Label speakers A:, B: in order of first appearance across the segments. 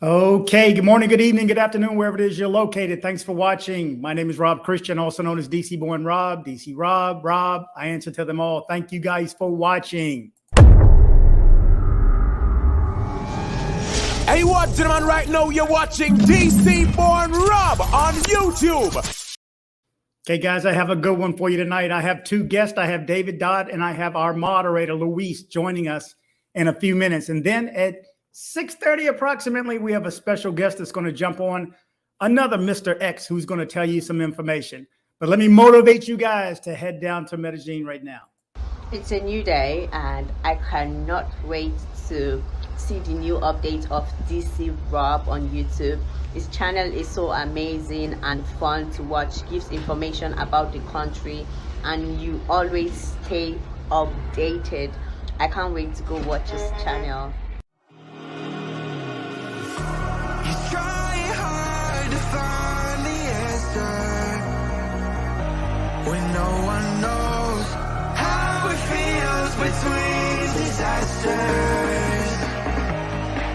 A: Okay, good morning, good evening, good afternoon, wherever it is you're located. Thanks for watching. My name is Rob Christian, also known as DC Born Rob, DC Rob, Rob. I answer to them all. Thank you guys for watching.
B: Hey, what, gentlemen, right now you're watching DC Born Rob on YouTube.
A: Okay, guys, I have a good one for you tonight. I have two guests. I have David Dodd and I have our moderator, Luis, joining us in a few minutes. And then at 6:30 approximately, we have a special guest that's going to jump on, another Mr. X, who's going to tell you some information. But let me motivate you guys to head down to Medellin right now.
C: It's a new day and I cannot wait to see the new update of DC Rob on YouTube. His channel is so amazing and fun to watch, gives information about the country, and you always stay updated. I can't wait to go watch his channel.
D: When no one knows how it feels between disasters,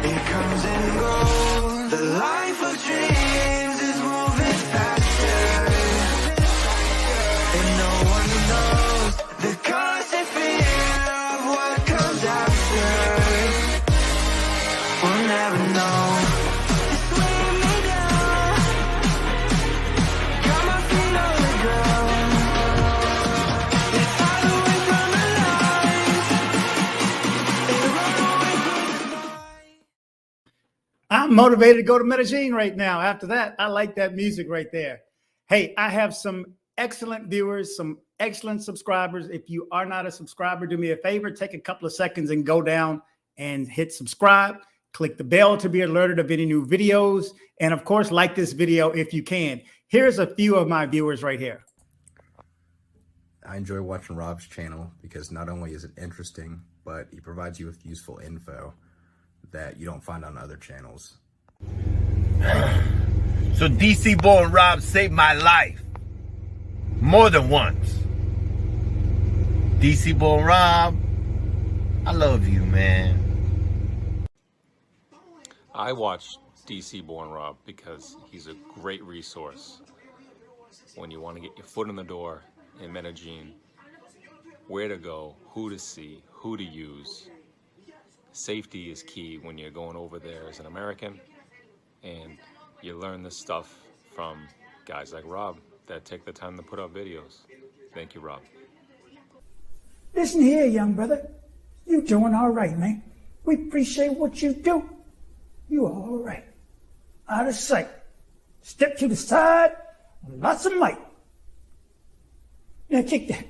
D: it comes and goes. The life of dreams is moving faster, and no one knows the constant fear of what comes after. We'll never know.
A: I'm motivated to go to Medellin right now. After that, I like that music right there. Hey, I have some excellent viewers, some excellent subscribers. If you are not a subscriber, do me a favor, take a couple of seconds and go down and hit subscribe. Click the bell to be alerted of any new videos. And of course, like this video if you can. Here's a few of my viewers right here.
E: I enjoy watching Rob's channel because not only is it interesting, but he provides you with useful info that you don't find on other channels.
B: So DC Born Rob saved my life more than once. DC Born Rob, I love you, man.
F: I watch DC Born Rob because he's a great resource when you want to get your foot in the door in Medellin, where to go, who to see, who to use. Safety is key when you're going over there as an American, and you learn this stuff from guys like Rob that take the time to put out videos. Thank you, Rob.
G: Listen here, young brother. You doing all right, man. We appreciate what you do. You are all right. Out of sight. Step to the side. Lots of might. Now kick that.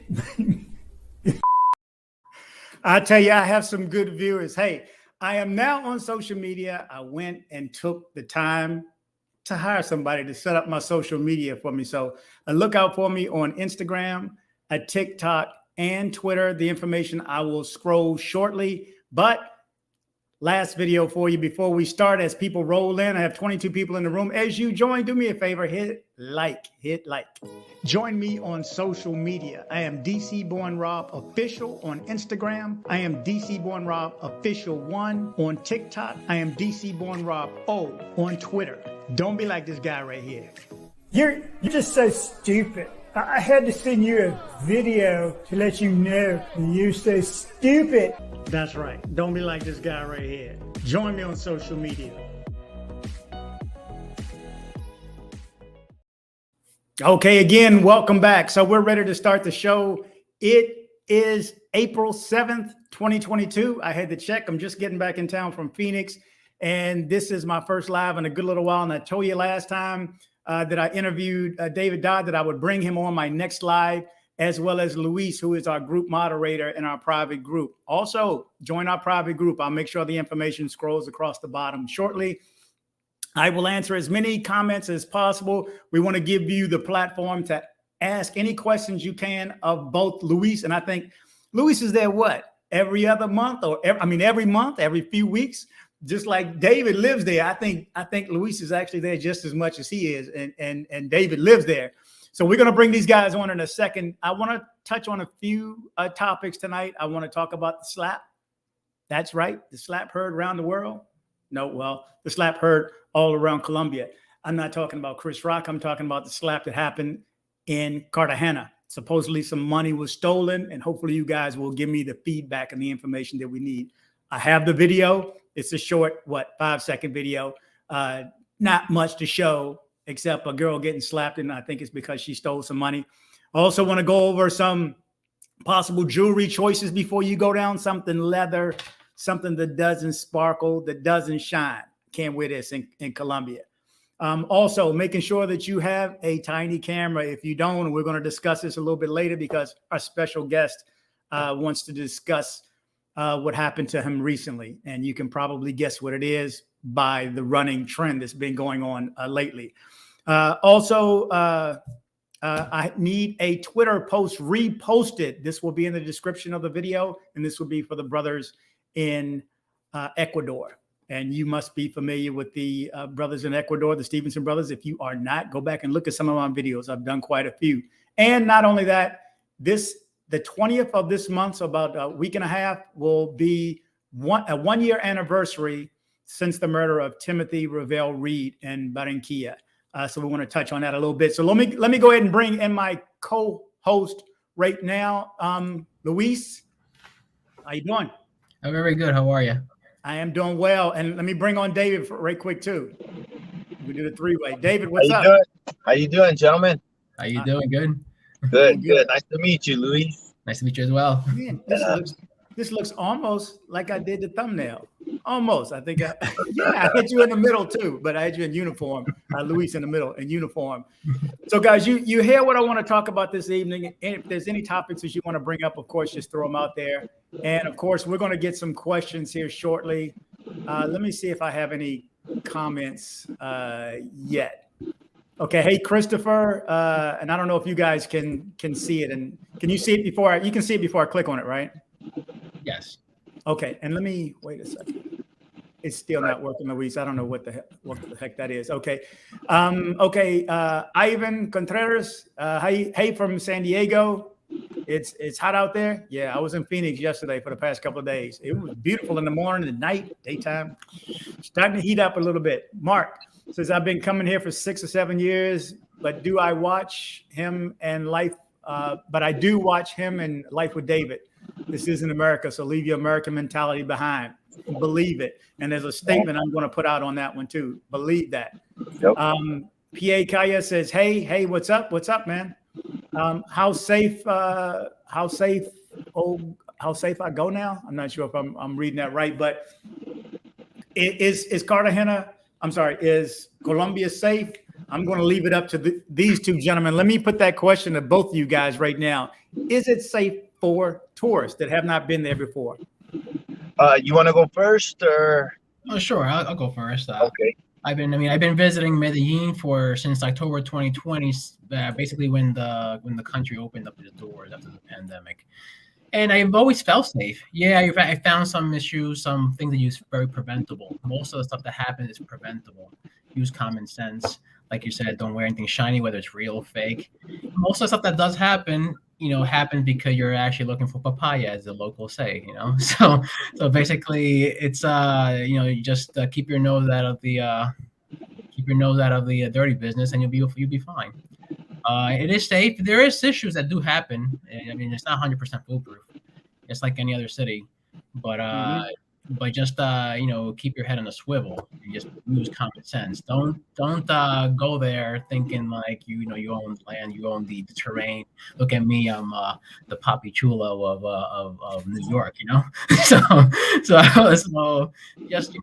A: I tell you, I have some good viewers. Hey, I am now on social media. I went and took the time to hire somebody to set up my social media for me. So look out for me on Instagram, TikTok, and Twitter. The information I will scroll shortly. But last video for you before we start, as people roll in, I have 22 people in the room. As you join, do me a favor, hit like. Join me on social media. I am DC Born Rob Official on Instagram. I am DC Born Rob Official 1 on TikTok. I am DC Born Rob O on Twitter. Don't be like this guy right here.
G: You're just so stupid. I had to send you a video to let you know you're so stupid.
A: That's right. Don't be like this guy right here. Join me on social media. Okay, again, welcome back. So we're ready to start the show. It is April 7th, 2022. I had to check. I'm just getting back in town from Phoenix, and this is my first live in a good little while. And I told you last time that I interviewed David Dodd that I would bring him on my next live, as well as Luis, who is our group moderator in our private group. Also, join our private group. I'll make sure the information scrolls across the bottom shortly. I will answer as many comments as possible. We want to give you the platform to ask any questions you can of both Luis, and I think Luis is there, what, every other month, or every month, every few weeks, just like David lives there. I think Luis is actually there just as much as he is, and David lives there. So we're going to bring these guys on in a second. I want to touch on a few topics tonight. I want to talk about the slap. That's right, the slap heard around the world. No, well, the slap heard all around Colombia. I'm not talking about Chris Rock. I'm talking about the slap that happened in Cartagena. Supposedly some money was stolen, and hopefully you guys will give me the feedback and the information that we need. I have the video. It's a short, 5-second video. Not much to show except a girl getting slapped, and I think it's because she stole some money. I also want to go over some possible jewelry choices before you go down. Something leather, something that doesn't sparkle, that doesn't shine. Can't wear this in Colombia. Also, making sure that you have a tiny camera. If you don't, we're going to discuss this a little bit later because our special guest wants to discuss what happened to him recently. And you can probably guess what it is by the running trend that's been going on lately. I need a Twitter post reposted. This will be in the description of the video, and this will be for the brothers in Ecuador. And you must be familiar with the brothers in Ecuador, the Stephenson brothers. If you are not, go back and look at some of my videos. I've done quite a few. And not only that, the 20th of this month, so about a week and a half, will be a one-year anniversary since the murder of Timothy Ravel Reed in Barranquilla. So we want to touch on that a little bit. So let me go ahead and bring in my co-host right now, Luis. How you doing?
H: I'm very good. How are you?
A: I am doing well. And let me bring on David right quick, too. We did a three-way. David, what's up?
I: How you doing, gentlemen?
H: How you doing? Good.
I: Good. Nice to meet you, Luis.
H: Nice to meet you as well.
A: Man, this looks almost like I did the thumbnail. Almost. I think I hit you in the middle, too. But I had you in uniform. Luis in the middle in uniform. So, guys, you hear what I want to talk about this evening. And if there's any topics that you want to bring up, of course, just throw them out there. And, of course, we're going to get some questions here shortly. Let me see if I have any comments yet. Okay. Hey, Christopher. And I don't know if you guys can see it. And can you see it before? You can see it before I click on it, right?
H: Yes.
A: Okay. And let me wait a second. It's still not working, Luis. I don't know what the heck that is. Okay. Ivan Contreras. Hey, from San Diego. It's hot out there. Yeah, I was in Phoenix yesterday for the past couple of days. It was beautiful in the morning, at night, daytime. Starting to heat up a little bit. Mark says, I've been coming here for 6 or 7 years, but do I watch him and Life? But I do watch him and Life with David. This isn't America, so leave your American mentality behind. Believe it. And there's a statement I'm going to put out on that one too. Believe that. Yep. P.A. Kaya says, hey, what's up? What's up, man? How safe I go now? I'm not sure if I'm reading that right, but is Cartagena, is Colombia safe? I'm going to leave it up to these two gentlemen. Let me put that question to both of you guys right now. Is it safe for tourists that have not been there before?
I: You want to go first, or?
H: Oh, sure. I'll go first.
I: Okay.
H: I've been visiting Medellin since October 2020, basically when the country opened up the doors after the pandemic, and I've always felt safe. Yeah, I found some issues, some things that use very preventable. Most of the stuff that happens is preventable. Use common sense, like you said. Don't wear anything shiny, whether it's real or fake. Most of the stuff that does happen, happen because you're actually looking for papaya, as the locals say. So basically, it's you just keep your nose out of the dirty business, and you'll be fine. It is safe. There is issues that do happen. I mean, it's not 100% foolproof. It's like any other city, but just keep your head on a swivel and just use common sense. Don't go there thinking like you own land, you own the terrain. Look at me, I'm the Papi Chulo of New York, so just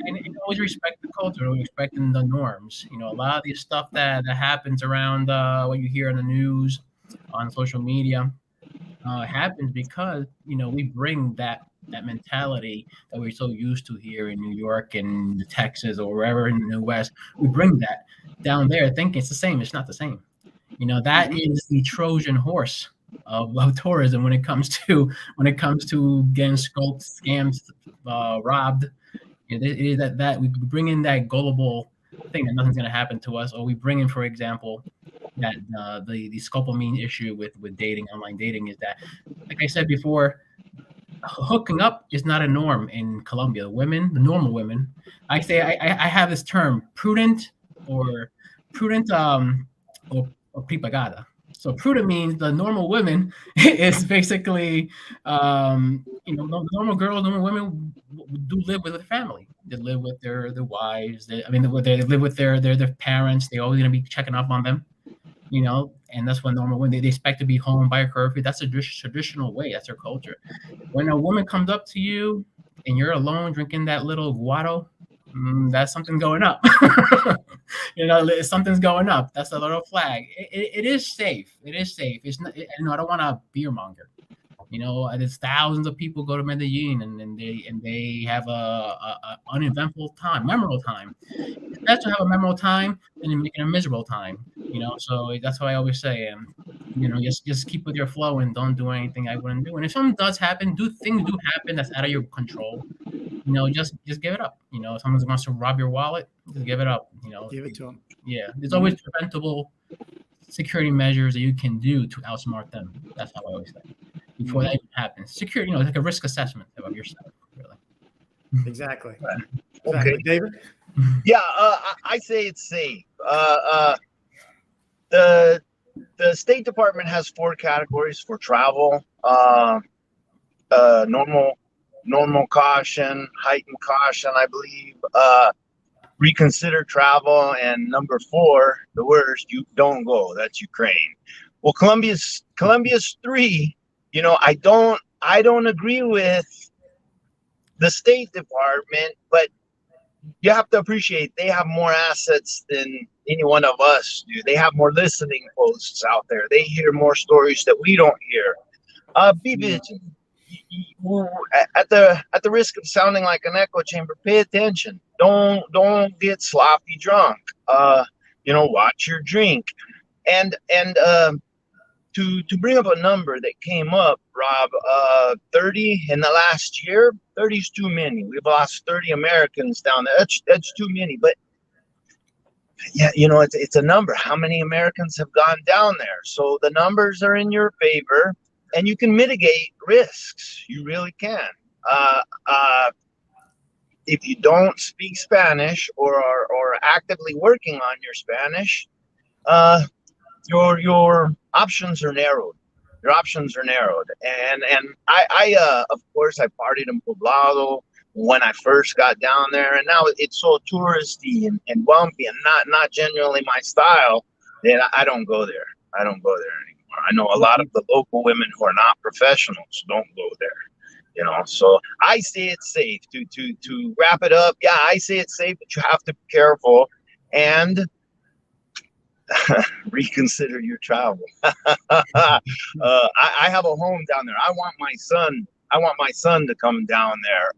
H: and always respect the culture, respecting the norms. A lot of the stuff that happens around what you hear on the news, on social media, happens because we bring that mentality that we're so used to here in New York and Texas or wherever in the West. We bring that down there thinking it's the same. It's not the same. That is the Trojan horse of tourism when it comes to getting scoped, scammed, robbed. It is that we bring in that gullible thing that nothing's going to happen to us, or we bring in, for example, that the scopolamine issue with dating, online dating, is that, like I said before, hooking up is not a norm in Colombia. The normal women, I say I have this term, prudent or prepagada. So prudent means the normal women is basically, the normal girls, normal women do live with their family. They live with their wives. They live with their parents. They're always going to be checking up on them, and that's when normal women, they expect to be home by a curfew. That's a traditional way. That's their culture. When a woman comes up to you and you're alone drinking that little guaro, that's something going up. Something's going up. That's a little flag. It is safe. It is safe. It's not. I don't want to beer monger. There's thousands of people go to Medellin and they have a uneventful time, memorable time. It's best to have a memorable time than you're making a miserable time. So that's what I always say. Just keep with your flow and don't do anything I wouldn't do. And if something does happen, things do happen that's out of your control. Just give it up. If someone wants to rob your wallet, just give it up.
A: Give it to them.
H: Yeah, there's always preventable security measures that you can do to outsmart them. That's how I always say. Before that even happens, security, it's like a risk assessment of yourself, really.
A: Exactly.
I: Okay,
A: David.
I: Yeah, I say it's safe. The State Department has 4 categories for travel: normal caution, heightened caution, I believe, reconsider travel, and number 4, the worst, you don't go. That's Ukraine. Well, Colombia's 3. I don't agree with the State Department, but you have to appreciate they have more assets than any one of us do. They have more listening posts out there. They hear more stories that we don't hear. Be vigilant. At the risk of sounding like an echo chamber, pay attention. Don't get sloppy drunk. Watch your drink. And to bring up a number that came up, Rob, 30 in the last year. 30 is too many. We've lost 30 Americans down there. That's too many. But yeah, it's a number. How many Americans have gone down there? So the numbers are in your favor, and you can mitigate risks. You really can. If you don't speak Spanish or are actively working on your Spanish, your options are narrowed. Your options are narrowed. And I of course I partied in Poblado when I first got down there, and now it's so touristy and bumpy and not genuinely my style that I don't go there. I don't go there anymore. I know a lot of the local women who are not professionals don't go there. So I say it's safe. To wrap it up, yeah, I say it's safe, but you have to be careful and reconsider your travel. I have a home down there. I want my son to come down there.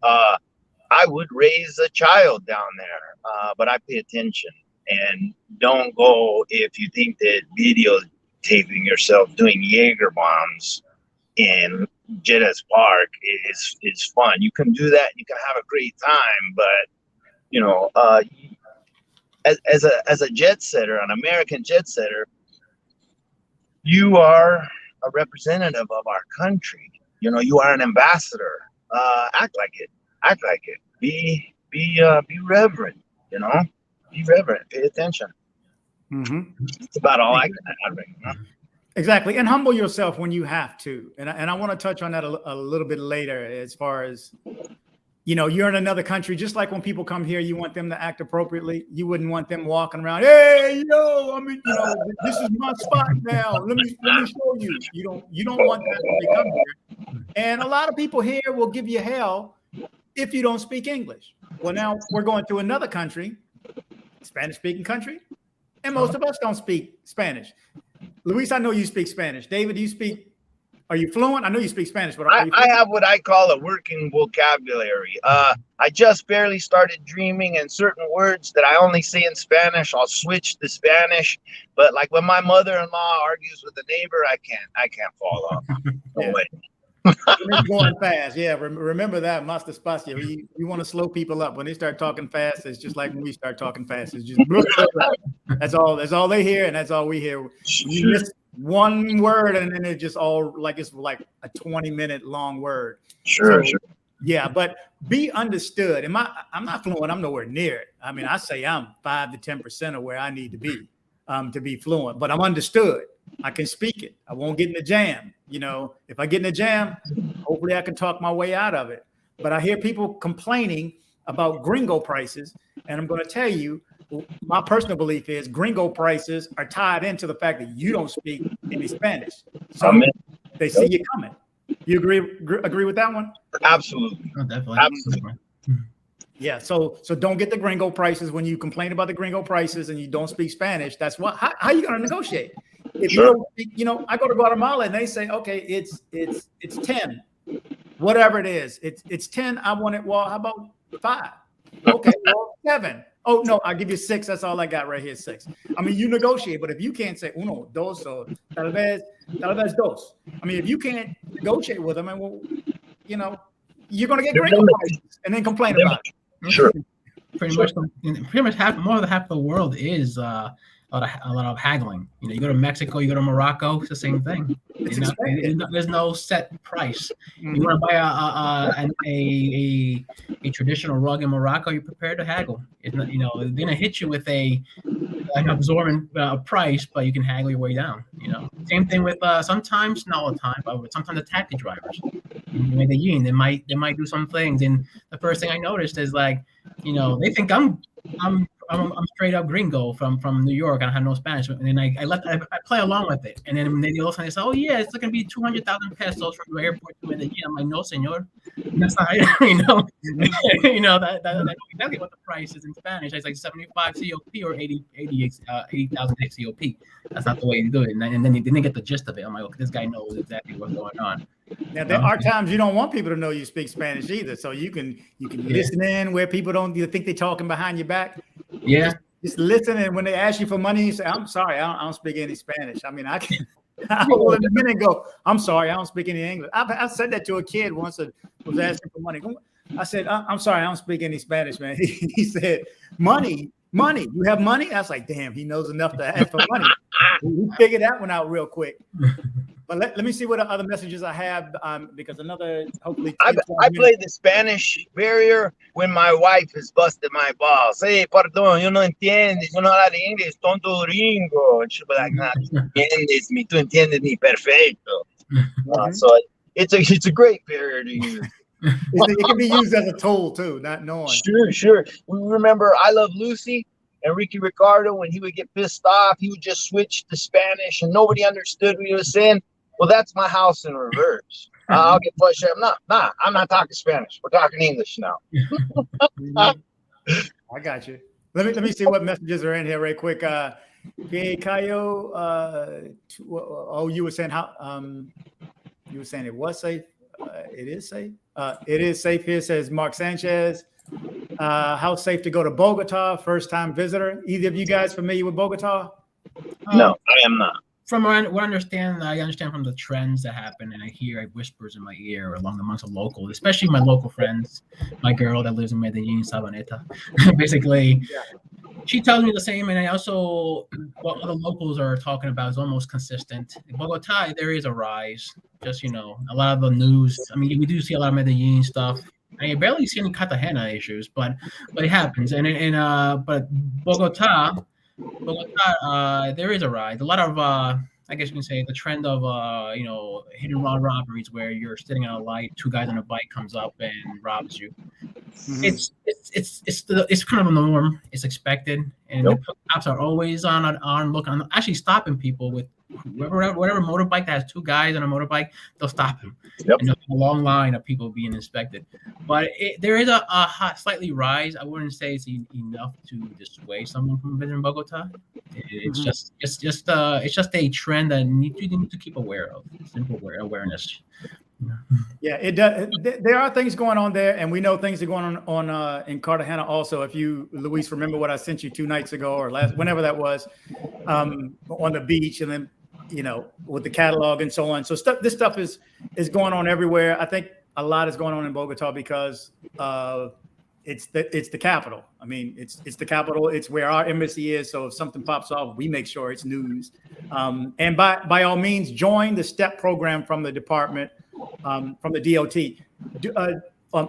I: I would raise a child down there, but I pay attention. And don't go if you think that videotaping yourself doing Jaeger bombs in Jed's Parque is fun. You can do that. You can have a great time, but as a jet setter, an American jet setter, you are a representative of our country. You are an ambassador. Act like it. Act like it. Be reverent. Be reverent. Pay attention.
A: Mm-hmm.
I: That's about all I can add right now.
A: Exactly. And humble yourself when you have to. And I want to touch on that a little bit later, as far as, you're in another country. Just like when people come here, you want them to act appropriately. You wouldn't want them walking around, hey, this is my spot now. Let me show you. You don't want that when they come here. And a lot of people here will give you hell if you don't speak English. Well, now we're going to another country, Spanish-speaking country, and most of us don't speak Spanish. Luis, I know you speak Spanish. David, are you fluent? I know you speak Spanish, but
I: I have what I call a working vocabulary. I just barely started dreaming, and certain words that I only say in Spanish, I'll switch to Spanish. But like when my mother-in-law argues with a neighbor, I can't follow up. No way.
A: It's going fast. Yeah, remember that, Master Spacio. You want to slow people up. When they start talking fast, it's just like when we start talking fast. It's just that's all they hear, and that's all we hear. one word, and then it just all like it's like a 20-minute long word.
I: Sure,
A: So,
I: sure.
A: yeah, but be understood. I'm not fluent. I'm nowhere near it. I mean, I say I'm 5 to 10% of where I need to be fluent, but I'm understood. I can speak it. I won't get in a jam. You know, if I get in a jam, hopefully I can talk my way out of it. But I hear people complaining about gringo prices, and I'm going to tell you, my personal belief is gringo prices are tied into the fact that you don't speak any Spanish. So they see you coming. You agree with that one?
I: Absolutely.
H: Oh, definitely.
I: Absolutely.
A: Yeah. So don't get the gringo prices when you complain about the gringo prices and you don't speak Spanish. That's what. How are you going to negotiate? If you don't speak, you know, I go to Guatemala and they say, okay, it's 10, whatever it is. It's 10. I want it. Well, how about 5? Okay, well, 7. Oh no, I'll give you 6. That's all I got right here. 6. I mean, you negotiate, but if you can't say uno, dos, or tal vez dos. I mean, if you can't negotiate with them, and well, you know, you're gonna get gringo prices and then complain about it.
I: Sure.
H: Pretty much half of the world is a lot of haggling. You know, you go to Mexico, you go to Morocco, it's the same thing. There's no set price. You want to buy a traditional rug in Morocco, you're prepared to haggle. It's not, you know, they're gonna hit you with an absorbent price, but you can haggle your way down. You know, same thing with sometimes, not all the time, but sometimes the taxi drivers. In Medellin, they might do some things, and the first thing I noticed is like, you know, they think I'm straight up gringo from New York. I have no Spanish, and then I play along with it, and then they all of a sudden say, oh yeah, it's going to be 200,000 pesos from the airport to Medellin. I'm like, no, senor, that's not, you know, you know that exactly what the price is in Spanish. It's like 75 COP or 80,000 COP. That's not the way you do it, and then they didn't get the gist of it. I'm like, okay, this guy knows exactly what's going on.
A: Now there are times you don't want people to know you speak Spanish either, so you can listen in where people don't think they're talking behind your back.
H: Yeah,
A: just listen, and when they ask you for money, you say, "I'm sorry, I don't speak any Spanish." I mean, I will in a minute go, "I'm sorry, I don't speak any English." I said that to a kid once that was asking for money. I said, "I'm sorry, I don't speak any Spanish, man." He said, "Money, you have money?" I was like, "Damn, he knows enough to ask for money." He figured that one out real quick. But let me see what other messages I have, because another hopefully.
I: I played the Spanish barrier when my wife has busted my balls. Hey, pardon, you no entiendes, you no hablas English, tonto gringo. And she'll be like, nah, tú entiendes mi perfecto. So it's a great barrier to use.
A: It can be used as a tool too, not knowing.
I: Sure. We remember I Love Lucy and Ricky Ricardo. When he would get pissed off, he would just switch to Spanish and nobody understood what he was saying. Well, that's my house in reverse. I'll get frustrated. I'm not talking Spanish. We're talking English now.
A: I got you. Let me see what messages are in here right quick. Cayo, you were saying how you were saying it was safe. It is safe. It is safe here, says Mark Sanchez. How safe to go to Bogota? First time visitor. Either of you guys familiar with Bogota?
I: No, I am not.
H: From what I understand from the trends that happen, and I hear whispers in my ear amongst the locals, especially my local friends, my girl that lives in Medellin, Sabaneta. Basically, she tells me the same, and I also, what other locals are talking about is almost consistent. In Bogota, there is a rise. Just, you know, a lot of the news. I mean, we do see a lot of Medellin stuff. I barely see any Cartagena issues, but it happens. But Bogota, there is a rise. A lot of, I guess you can say, the trend of, you know, hit and run robberies where you're sitting on a light, 2 guys on a bike comes up and robs you. Mm-hmm. It's kind of a norm. It's expected, and the cops are always on look on actually stopping people with whatever motorbike that has 2 guys on a motorbike. They'll stop him. And there's a long line of people being inspected. But there is a slightly rise. I wouldn't say it's enough to dissuade someone from visiting Bogota. It's just a trend that you need to keep aware of. Simple awareness.
A: Yeah, it does. There are things going on there, and we know things are going on in Cartagena also. If you, Luis, remember what I sent you 2 nights ago or whenever that was, on the beach, and then, you know, with the catalog and so on. So this stuff is going on everywhere. I think a lot is going on in Bogota because it's the capital. I mean, it's the capital. It's where our embassy is. So if something pops off, we make sure it's news. And by all means, join the STEP program from the department, from the DOT,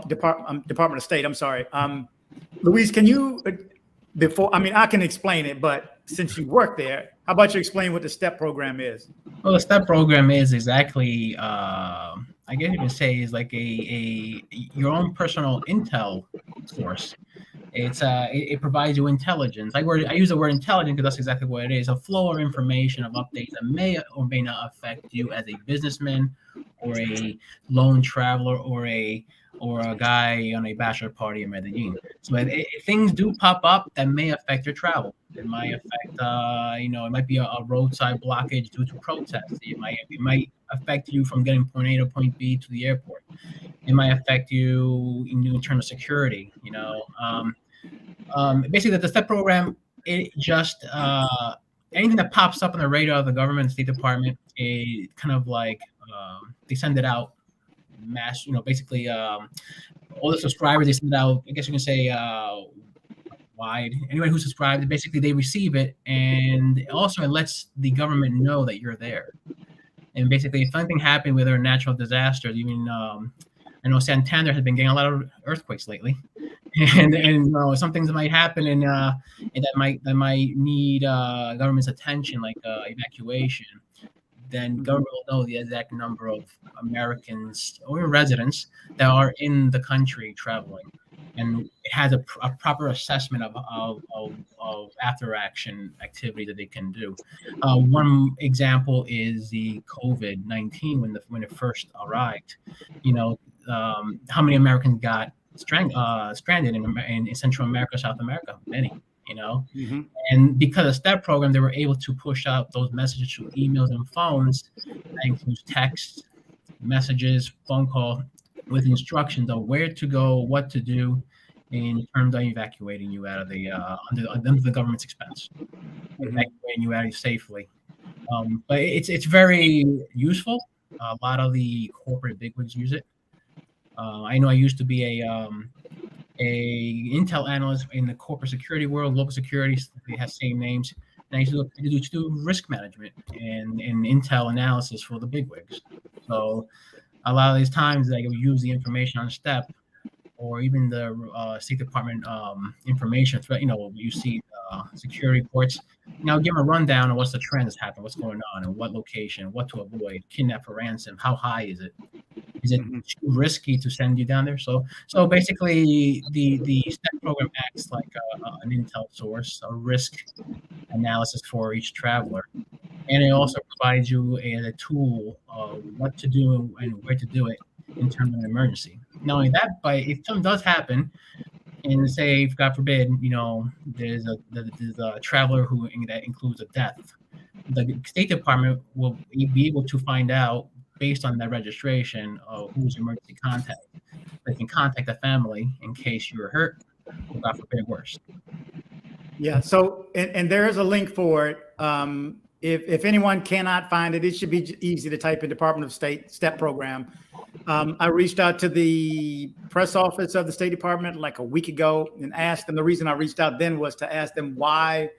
A: Department of State. I'm sorry. Louise, can you, I can explain it, but since you work there, how about you explain what the STEP program is?
H: Well, the STEP program is exactly, I guess you can say, is like your own personal intel source. It provides you intelligence. I use the word intelligent because that's exactly what it is: a flow of information, of updates that may or may not affect you as a businessman, or a lone traveler, or a guy on a bachelor party in Medellin. So things do pop up that may affect your travel. It might affect, it might be a roadside blockage due to protests. It might affect you from getting point A to point B to the airport. It might affect you in terms of security. Basically, the STEP program, it just anything that pops up on the radar of the government, State Department, it kind of like they send it out mass. Basically, all the subscribers, they send it out. I guess you can say wide. Anyone who subscribes, basically they receive it, and also it lets the government know that you're there. And basically, if something happened with our natural disasters, even I know Santander has been getting a lot of earthquakes lately, and some things might happen, and that might need government's attention, like evacuation. Then government will know the exact number of Americans or residents that are in the country traveling, and it has a proper assessment of after action activity that they can do. One example is the COVID-19 when it first arrived. How many Americans got stranded in Central America, South America? Many. And because of STEP program, they were able to push out those messages through emails and phones. That includes text, messages, phone call, with instructions of where to go, what to do in terms of evacuating you out of the under the government's expense, evacuating you out safely. But it's very useful. A lot of the corporate bigwigs use it. I know I used to be a intel analyst in the corporate security world, local security. They have same names. And I used to do risk management and intel analysis for the bigwigs. So a lot of these times I will use the information on STEP or even the State Department information. You see security reports. Now give them a rundown of what's the trend that's happening, what's going on, and what location, what to avoid, kidnap for ransom, how high is it? Is it too risky to send you down there? So basically, the STEP program acts like an intel source, a risk analysis for each traveler, and it also provides you a tool of what to do and where to do it in terms of an emergency. Not only that, but if something does happen, and say, God forbid, there's a traveler that includes a death, the State Department will be able to find out, based on that registration, of who's emergency contact. They can contact the family in case you were hurt, or God forbid, worse.
A: Yeah. So, and there is a link for it. If anyone cannot find it, it should be easy to type in Department of State STEP program. I reached out to the press office of the State Department like a week ago and asked them. The reason I reached out then was to ask them why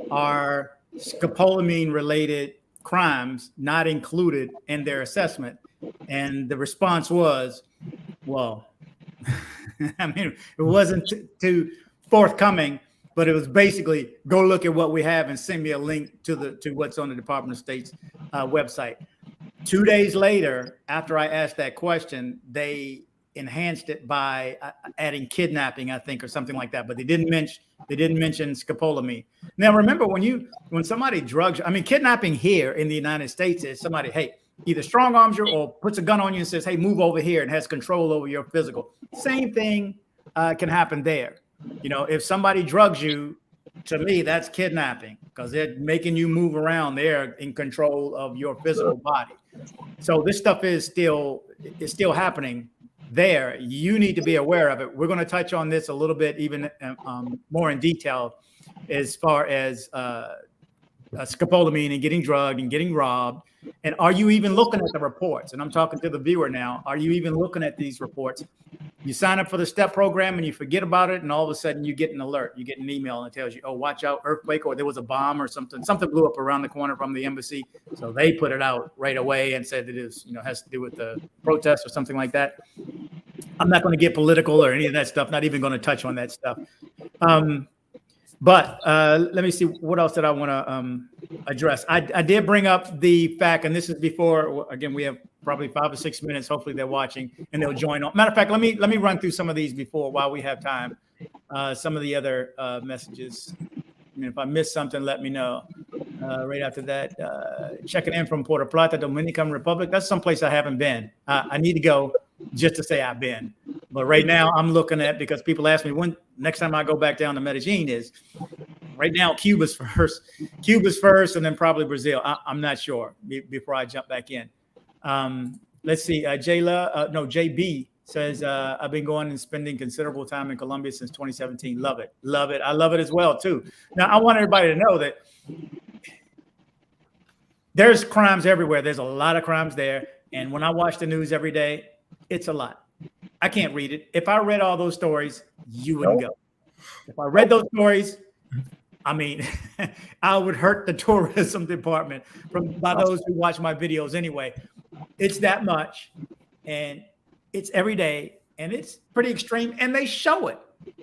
A: are scopolamine related crimes not included in their assessment, and the response was, well, it wasn't too forthcoming, but it was basically, go look at what we have and send me a link to what's on the Department of State's website. 2 days later, after I asked that question, they enhanced it by adding kidnapping, I think, or something like that. But they didn't mention scopolamine. Now, remember, when somebody drugs you, kidnapping here in the United States is somebody, hey, either strong arms you or puts a gun on you and says, hey, move over here, and has control over your physical. Same thing can happen there. If somebody drugs you, to me, that's kidnapping because they're making you move around. They're in control of your physical body. So this stuff is still happening there. You need to be aware of it. We're going to touch on this a little bit, even more in detail, as far as scopolamine and getting drugged and getting robbed? And are you even looking at the reports? And I'm talking to the viewer now. Are you even looking at these reports? You sign up for the STEP program and you forget about it, and all of a sudden you get an alert. You get an email and it tells you, oh, watch out, earthquake, or there was a bomb or something. Something blew up around the corner from the embassy. So they put it out right away and said it is, has to do with the protest or something like that. I'm not going to get political or any of that stuff, not even going to touch on that stuff. But let me see, what else did I want to address? I did bring up the fact, and this is before, again, we have probably 5 or 6 minutes. Hopefully they're watching and they'll join on. Matter of fact, let me run through some of these before, while we have time. Some of the other messages. I mean, if I missed something, let me know. Right after that, checking in from Puerto Plata, Dominican Republic. That's someplace I haven't been. I need to go just to say I've been. But right now I'm looking at, because people ask me when next time I go back down to Medellin is. Right now, Cuba's first, and then probably Brazil. I'm not sure before I jump back in. Let's see. JB says, I've been going and spending considerable time in Colombia since 2017. Love it. I love it as well, too. Now, I want everybody to know that there's crimes everywhere. There's a lot of crimes there. And when I watch the news every day, it's a lot. I can't read it. If I read all those stories, you wouldn't go. If I read those stories, I mean, I would hurt the tourism department by those who watch my videos anyway. It's that much, and it's every day, and it's pretty extreme, and they show it,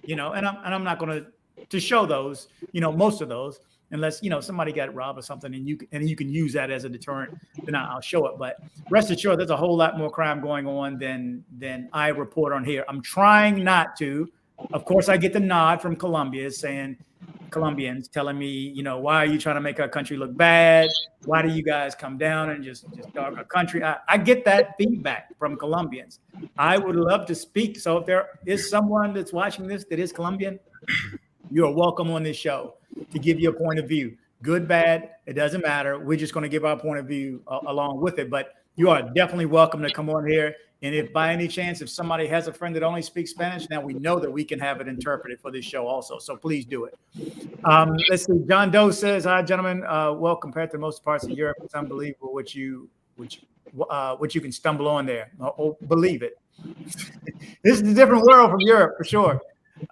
A: and I'm not going to show those, most of those, unless somebody got robbed or something, and you can use that as a deterrent, then I'll show it. But rest assured, there's a whole lot more crime going on than I report on here. I'm trying not to. Of course, I get the nod from Colombians telling me, why are you trying to make our country look bad? Why do you guys come down and just dog our country? I get that feedback from Colombians. I would love to speak. So if there is someone that's watching this that is Colombian, you're welcome on this show to give you a point of view. Good, bad, it doesn't matter. We're just going to give our point of view along with it. But you are definitely welcome to come on here. And if by any chance, if somebody has a friend that only speaks Spanish, now we know that we can have it interpreted for this show also. So please do it. Let's see. John Doe says, hi, gentlemen. Well, compared to most parts of Europe, it's unbelievable what you can stumble on there. Oh, believe it. This is a different world from Europe for sure.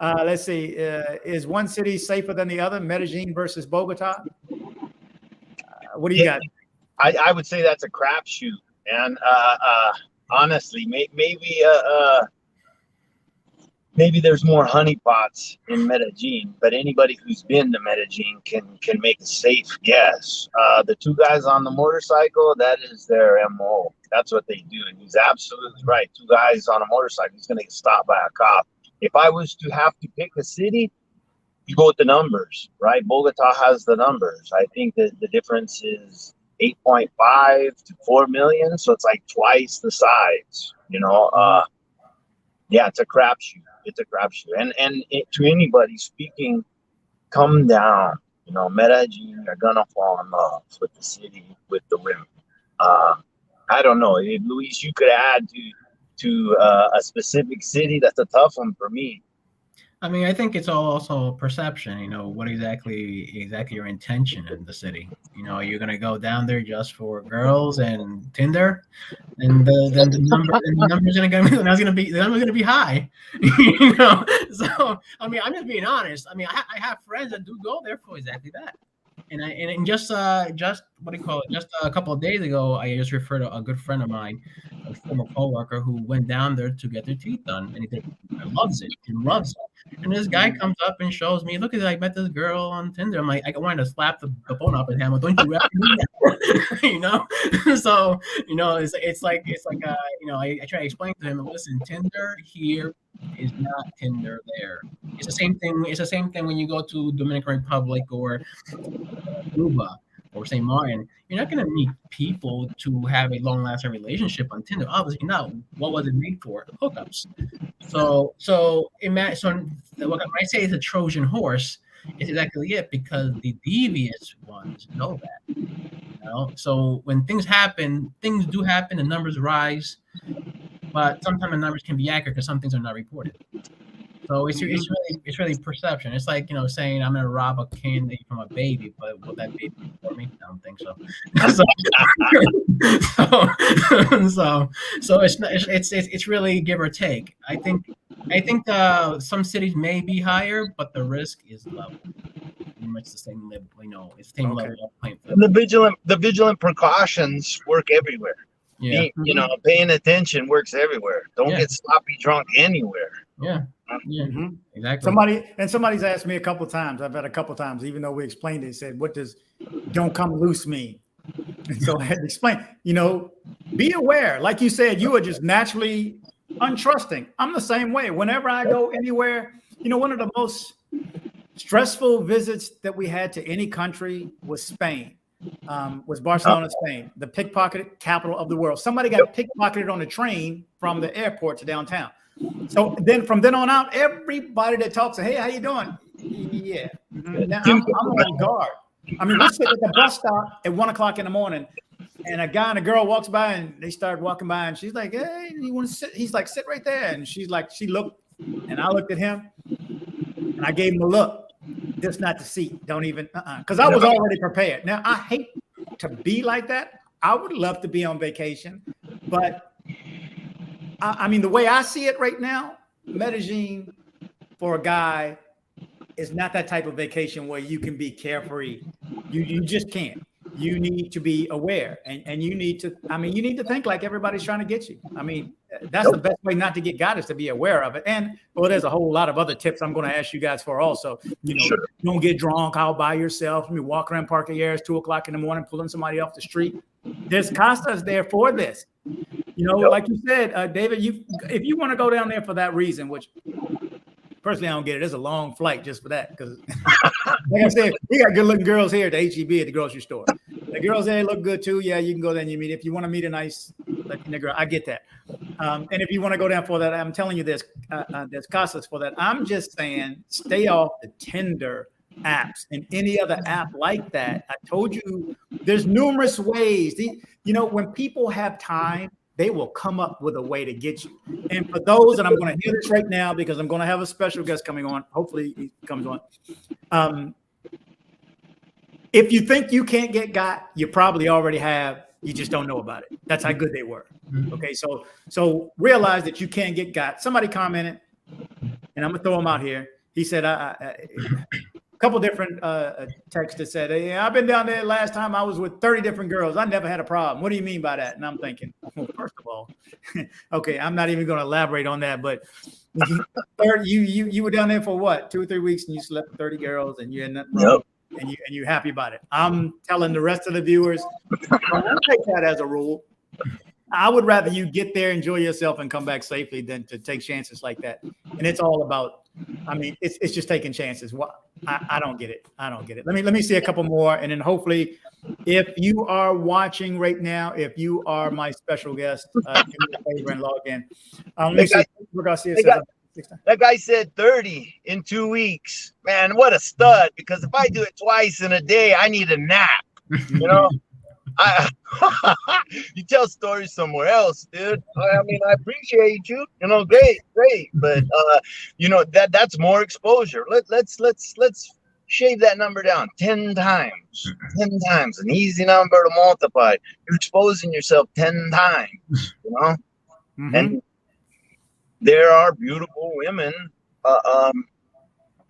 A: Let's see. Is one city safer than the other? Medellin versus Bogota? What do you got?
I: I would say that's a crapshoot. And honestly, maybe there's more honeypots in Medellin, but anybody who's been to Medellin can make a safe guess. The two guys on the motorcycle, that is their MO. That's what they do. And he's absolutely right. Two guys on a motorcycle, he's going to get stopped by a cop. If I was to have to pick a city, you go with the numbers, right? Bogota has the numbers. I think that the difference is 8.5 to 4 million, so it's like twice the size. Yeah, it's a crapshoot. And to anybody speaking, come down. Medellin, you're gonna fall in love with the city, with the women. I don't know, if Luis, you could add to a specific city. That's a tough one for me.
H: I mean, I think it's all also perception. What exactly your intention in the city. You're gonna go down there just for girls and Tinder, and then the number's gonna be high. So I mean, I'm just being honest. I mean, I have friends that do go there for exactly that. And just what do you call it? Just a couple of days ago, I just referred to a good friend of mine, a former coworker, who went down there to get their teeth done, and he loves it. He loves it. And this guy comes up and shows me, look at that, I met this girl on Tinder. I'm like, I wanted to slap the phone off his hand. Like, don't you ever do that? So it's like I try to explain to him, listen, Tinder here is not Tinder there. It's the same thing. It's the same thing when you go to Dominican Republic or Cuba or St. Martin. You're not going to meet people to have a long-lasting relationship on Tinder. Obviously not. What was it made for? Hookups. So when I say it's a Trojan horse, it's exactly it, because the devious ones know that. So when things do happen, the numbers rise, but sometimes the numbers can be accurate because some things are not reported. So it's really perception. It's like, saying I'm gonna rob a candy from a baby, but will that baby be for me? I don't think so. So it's really give or take. I think some cities may be higher, but the risk is low. Pretty much the same level, it's the same level of playing field.
I: And the vigilant precautions work everywhere.
H: Yeah.
I: Paying attention works everywhere. Don't get sloppy drunk anywhere.
H: Yeah. Exactly.
A: Somebody's asked me a couple of times. I've had a couple of times, even though we explained it, said, what does "don't come loose" mean? And so I had to explain, be aware. Like you said, you are just naturally untrusting. I'm the same way. Whenever I go anywhere, one of the most stressful visits that we had to any country was Spain. Was Barcelona, Spain, the pickpocket capital of the world. Somebody got pickpocketed on a train from the airport to downtown. So then from then on out, everybody that talks, hey, how you doing? Yeah. Now I'm on guard. I mean, we're sitting at the bus stop at 1 o'clock in the morning, and a guy and a girl walks by, and they start walking by, and she's like, hey, you want to sit? He's like, sit right there. And she's like, she looked, and I looked at him, and I gave him a look. Just not the seat. Don't even, because I was already prepared. Now, I hate to be like that. I would love to be on vacation, but I mean, the way I see it right now, Medellin for a guy is not that type of vacation where you can be carefree. You just can't. You need to be aware, and you need to think like everybody's trying to get you. I mean, that's the best way not to get got is to be aware of it. And there's a whole lot of other tips I'm going to ask you guys for also. Don't get drunk out by yourself. I mean, walk around Parque 2 o'clock in the morning, pulling somebody off the street. There's Costas there for this. Like you said, David, if you want to go down there for that reason, which personally I don't get it. It's a long flight just for that because, like I said, we got good-looking girls here at the HEB at the grocery store. The girls there look good too. Yeah, you can go there and you meet. If you want to meet a nice girl, I get that. And if you want to go down for that, I'm telling you there's Costas for that. I'm just saying stay off the Tinder apps and any other app like that. I told you there's numerous ways. When people have time, they will come up with a way to get you. And for those, and I'm going to hear this right now because I'm going to have a special guest coming on. Hopefully he comes on. If you think you can't get got, you probably already have. You just don't know about it. That's how good they were. Okay, so realize that you can get got. Somebody commented, and I'm going to throw them out here. He said, a couple different texts that said, hey, I've been down there last time. I was with 30 different girls. I never had a problem. What do you mean by that? And I'm thinking, well, first of all, okay, I'm not even going to elaborate on that. But you were down there for what, 2 or 3 weeks, and you slept with 30 girls, and you had nothing wrong, and you're happy about it. I'm telling the rest of the viewers, don't take that as a rule. I would rather you get there, enjoy yourself, and come back safely than to take chances like that. And it's all about, it's just taking chances. I don't get it. I don't get it. Let me see a couple more, and then hopefully, if you are watching right now, if you are my special guest, do me a favor and log in. Let me see.
I: That guy said 30 in 2 weeks. Man, what a stud! Because if I do it twice in a day, I need a nap. You tell stories somewhere else, dude. I mean, I appreciate you. Great. But that's more exposure. Let's shave that number down 10 times. 10 times, an easy number to multiply. You're exposing yourself 10 times. And there are beautiful women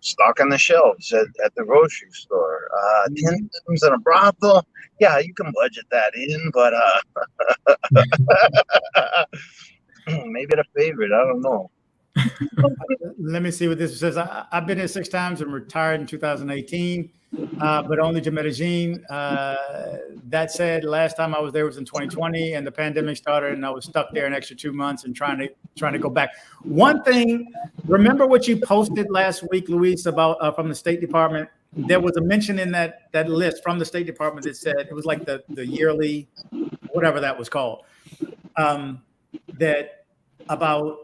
I: stocking the shelves at the grocery store. 10 times in a brothel. Yeah, you can budget that in, but maybe a favorite. I don't know.
A: Let me see what this says. I've been here 6 times and retired in 2018, but only to Medellin. That said, last time I was there was in 2020, and the pandemic started, and I was stuck there an extra 2 months and trying to go back. One thing, remember what you posted last week, Luis, about from the State Department? There was a mention in that list from the State Department that said it was like the yearly, whatever that was called, that about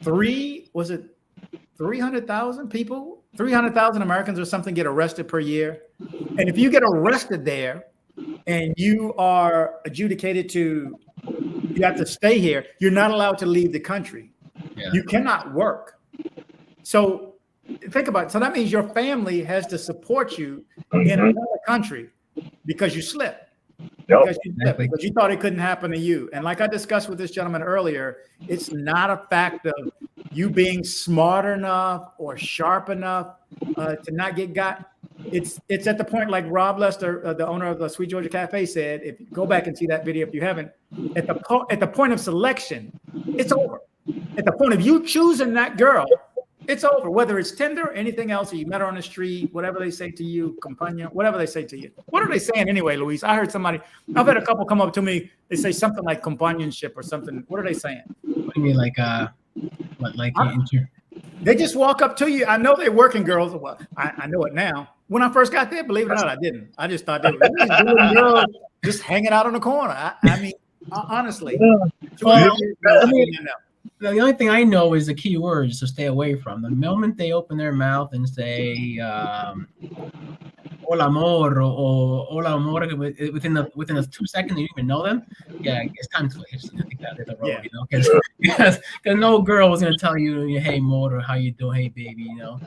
A: 300,000 people, 300,000 Americans or something get arrested per year. And if you get arrested there and you are adjudicated you have to stay here, you're not allowed to leave the country. Yeah. You cannot work. So think about it. So that means your family has to support you in another country because you slipped. Because you thought it couldn't happen to you. And like I discussed with this gentleman earlier, it's not a fact of you being smart enough or sharp enough to not get got. It's at the point, like Rob Lester, the owner of the Sweet Georgia Cafe, said. If you go back and see that video if you haven't, at the point of selection, it's over. At the point of you choosing that girl, it's over. Whether it's Tinder or anything else, or you met her on the street, whatever they say to you, companion, whatever they say to you. What are they saying anyway, Luis? I heard somebody, I've had a couple come up to me. They say something like companionship or something. What are they saying?
H: What do you mean, like
A: they just walk up to you. I know they're working girls. Well, I know it now. When I first got there, believe it or not, I didn't. I just thought they were girls just hanging out on the corner. I mean, honestly.
H: The only thing I know is the key words to stay away from. The moment they open their mouth and say "hola amor" or "hola amor" within the 2 seconds you even know them, yeah, it's time to hit the road, you know, because no girl was gonna tell you, "Hey, amor," or "How you doing?" "Hey, baby," you know.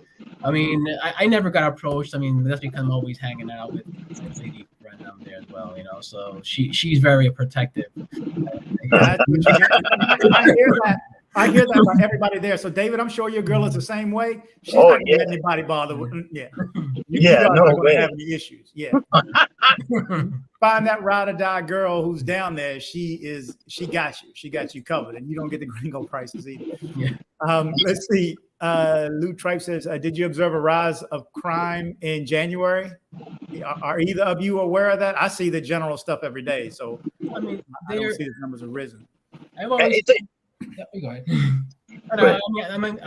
H: I mean, I never got approached. I mean, that's because I'm always hanging out with this lady friend down there as well, you know. So she's very protective.
A: I hear that from everybody there. So, David, I'm sure your girl is the same way. She's not going to let anybody bother with.
I: Yeah, no way.
A: Have any issues. Yeah. Find that ride or die girl who's down there. She got you. She got you covered, and you don't get the gringo prices either.
H: Yeah.
A: Let's see. Lou Tripe says, "Did you observe a rise of crime in January? Are either of you aware of that? I see the general stuff every day, so I mean, I don't see the numbers have risen."
H: I've always. Go ahead.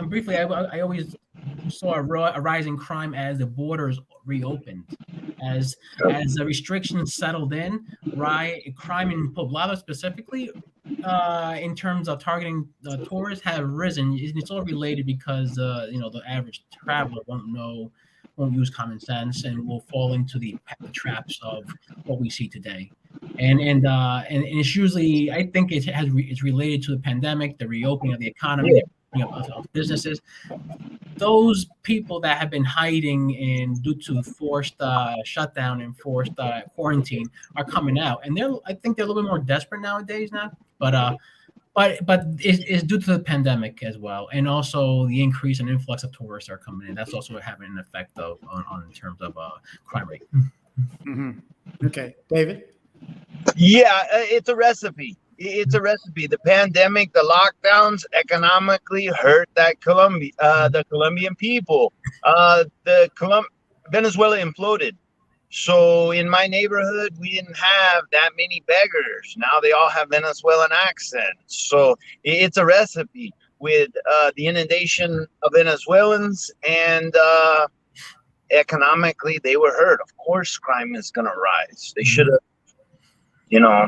H: Briefly, I always saw a rise in crime as the borders reopened, as the restrictions settled in. Crime in Poblado specifically, in terms of targeting tourists, have risen. It's all related because the average traveler won't use common sense and will fall into the traps of what we see today. And it's usually, I think it's related to the pandemic, the reopening of the economy, of businesses. Those people that have been hiding and due to forced shutdown and forced quarantine are coming out, and I think they're a little bit more desperate nowadays now. But it's due to the pandemic as well, and also the increase and influx of tourists are coming in. That's also having an effect on in terms of crime rate.
A: Mm-hmm. Okay, David.
I: Yeah, it's a recipe. It's a recipe. The pandemic, the lockdowns economically hurt the Colombian people. Venezuela imploded. So in my neighborhood, we didn't have that many beggars. Now they all have Venezuelan accents. So it's a recipe with the inundation of Venezuelans, and economically they were hurt. Of course, crime is going to rise. They should have. I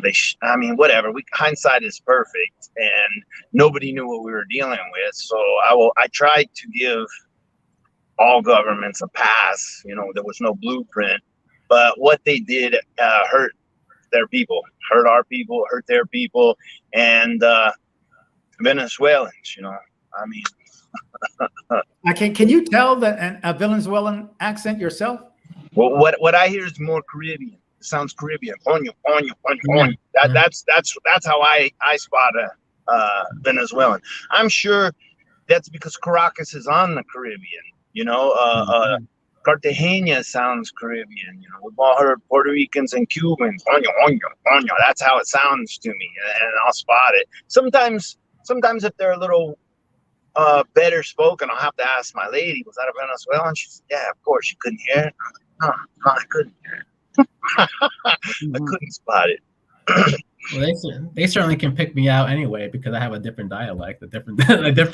I: mean, whatever. Hindsight is perfect, and nobody knew what we were dealing with. So I tried to give all governments a pass. There was no blueprint, but what they did hurt their people, hurt our people, hurt their people, and Venezuelans. I mean,
A: can you tell a Venezuelan accent yourself?
I: Well, what I hear is more Caribbean. It sounds Caribbean. Coño, coño, coño, coño. That's how I spot a Venezuelan. I'm sure that's because Caracas is on the Caribbean. Cartagena sounds Caribbean. We've all heard Puerto Ricans and Cubans. Coño, coño, coño. That's how it sounds to me, and I'll spot it. Sometimes if they're a little better spoken, I'll have to ask my lady, "Was that a Venezuelan?" She said, "Yeah, of course." You couldn't hear it? No, I couldn't hear it. I couldn't spot it.
H: Well, they certainly can pick me out anyway because I have a different dialect, a different.
A: If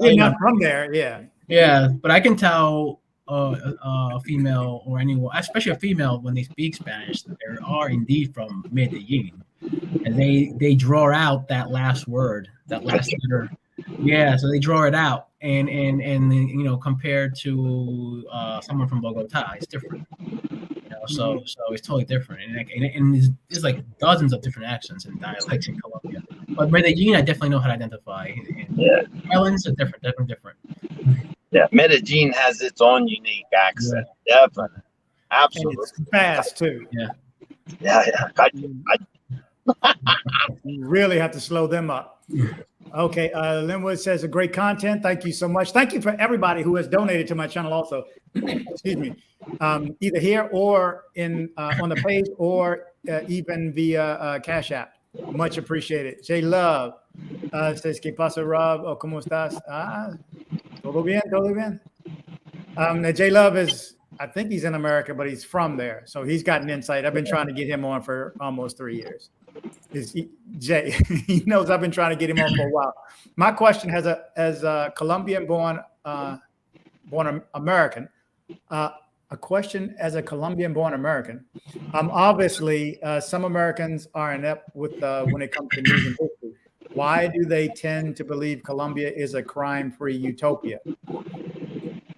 A: you're not from there, yeah.
H: Yeah, but I can tell a female or anyone, especially a female, when they speak Spanish, they are indeed from Medellin, and they draw out that last word, that last letter. Yeah, so they draw it out, and compared to someone from Bogota, it's different. So it's totally different, and there's like dozens of different accents and dialects in Colombia. But Medellin, I definitely know how to identify. And islands are different.
I: Yeah, Medellin has its own unique accent. Definitely.
A: And
I: Absolutely.
A: it's fast too.
H: Yeah.
I: Yeah.
A: You really have to slow them up. Okay, Linwood says a great content. Thank you so much. Thank you for everybody who has donated to my channel also. Excuse me. Either here or in on the page or even via Cash App. Much appreciated. J Love says, ¿Qué pasa, Rob? Oh, ¿cómo estás? Todo bien, todo bien. J Love is, I think he's in America, but he's from there. So he's got an insight. I've been trying to get him on for almost 3 years. Jay, he knows I've been trying to get him on for a while. My question as a Colombian-born American, a question as a Colombian-born American. Obviously, some Americans are inept with when it comes to news and history. Why do they tend to believe Colombia is a crime-free utopia?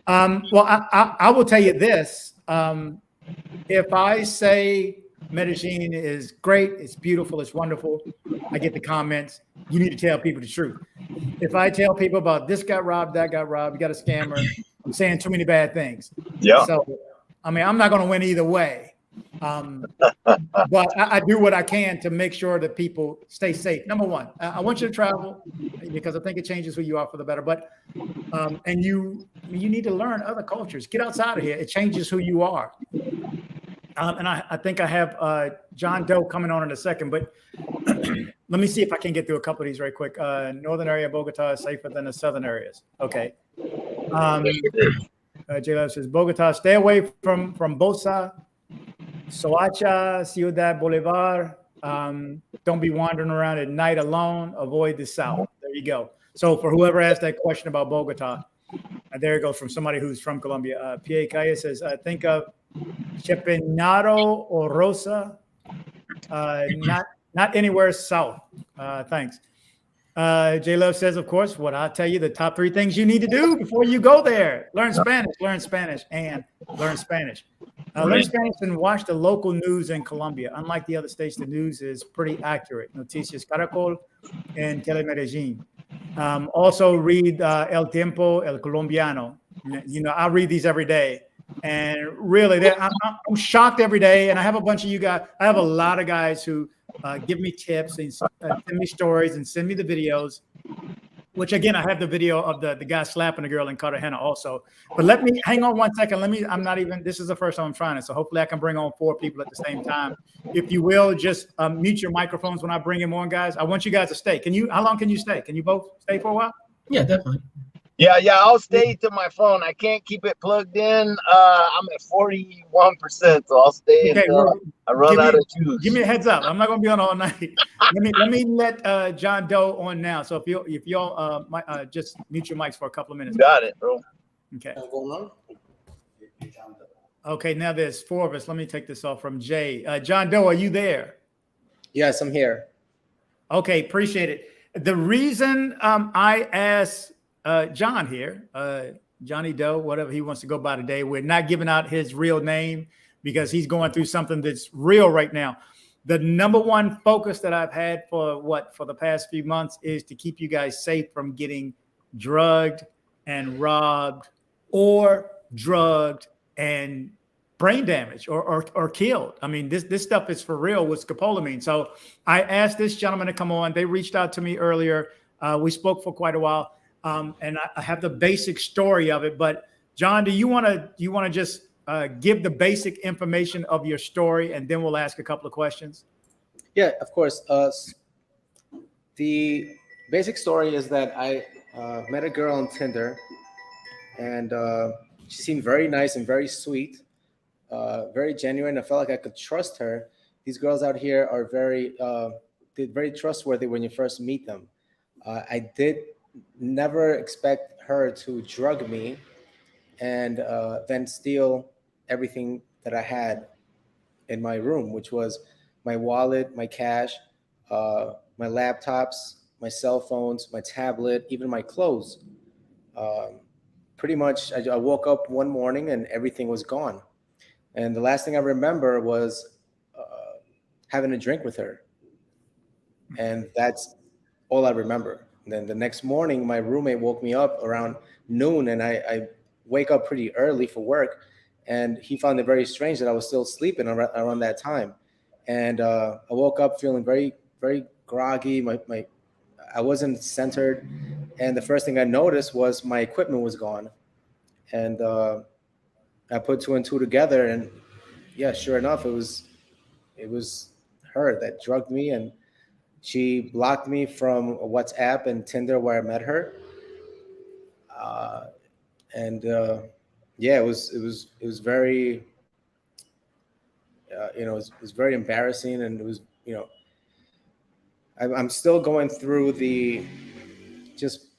A: Well, I will tell you this. If I say Medellin is great, it's beautiful, it's wonderful, I get the comments, you need to tell people the truth. If I tell people about this got robbed, that got robbed, you got a scammer, I'm saying too many bad things.
I: Yeah.
A: So, I mean, I'm not going to win either way. But I do what I can to make sure that people stay safe. Number one, I want you to travel because I think it changes who you are for the better. But and you need to learn other cultures. Get outside of here. It changes who you are. And I think I have John Doe coming on in a second. But let me see if I can get through a couple of these very quick. Northern area of Bogota is safer than the southern areas. Okay. J Love says Bogota, stay away from Bosa, Soacha, Ciudad Bolivar. Don't be wandering around at night alone. Avoid the south. There you go. So for whoever asked that question about Bogota, there it goes from somebody who's from Colombia. Pierre Calle says, think of Chepenado or Rosa, not anywhere south. Thanks. J Love says, of course, what I'll tell you, the top 3 things you need to do before you go there. Learn Spanish, and learn Spanish. Learn Spanish and watch the local news in Colombia. Unlike the other states, the news is pretty accurate. Noticias Caracol and Telemedellin. Also read El Tiempo, El Colombiano. You know, I read these every day. And really, I'm shocked every day. And I have a bunch of you guys. I have a lot of guys who give me tips and send me stories and send me the videos, which again, I have the video of the guy slapping the girl in Cartagena also. But let me hang on one second. This is the first time I'm trying it. So hopefully I can bring on 4 people at the same time. If you will, just mute your microphones when I bring them on, guys. I want you guys to stay. How long can you stay? Can you both stay for a while?
H: Yeah, definitely.
I: Yeah, I'll stay to my phone. I can't keep it plugged in. I'm at 41%, so I'll stay until I run out of juice.
A: Give me a heads up. I'm not going to be on all night. let me let John Doe on now. So if y'all just mute your mics for a couple of minutes.
I: Got it, bro.
A: Okay. Okay, now there's 4 of us. Let me take this off from Jay. John Doe, are you there?
J: Yes, I'm here.
A: Okay, appreciate it. The reason I asked John here, Johnny Doe, whatever he wants to go by today. We're not giving out his real name because he's going through something that's real right now. The number one focus that I've had for the past few months is to keep you guys safe from getting drugged and robbed or drugged and brain damage or killed. I mean, this stuff is for real with scopolamine. So I asked this gentleman to come on. They reached out to me earlier. We spoke for quite a while. And I have the basic story of it, but John, do you want to just give the basic information of your story, and then we'll ask a couple of questions?
J: Yeah, of course. The basic story is that I met a girl on Tinder, and she seemed very nice and very sweet, very genuine. I felt like I could trust her. These girls out here are they're very trustworthy when you first meet them. I did never expect her to drug me and then steal everything that I had in my room, which was my wallet, my cash, my laptops, my cell phones, my tablet, even my clothes. Pretty much, I woke up one morning and everything was gone. And the last thing I remember was having a drink with her. And that's all I remember. then the next morning, my roommate woke me up around noon, and I wake up pretty early for work, and he found it very strange that I was still sleeping around that time. And I woke up feeling very, very groggy. I wasn't centered, and the first thing I noticed was my equipment was gone. And I put two and two together, and yeah, sure enough, it was her that drugged me, and she blocked me from WhatsApp and Tinder where I met her. And yeah, it was very, it was very embarrassing, and it was, I'm still going through the just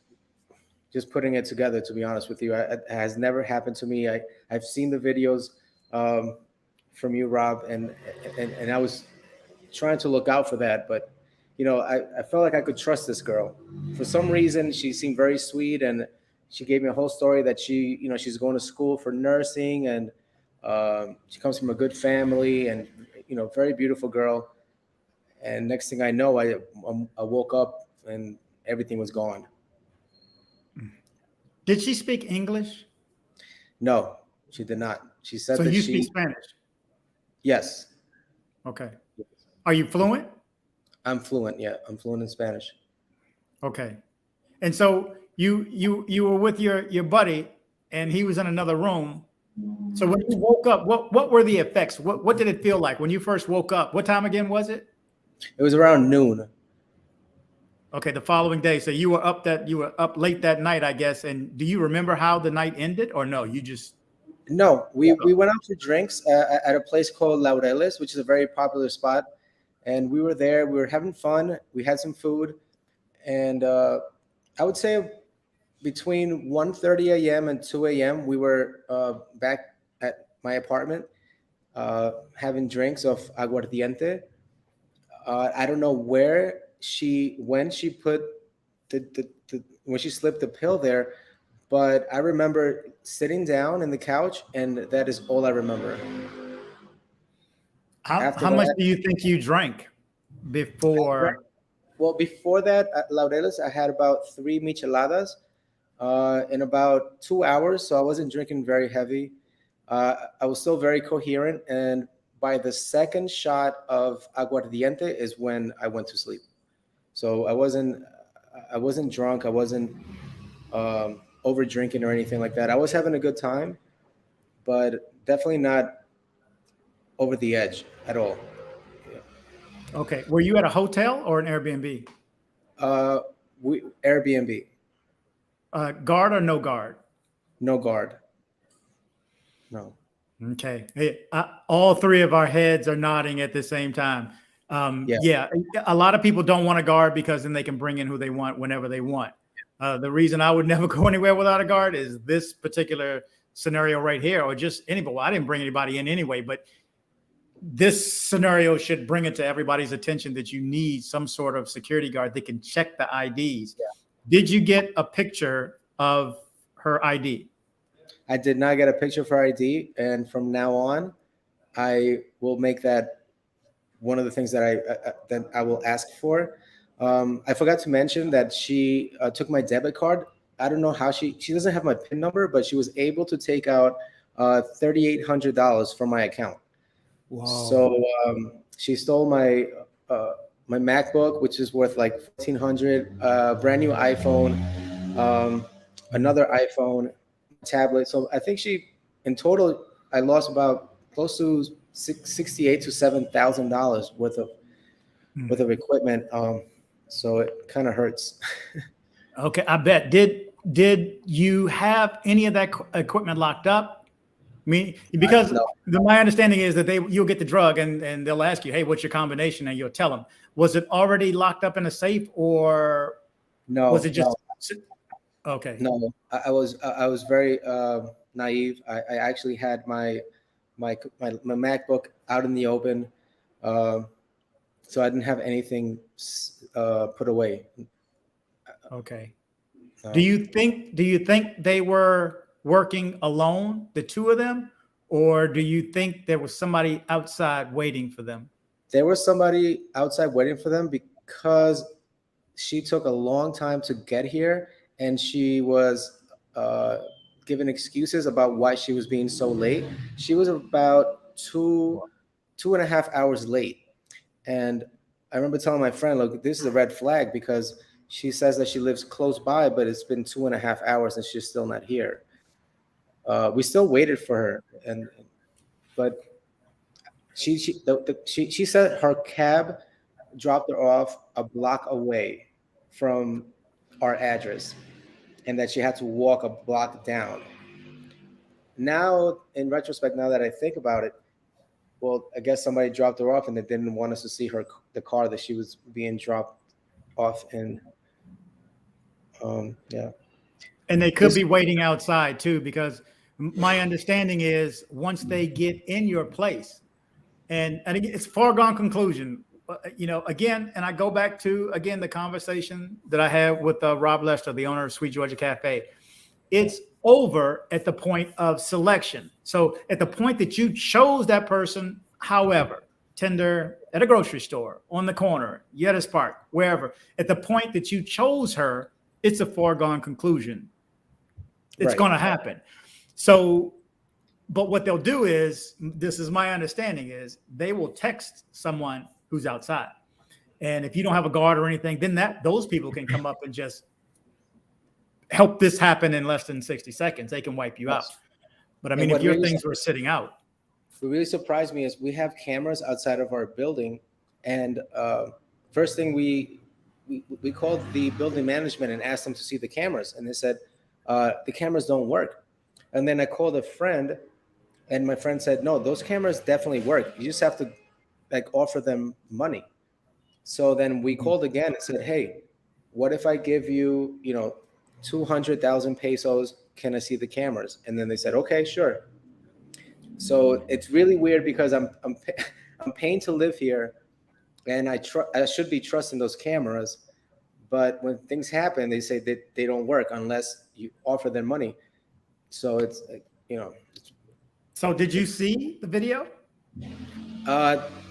J: putting it together. To be honest with you, it has never happened to me. I've seen the videos from you, Rob, and I was trying to look out for that, but I felt like I could trust this girl. For some reason, she seemed very sweet, and she gave me a whole story that she's going to school for nursing, and she comes from a good family, and very beautiful girl. And next thing I know, I woke up and everything was gone.
A: Did she speak English?
J: No, she did not. She said
A: so
J: that
A: you speak Spanish?
J: Yes.
A: Okay. Are you fluent?
J: I'm fluent. Yeah, I'm fluent in Spanish.
A: Okay. And so you were with your buddy, and he was in another room. So when you woke up, what were the effects? What did it feel like when you first woke up? What time again was it?
J: It was around noon.
A: Okay, the following day. So you were up late that night, I guess. And do you remember how the night ended, or no? You just
J: No, we went out for drinks at a place called Laureles, which is a very popular spot. And we were there. We were having fun. We had some food, and I would say between 1:30 a.m. and 2 a.m. we were back at my apartment having drinks of aguardiente. I don't know when she put when she slipped the pill there, but I remember sitting down in the couch, and that is all I remember.
A: How much do you think you drank before?
J: Well, before that, at Laureles, I had about 3 micheladas in about 2 hours, so I wasn't drinking very heavy. I was still very coherent, and by the second shot of aguardiente is when I went to sleep. So I wasn't drunk. I wasn't over drinking or anything like that. I was having a good time, but definitely not over the edge at all. Yeah.
A: Okay. Were you at a hotel or an Airbnb?
J: Airbnb.
A: Guard or no guard?
J: No guard. No.
A: Okay. Hey, all three of our heads are nodding at the same time. Yeah, a lot of people don't want a guard because then they can bring in who they want whenever they want. The reason I would never go anywhere without a guard is this particular scenario right here, or just anybody. Well, I didn't bring anybody in anyway, but this scenario should bring it to everybody's attention that you need some sort of security guard that can check the IDs. Yeah. Did you get a picture of her ID?
J: I did not get a picture of her ID, and from now on, I will make that one of the things that I will ask for. I forgot to mention that she took my debit card. I don't know how she doesn't have my PIN number, but she was able to take out $3,800 from my account. Wow. So she stole my my MacBook, which is worth like $1,400, brand new iPhone, another iPhone, tablet. So I think in total, I lost about close to $6,800 to $7,000 worth of equipment. So it kind of hurts.
A: Okay, I bet. Did you have any of that equipment locked up? I mean, because my understanding is that you'll get the drug and they'll ask you, hey, what's your combination? And you'll tell them. Was it already locked up in a safe, or
J: no?
A: Was it just okay?
J: No, I was very naive. I actually had my MacBook out in the open, so I didn't have anything put away.
A: Okay. Do you think they were working alone, the two of them, or do you think there was somebody outside waiting for them?
J: There was somebody outside waiting for them because she took a long time to get here, and she was given excuses about why she was being so late. She was about 2.5 hours late. And I remember telling my friend, look, this is a red flag, because she says that she lives close by, but it's been 2.5 hours and she's still not here. We still waited for her, but she said her cab dropped her off a block away from our address, and that she had to walk a block down. Now, in retrospect, now that I think about it, well, I guess somebody dropped her off and they didn't want us to see the car that she was being dropped off in. Yeah.
A: And they could be waiting outside too, because my understanding is once they get in your place, and it's foregone conclusion, again, and I go back to, again, the conversation that I had with Rob Lester, the owner of Sweet Georgia Cafe. It's over at the point of selection. So at the point that you chose that person, however, Tinder, at a grocery store, on the corner, Lleras Parque, wherever, at the point that you chose her, it's a foregone conclusion. It's going to happen. So, but what they'll do is, this is my understanding, is they will text someone who's outside. And if you don't have a guard or anything, then those people can come up and just help this happen in less than 60 seconds. They can wipe you out. But I mean, if your things were sitting out.
J: What really surprised me is we have cameras outside of our building. And first thing we called the building management and asked them to see the cameras. And they said, the cameras don't work. And then I called a friend, and my friend said, no, those cameras definitely work. You just have to offer them money. So then we called again and said, hey, what if I give you, 200,000 pesos? Can I see the cameras? And then they said, okay, sure. So it's really weird, because I'm paying to live here, and I should be trusting those cameras. But when things happen, they say that they don't work unless you offer them money. So it's,
A: So did you see the video?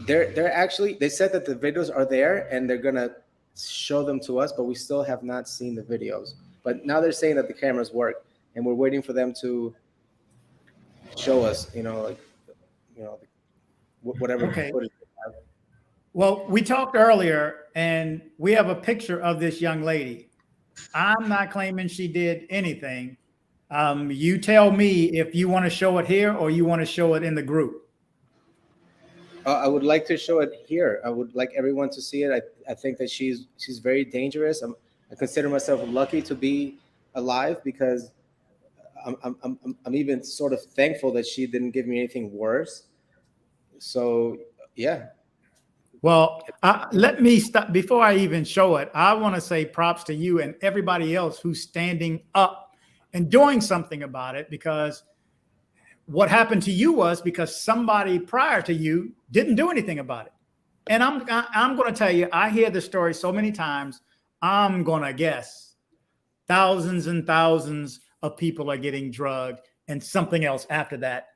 J: They're actually, they said that the videos are there and they're going to show them to us, but we still have not seen the videos. But now they're saying that the cameras work, and we're waiting for them to show us, whatever.
A: Okay. Well, we talked earlier, and we have a picture of this young lady. I'm not claiming she did anything. You tell me if you want to show it here or you want to show it in the group.
J: I would like to show it here. I would like everyone to see it. I think that she's very dangerous. I consider myself lucky to be alive, because I'm even sort of thankful that she didn't give me anything worse. So yeah.
A: Well, let me stop before I even show it. I want to say props to you and everybody else who's standing up and doing something about it, because what happened to you was because somebody prior to you didn't do anything about it. And I'm going to tell you, I hear the story so many times, I'm going to guess thousands and thousands of people are getting drugged and something else after that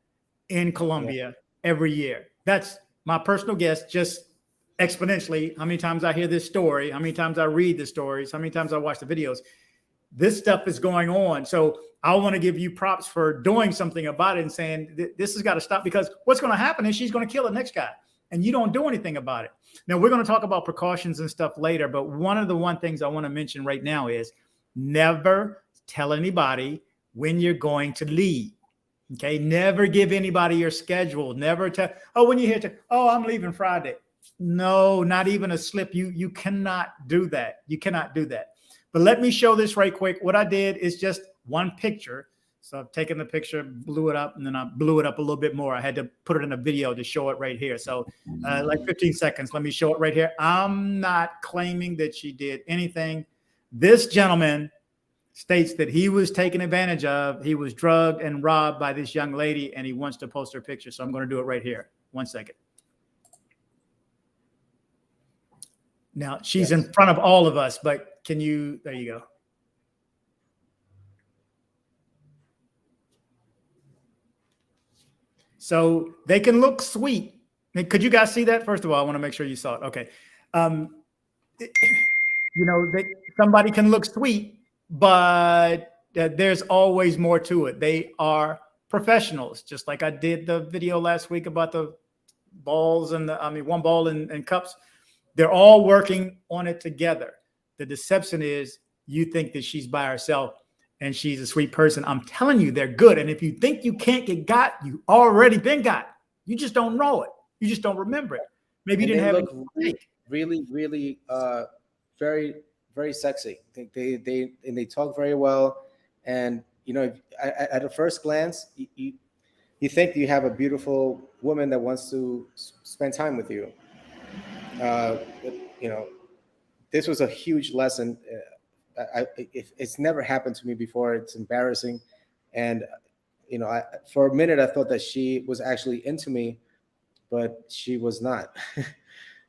A: in Colombia every year. That's my personal guess, just exponentially. How many times I hear this story, how many times I read the stories, how many times I watch the videos. This stuff is going on. So I want to give you props for doing something about it and saying this has got to stop, because what's going to happen is she's going to kill the next guy and you don't do anything about it. Now, we're going to talk about precautions and stuff later, but one of the things I want to mention right now is never tell anybody when you're going to leave. Okay. Never give anybody your schedule. Never tell, when you hear, I'm leaving Friday. No, not even a slip. You cannot do that. You cannot do that. But let me show this right quick. What I did is just one picture. So I've taken the picture, blew it up, and then I blew it up a little bit more. I had to put it in a video to show it right here. So like 15 seconds. Let me show it right here. I'm not claiming that she did anything. This gentleman states that he was taken advantage of. He was drugged and robbed by this young lady, and he wants to post her picture. So I'm going to do it right here. 1 second. Now, she's in front of all of us, but there you go. So they can look sweet. Could you guys see that? First of all, I want to make sure you saw it. Okay. you know, somebody can look sweet, but there's always more to it. They are professionals, just like I did the video last week about the balls and one ball and cups. They're all working on it together. The deception is you think that she's by herself and she's a sweet person. I'm telling you, they're good. And if you think you can't get got, you already been got. You just don't know it. You just don't remember it. Maybe you didn't have it.
J: Really, very, very sexy. They talk very well. And, you know, at a first glance, you think you have a beautiful woman that wants to spend time with you. You know, this was a huge lesson. It's never happened to me before. It's embarrassing. And, you know, for a minute, I thought that she was actually into me, but she was not,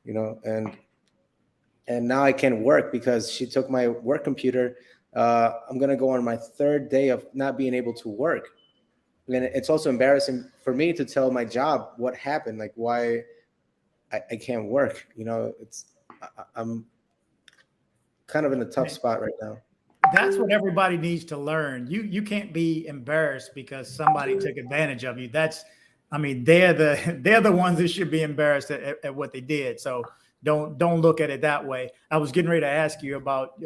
J: you know, and now I can't work because she took my work computer. I'm going to go on my third day of not being able to work. And it's also embarrassing for me to tell my job what happened, like why I can't work. You know, I'm kind of in a tough spot right now.
A: That's what everybody needs to learn. You can't be embarrassed because somebody took advantage of you. They're the ones that should be embarrassed at what they did. So don't look at it that way. I was getting ready to ask you about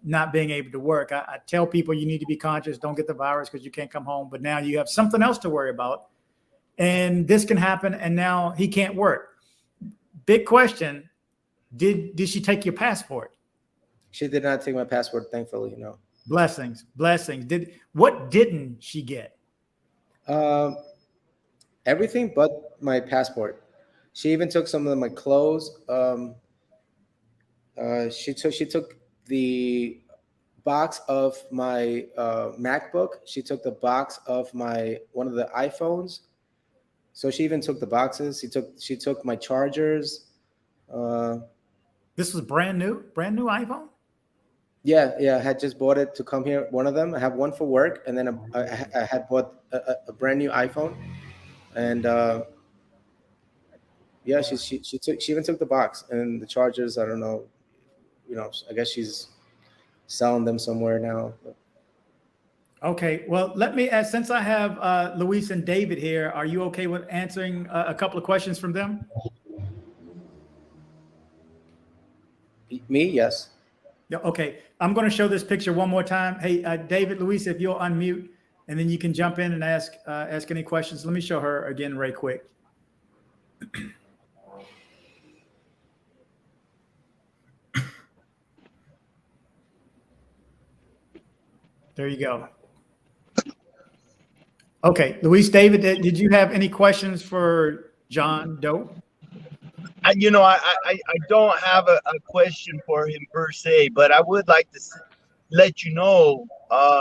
A: not being able to work. I tell people you need to be conscious. Don't get the virus because you can't come home. But now you have something else to worry about. And this can happen. And now he can't work. Big question. Did she take your passport?
J: She did not take my passport, thankfully, no.
A: Blessings. What didn't she get?
J: Everything but my passport. She even took some of my clothes. She took the box of my MacBook. She took the box of one of the iPhones. So she even took the boxes. She took my chargers.
A: This was brand new iPhone?
J: Yeah. I had just bought it to come here. One of them. I have one for work, and then I had bought a brand new iPhone. And yeah, she even took the box and the chargers. I don't know, you know. I guess she's selling them somewhere now.
A: Okay, well, let me ask, since I have Luis and David here, are you okay with answering a couple of questions from them?
J: Me, yes.
A: Yeah, okay, I'm going to show this picture one more time. Hey, David, Luis, if you'll unmute, and then you can jump in and ask any questions. Let me show her again right quick. There you go. Okay, Luis, David, did you have any questions for John Doe?
I: I don't have a question for him per se, but I would like to let you know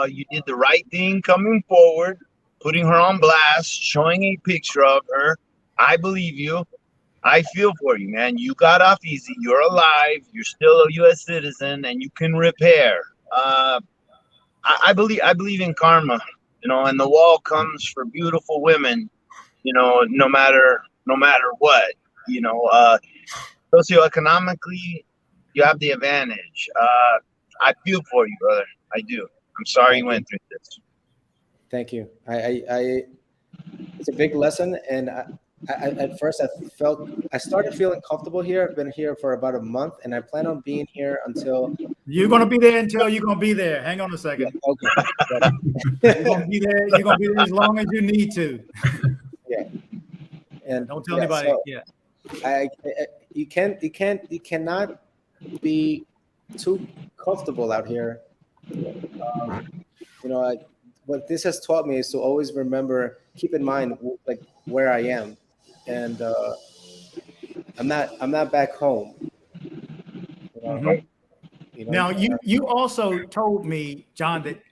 I: you did the right thing coming forward, putting her on blast, showing a picture of her. I believe you. I feel for you, man. You got off easy. You're alive. You're still a U.S. citizen, and you can repair. I believe in karma, you know, and the wall comes for beautiful women, you know, no matter what, you know, socioeconomically, you have the advantage. I feel for you, brother. I do. I'm sorry you went through this.
J: Thank you. It's a big lesson, and at first I started feeling comfortable here. I've been here for about a month, and I plan on being here until.
A: You're going to be there until you're going to be there. Hang on a second.
J: Yeah, okay.
A: You're going to be there. You're going to be there as long as you need to.
J: Yeah. And
A: don't tell anybody.
J: So
A: yeah.
J: You cannot be too comfortable out here. You know, what this has taught me is to always remember, keep in mind, like where I am, and I'm not back home. You know?
A: Mm-hmm.
J: You know,
A: now, you also told me, John, that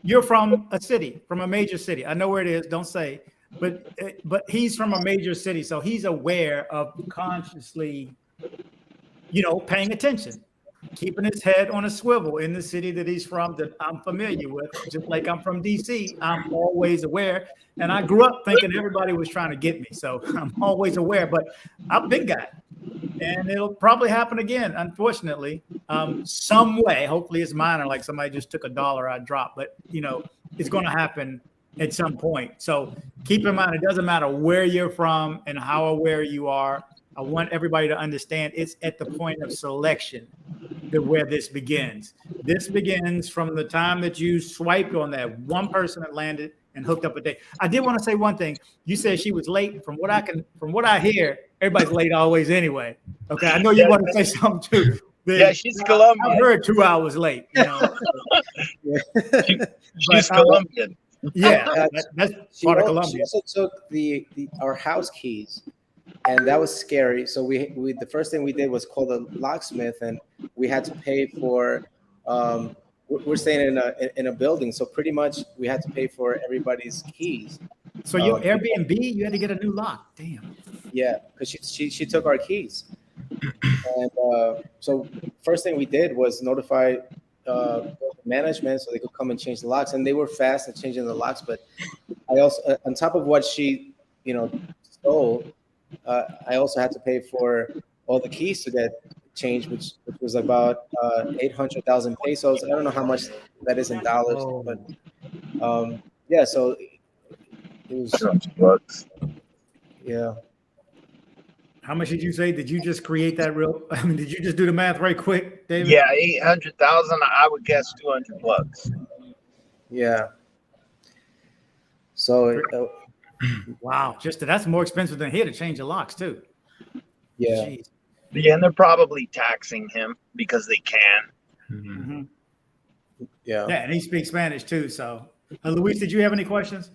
A: you're from a major city. I know where it is. Don't say, but he's from a major city, so he's aware of consciously, you know, paying attention, keeping his head on a swivel in the city that he's from, that I'm familiar with. Just like I'm from DC, I'm always aware, and I grew up thinking everybody was trying to get me, so I'm always aware. But I've been got. and it'll probably happen again, unfortunately, some way. Hopefully it's minor, like somebody just took $1 I dropped, but it's going to happen at some point. So keep in mind, it doesn't matter where you're from and how aware you are. I want everybody to understand it's at the point of selection where this begins. This begins from the time that you swiped on that one person that landed and hooked up a date. I did want to say one thing. You said she was late. From what I hear, everybody's late always anyway. Okay, I know you want to say something too.
I: Yeah, she's Colombian.
A: I heard 2 hours late.
I: She's Colombian.
A: Yeah, that's part of Colombia.
J: She also took our house keys, and that was scary. So we the first thing we did was call the locksmith, and we had to pay for. We're staying in a building, so pretty much we had to pay for everybody's keys.
A: So your Airbnb, you had to get a new lock. Damn.
J: Yeah, because she took our keys, and so first thing we did was notify management so they could come and change the locks, and they were fast at changing the locks. But I also, on top of what she stole, I also had to pay for all the keys to get changed, which was about 800,000 pesos. I don't know how much that is in dollars, but yeah. So it was
I: bucks.
J: Yeah.
A: How much did you say? Did you just create that real? I mean, did you just do the math right quick, David?
I: Yeah, 800,000. I would guess $200.
J: Yeah. So
A: wow, that's more expensive than here to change the locks too.
J: Yeah.
A: Jeez.
I: Yeah, and they're probably taxing him because they can.
A: Mm-hmm.
J: Yeah.
A: Yeah, and he speaks Spanish too. So, Luis, did you have any questions?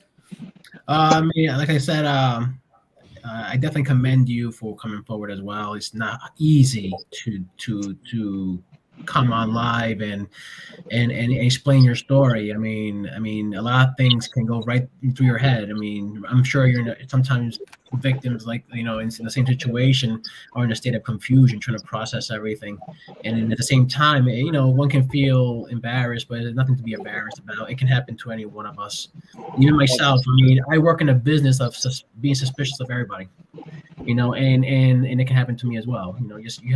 H: Yeah, like I said, I definitely commend you for coming forward as well. It's not easy to come on live and explain your story. I mean, a lot of things can go right through your head. I mean, I'm sure sometimes victims, like, in the same situation, are in a state of confusion, trying to process everything. And at the same time, one can feel embarrassed, but there's nothing to be embarrassed about. It can happen to any one of us. Even myself, I work in a business of being suspicious of everybody, and it can happen to me as well. You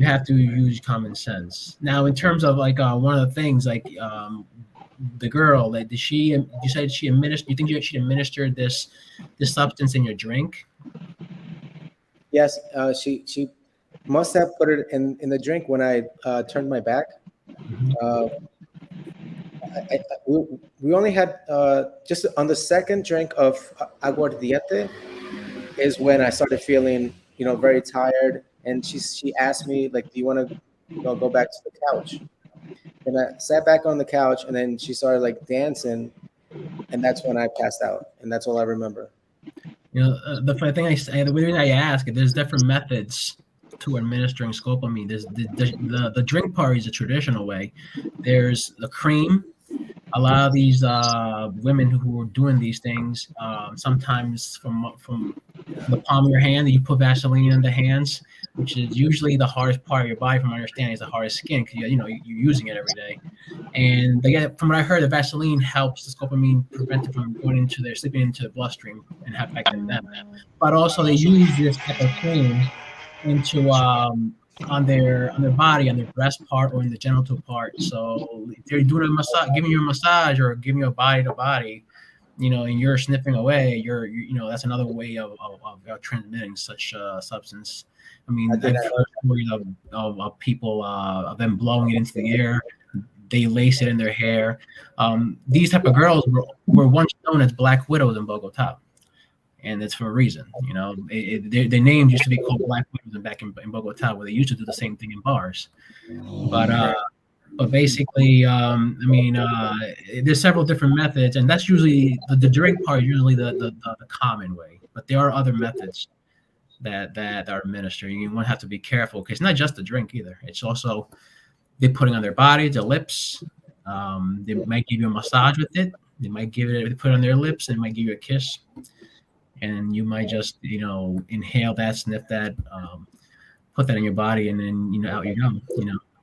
H: have to use common sense. Now, in terms of one of the things, the girl, you said she administered. You think she administered this substance in your drink?
J: Yes, she must have put it in the drink when I turned my back. We only had just on the second drink of aguardiente is when I started feeling very tired. And she asked me, do you want to go back to the couch? And I sat back on the couch, and then she started dancing, and that's when I passed out, and that's all I remember.
H: The funny thing the reason I ask, there's different methods to administering scopolamine. There's the drink part is a traditional way. There's the cream. A lot of these women who are doing these things, sometimes from the palm of your hand, you put Vaseline in the hands, which is usually the hardest part of your body. From my understanding, is the hardest skin because you're using it every day. And from what I heard, the Vaseline helps the scopolamine prevent it from going slipping into the bloodstream and affecting them. But also they use this type of cream into on their body, on their breast part or in the genital part. So if they're doing a massage, giving you a massage or giving you a body to body, and you're sniffing away, that's another way of transmitting such substance. I mean, I've heard stories of people of them blowing it into the air. They lace it in their hair. These type of girls were once known as Black Widows in Bogota. And it's for a reason, their names used to be called Black Widows back in Bogota, where they used to do the same thing in bars. But basically, there's several different methods, and that's usually the drink part. Usually the common way, but there are other methods that are administered. You won't have to be careful because it's not just the drink either. It's also they're putting on their body, their lips. They might give you a massage with it. They might put it on their lips. They might give you a kiss. And you might just, inhale that, sniff that, put that in your body, and then, out you go,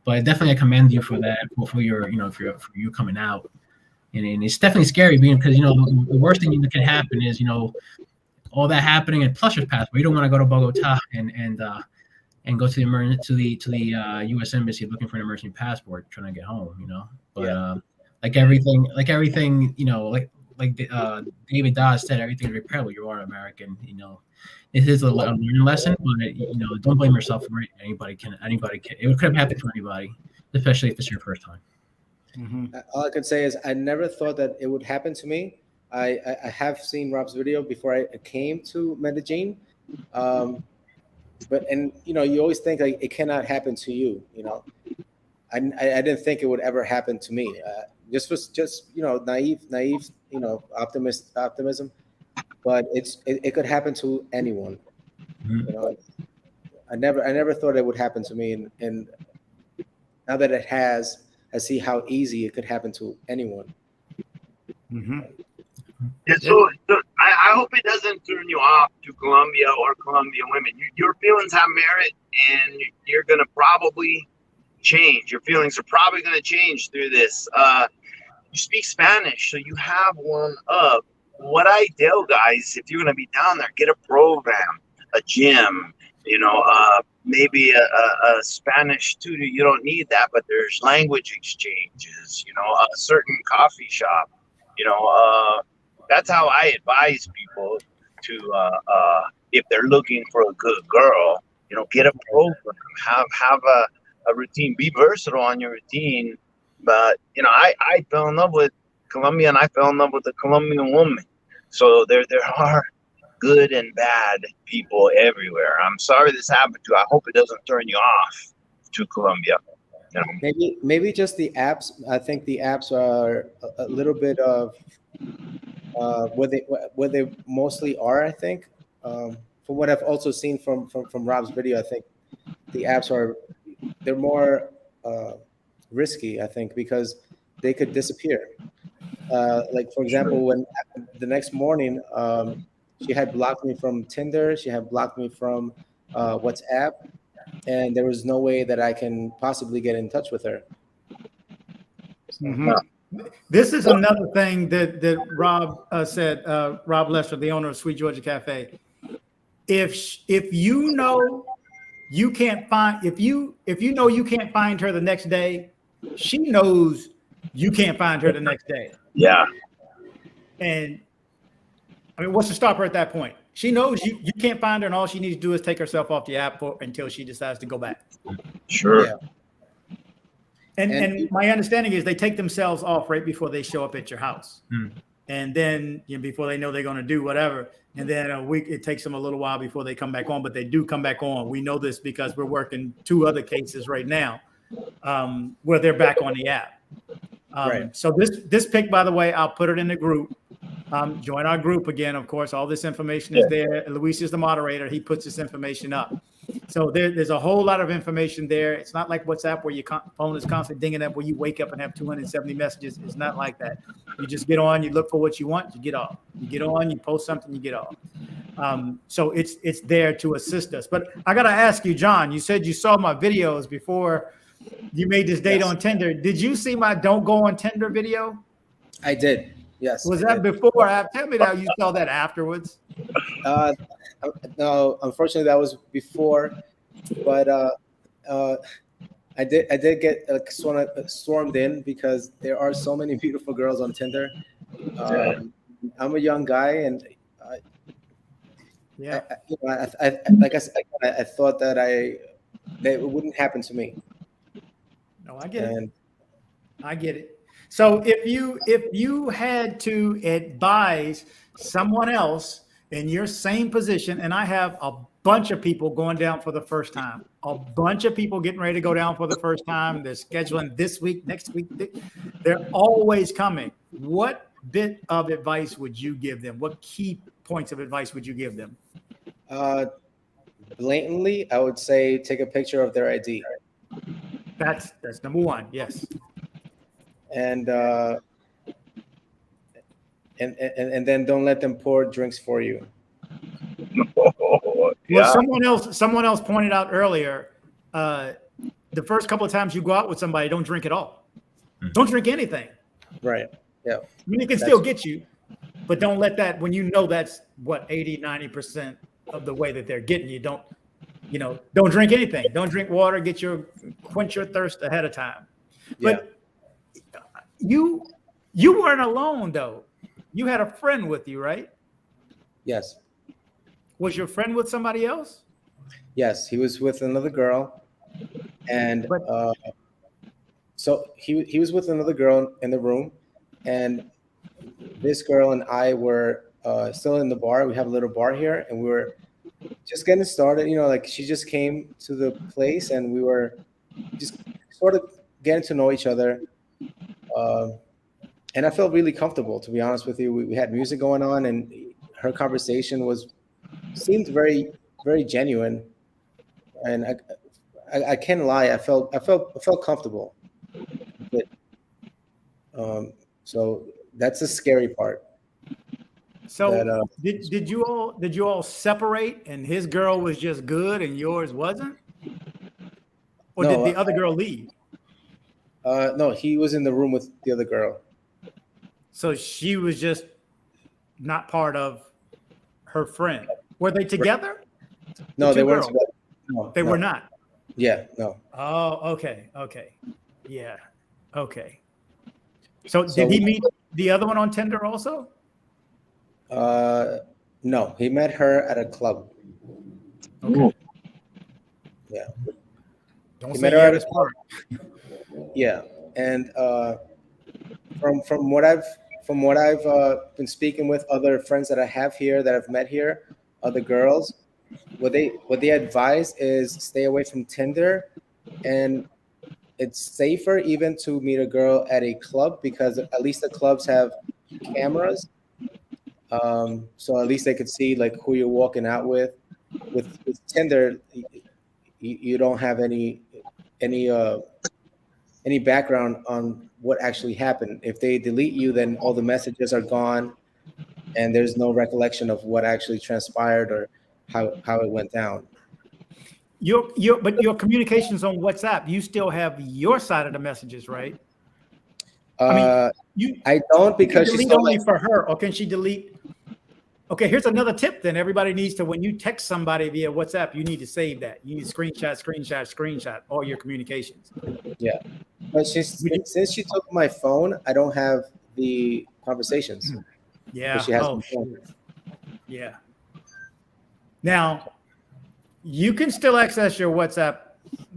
H: But definitely I commend you for that, for your, for you coming out. And it's definitely scary because, the worst thing that can happen is, all that happening and plus your passport. You don't want to go to Bogota and go to the U.S. embassy looking for an emergency passport, trying to get home. But like everything, David Dodd said, everything's repairable. You are American. It is a learning lesson, but don't blame yourself for it. Anybody can. It could have happened to anybody, especially if it's your first time.
J: All I could say is I never thought that it would happen to me. I have seen Rob's video before I came to Medellin, but you always think like it cannot happen to you. I didn't think it would ever happen to me. Just naive optimism, but it could happen to anyone. I never thought it would happen to me, and now that it has, I see how easy it could happen to anyone.
I: Yeah, so I hope it doesn't turn you off to Colombia or Colombian women. Your feelings have merit, and you're gonna probably change. Your feelings are probably gonna change through this. You speak Spanish, so you have one up. What I tell guys, if you're gonna be down there, get a program, a gym, maybe a Spanish tutor. You don't need that, but there's language exchanges. A certain coffee shop. That's how I advise people to, if they're looking for a good girl, get a program, have a routine, be versatile on your routine. But, I fell in love with Colombia, and I fell in love with a Colombian woman. So there are good and bad people everywhere. I'm sorry this happened to you. I hope it doesn't turn you off to Colombia.
J: Maybe just the apps. I think the apps are a little bit of where they mostly are. I think from what I've also seen from Rob's video, I think the apps they're more risky. I think because they could disappear. Like for example, when the next morning she had blocked me from Tinder, she had blocked me from WhatsApp, and there was no way that I can possibly get in touch with her.
A: This is another thing that Rob said. Rob Lester, the owner of Sweet Georgia Cafe. If you know you can't find you can't find her the next day, she knows you can't find her the next day.
I: Yeah.
A: And I mean, what's to stop her at that point? She knows you can't find her, and all she needs to do is take herself off the app until she decides to go back.
I: Sure.
J: Yeah.
A: And my understanding is they take themselves off right before they show up at your house. And then before they know they're going to do whatever. And then it takes them a little while before they come back on, but they do come back on. We know this because we're working 2 other cases right now where they're back on the app.
J: Right.
A: So this pic, by the way, I'll put it in the group. Join our group again. Of course, all this information is there. Luis is the moderator. He puts this information up. So there's a whole lot of information there. It's not like WhatsApp where your phone is constantly dinging up where you wake up and have 270 messages. It's not like that. You just get on, you look for what you want, you get off. You get on, you post something, you get off. So it's there to assist us. But I got to ask you, John, you said you saw my videos before you made this date on Tinder. Did you see my Don't Go on Tinder video?
J: I did. Yes.
A: Was that before or after? Tell me now you saw that afterwards.
J: No, unfortunately that was before, but I did get swarmed in because there are so many beautiful girls on Tinder. I'm a young guy, and like I said, I thought that it wouldn't happen to me.
A: No, I get it. I get it. So if you had to advise someone else in your same position, and I have a bunch of people going down for the first time, a bunch of people getting ready to go down for the first time. They're scheduling this week, next week. They're always coming. What bit of advice would you give them? What key points of advice would you give them?
J: Blatantly, I would say take a picture of their ID.
A: That's number one. Yes.
J: And then don't let them pour drinks for you.
A: Well, someone else pointed out earlier, the first couple of times you go out with somebody, don't drink at all. Don't drink anything.
J: Right. Yeah.
A: I mean, it can still get you, But don't let that, when you know that's what 80, 90% of the way that they're getting you, don't drink anything. Don't drink water, quench your thirst ahead of time. But you weren't alone though. You had a friend with you, right?
J: Yes.
A: Was your friend with somebody else?
J: Yes, he was with another girl, and so he was with another girl in the room, and this girl and I were still in the bar. We have a little bar here, and we were just getting started. Like she just came to the place, and we were just sort of getting to know each other. And I felt really comfortable, to be honest with you. We had music going on, and her conversation seemed very, very genuine. And I can't lie, I felt comfortable. But, so that's the scary part.
A: So did you all separate, and his girl was just good and yours wasn't? Or
J: No,
A: did the other girl leave?
J: No, he was in the room with the other girl.
A: So she was just not part of her friend. Were they together?
J: No, they weren't together. No,
A: they were not.
J: Yeah, no.
A: Oh, okay. Yeah. Okay. So did he meet the other one on Tinder also?
J: No, he met her at a club.
A: Okay.
J: Yeah.
A: Don't say yeah this part.
J: Yeah, and from what I've been speaking with other friends that I have here that I've met here, other girls, what they advise is stay away from Tinder, and it's safer even to meet a girl at a club, because at least the clubs have cameras, so at least they could see like who you're walking out with. With Tinder, you don't have any background on what actually happened. If they delete you, then all the messages are gone, and there's no recollection of what actually transpired or how it went down.
A: But your communications on WhatsApp, you still have your side of the messages, right?
J: I don't, because
A: she's only for her, or can she delete? Okay, here's another tip then. Everybody needs to, when you text somebody via WhatsApp, you need to save that. You need to screenshot all your communications.
J: Yeah. But since she took my phone, I don't have the conversations.
A: Yeah.
J: She has
A: yeah. Now, you can still access your WhatsApp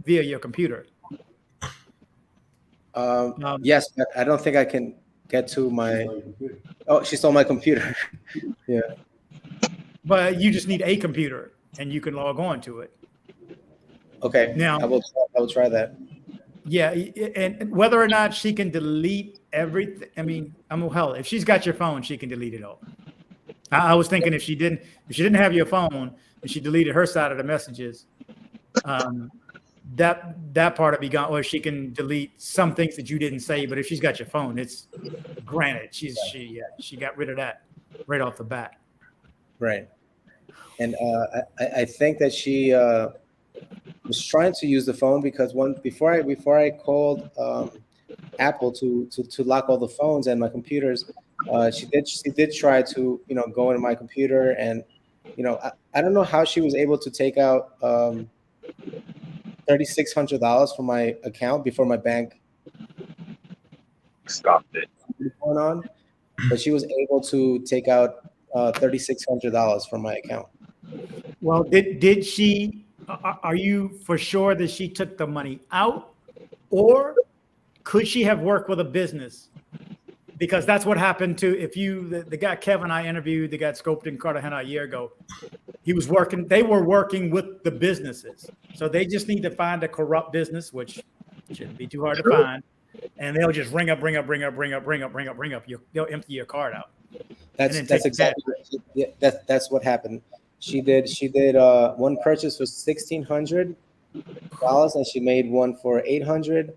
A: via your computer.
J: Yes, but I don't think I can get to my. Oh, she stole my computer. Yeah.
A: But you just need a computer, and you can log on to it.
J: Okay.
A: Now
J: I will try that.
A: Yeah, and whether or not she can delete everything. I mean, hell, if she's got your phone, she can delete it all. I was thinking if she didn't have your phone and she deleted her side of the messages, that part would be gone. Or she can delete some things that you didn't say. But if she's got your phone, it's granted. She got rid of that right off the bat.
J: Right. And I think that she was trying to use the phone, because before I called Apple to lock all the phones and my computers, she did try to go into my computer, and I don't know how she was able to take out $3,600 from my account before my bank
I: stopped it
J: going on, but she was able to take out $3,600 from my account.
A: Well, did she? Are you for sure that she took the money out, or could she have worked with a business? Because that's what happened to the guy Kevin I interviewed, the guy scoped in Cartagena a year ago. They were working with the businesses. So they just need to find a corrupt business, which shouldn't be too hard to find. And they'll just bring up. They'll empty your card out.
J: That's exactly that's what happened. She did one purchase was $1,600, and she made one for $800.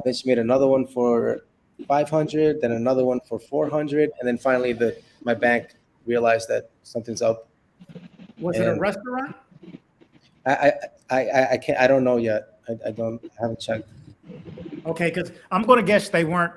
J: Then she made another one for $500, then another one for $400, and then finally my bank realized that something's up.
A: Was it a restaurant?
J: I can't. I don't know yet. I haven't checked.
A: Okay, because I'm going to guess they weren't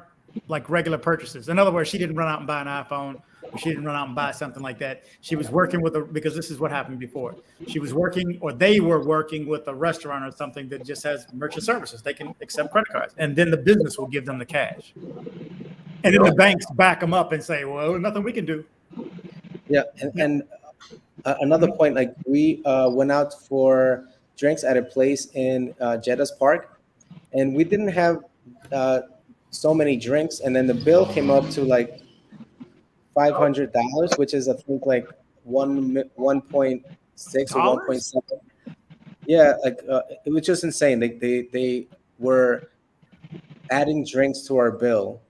A: like regular purchases. In other words, she didn't run out and buy an iPhone She didn't run out and buy something like that. She was working with because this is what happened before. She was working, or they were working with a restaurant or something that just has merchant services. They can accept credit cards, and then the business will give them the cash. And then the banks back them up and say, well, nothing we can do.
J: Yeah. And another point, like we went out for drinks at a place in Jedah's Parque, and we didn't have so many drinks. And then the bill came up to like $500, which is I think like 1.6 or 1.7. Yeah, like it was just insane. They were adding drinks to our bill.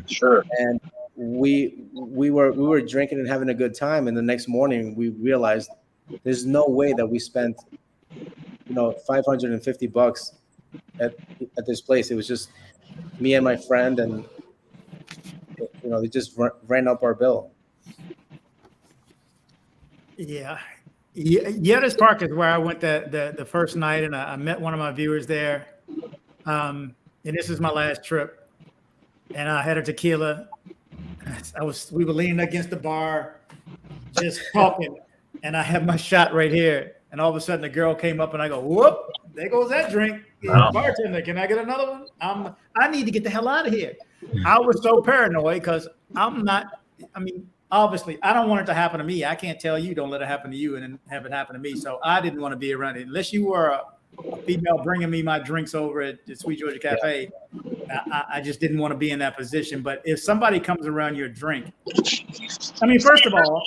I: Sure.
J: And we were drinking and having a good time, and the next morning we realized there's no way that we spent $550 at this place. It was just me and my friend, and they just ran up our bill.
A: Yeah, this Parque is where I went the first night, and I met one of my viewers there. And this is my last trip, and I had a tequila. We were leaning against the bar, just talking, and I had my shot right here. And all of a sudden, the girl came up, and I go, "Whoop! There goes that drink."
H: Wow.
A: Bartender, can I get another one? I need to get the hell out of here. I was so paranoid because I'm not. I mean, obviously, I don't want it to happen to me. I can't tell you don't let it happen to you and then have it happen to me. So I didn't want to be around it unless you were a female bringing me my drinks over at the Sweet Georgia Cafe. I just didn't want to be in that position. But if somebody comes around your drink, I mean, first of all,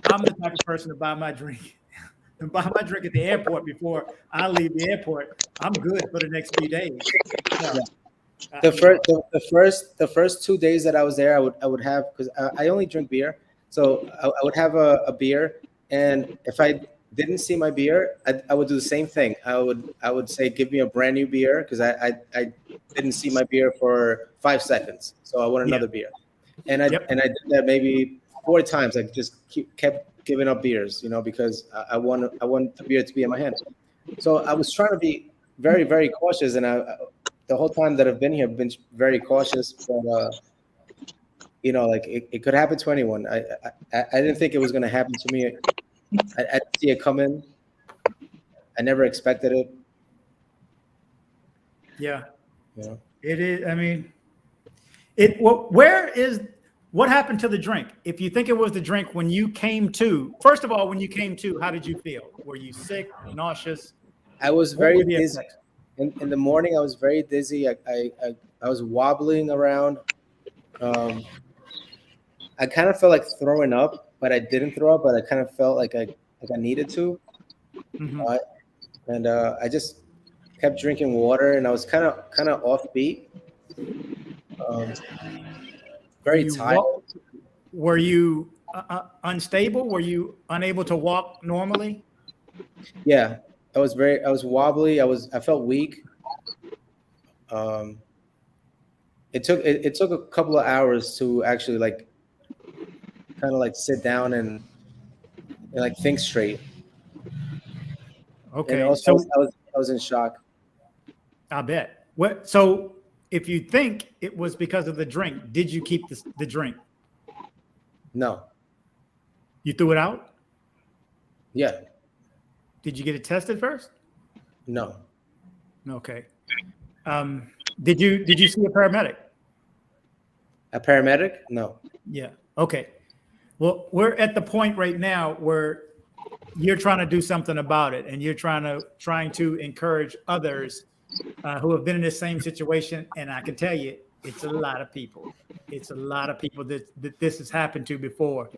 A: I'm the type of person to buy my drink and buy my drink at the airport before I leave the airport. I'm good for the next few days. So,
J: The first 2 days that I was there, I would have, because I only drink beer, so I would have a beer, and if I didn't see my beer, I would do the same thing. I would say, give me a brand new beer, because I didn't see my beer for 5 seconds, so I want another beer, and I did that maybe 4 times. I just kept giving up beers, because I want the beer to be in my hand. So I was trying to be very, very cautious, and the whole time that I've been here, I've been very cautious, but it could happen to anyone. I didn't think it was going to happen to me. I didn't see it coming. I never expected it.
A: Yeah. It is. I mean, what happened to the drink? If you think it was the drink when you came to, first of all, when you came to, how did you feel? Were you sick, nauseous?
J: I was very dizzy. In the morning, I was very dizzy. I was wobbling around. I kind of felt like throwing up, but I didn't throw up. But I kind of felt like I needed to.
A: Mm-hmm.
J: And I just kept drinking water, and I was kind of offbeat. Very tired.
A: Were you unstable? Were you unable to walk normally?
J: Yeah. I was wobbly. I felt weak. It took a couple of hours to actually kind of sit down and think straight.
A: Okay.
J: And also, I was in shock.
A: I bet. So if you think it was because of the drink, did you keep the drink?
J: No.
A: You threw it out?
J: Yeah.
A: Did you get it tested first?
J: No.
A: Okay. Did you see a paramedic?
J: A paramedic? No.
A: Yeah. Okay. Well, we're at the point right now where you're trying to do something about it, and you're trying to encourage others who have been in this same situation. And I can tell you, it's a lot of people. It's a lot of people that this has happened to before.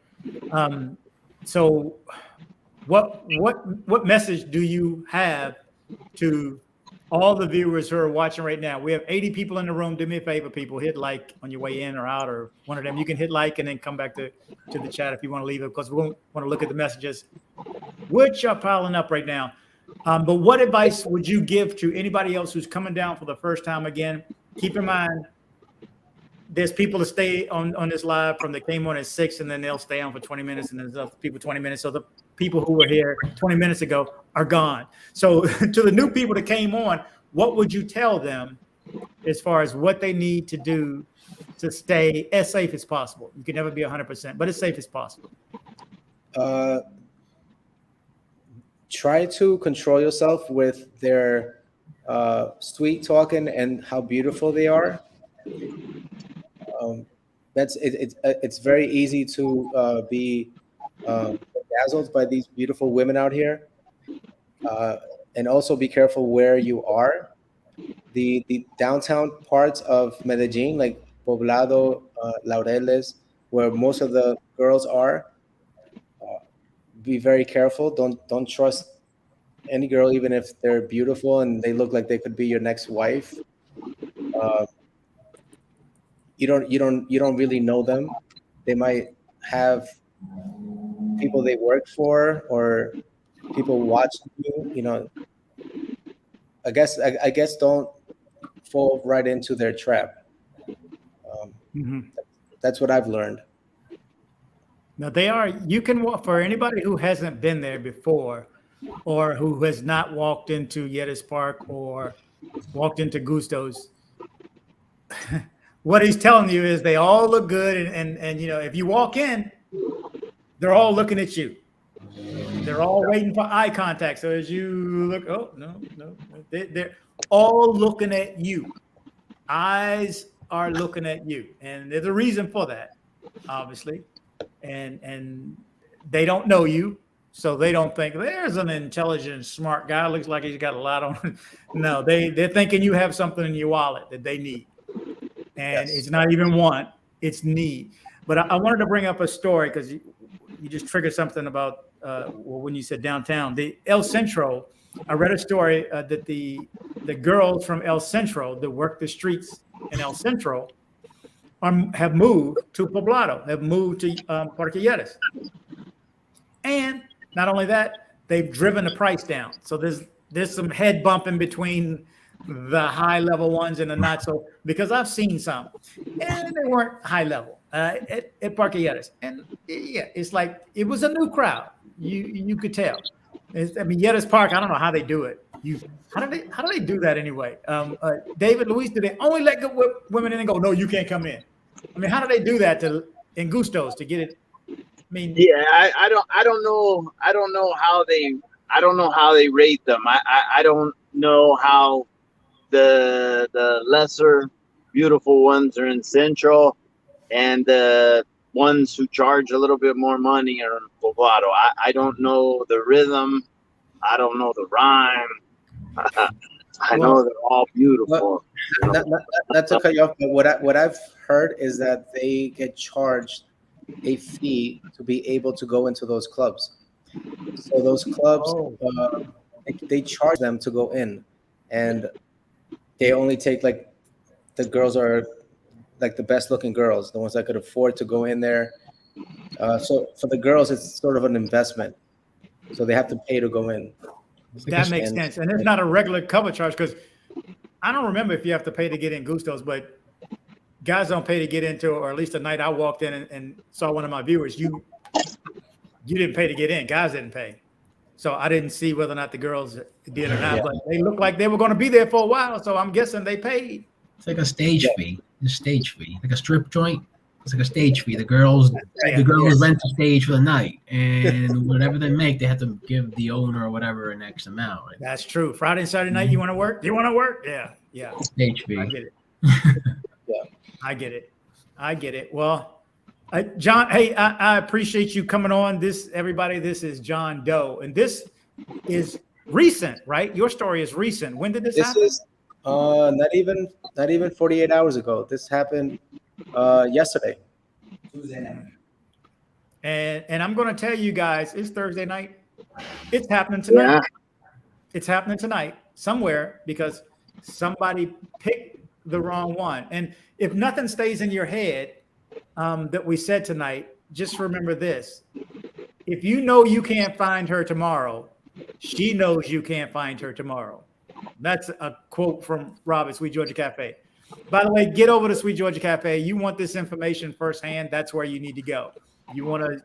A: So what message do you have to all the viewers who are watching right now? We have 80 people in the room. Do me a favor, people, hit like on your way in or out, or one of them. You can hit like and then come back to the chat if you want to leave it, because we won't want to look at the messages, which are piling up right now. But what advice would you give to anybody else who's coming down for the first time? Again, keep in mind, there's people that stay on this live from they came on at 6, and then they'll stay on for 20 minutes, and there's other people 20 minutes. So the people who were here 20 minutes ago are gone. So to the new people that came on, what would you tell them as far as what they need to do to stay as safe as possible. You can never be 100%, but as safe as possible.
J: Try to control yourself with their sweet talking and how beautiful they are. It's very easy to be dazzled by these beautiful women out here, and also be careful where you are. The downtown parts of Medellin, like Poblado, Laureles, where most of the girls are. Be very careful. Don't trust any girl, even if they're beautiful and they look like they could be your next wife. You don't really know them. They might have people they work for or people watching you. You know, I guess don't fall right into their trap. That's what I've learned.
A: Now you can walk, for anybody who hasn't been there before or who has not walked into Lleras Park or walked into Gusto's, what he's telling you is they all look good. And you know, if you walk in, they're all looking at you. They're all waiting for eye contact. So as you look, oh, no, they're all looking at you. Eyes are looking at you. And there's a reason for that, obviously. And they don't know you, so they don't think there's an intelligent, smart guy. Looks like he's got a lot on. No, they're thinking you have something in your wallet that they need, and it's not even want, it's need. But I wanted to bring up a story because you just triggered something about when you said downtown, the El Centro. I read a story that the girls from El Centro that work the streets in El Centro have moved to Poblado, have moved to Parque. And not only that, they've driven the price down. So there's some head bumping between the high level ones and the not so, because I've seen some, and they weren't high level at Parque. And yeah, it's like it was a new crowd. You could tell. I mean, Lleras Park, I don't know how they do it. How do they do that anyway? David, Luis, do they only let good women in and go, no, you can't come in? I mean, how do they do that in Gusto's to get it? I mean,
I: yeah, I don't know how they rate them. I don't know how the lesser beautiful ones are in Central, and the ones who charge a little bit more money are in Poblado. I don't know the rhythm. I don't know the rhyme. I know they're all beautiful.
J: Not to cut you off, but what I've heard is that they get charged a fee to be able to go into those clubs. So those clubs, they charge them to go in, and they only take like the girls are like the best looking girls, the ones that could afford to go in there. So for the girls, it's sort of an investment. So they have to pay to go in.
A: That makes sense. And it's not a regular cover charge, because I don't remember if you have to pay to get in Gusto's, but guys don't pay to get into, or at least the night I walked in and saw one of my viewers, you didn't pay to get in. Guys didn't pay. So I didn't see whether or not the girls did or not, but they looked like they were going to be there for a while. So I'm guessing they paid.
H: It's like a stage fee. The stage fee, like a strip joint. It's like a stage fee. The girls rent the stage for the night, and whatever they make, they have to give the owner or whatever an X amount.
A: That's true. Friday and Saturday night, you want to work? You want to work? Yeah.
H: Stage fee.
A: I get it. I get it. Well, John, hey, I appreciate you coming on. This is John Doe, and this is recent, right? Your story is recent. When did this happen?
J: This is not even 48 hours ago. This happened yesterday.
A: Tuesday night. And I'm going to tell you guys, it's Thursday night. It's happening tonight. Yeah. It's happening tonight somewhere, because somebody picked the wrong one. And if nothing stays in your head that we said tonight, just remember this. If you know you can't find her tomorrow, she knows you can't find her tomorrow. That's a quote from Rob at Sweet Georgia Cafe. By the way, get over to Sweet Georgia Cafe. You want this information firsthand, that's where you need to go. You want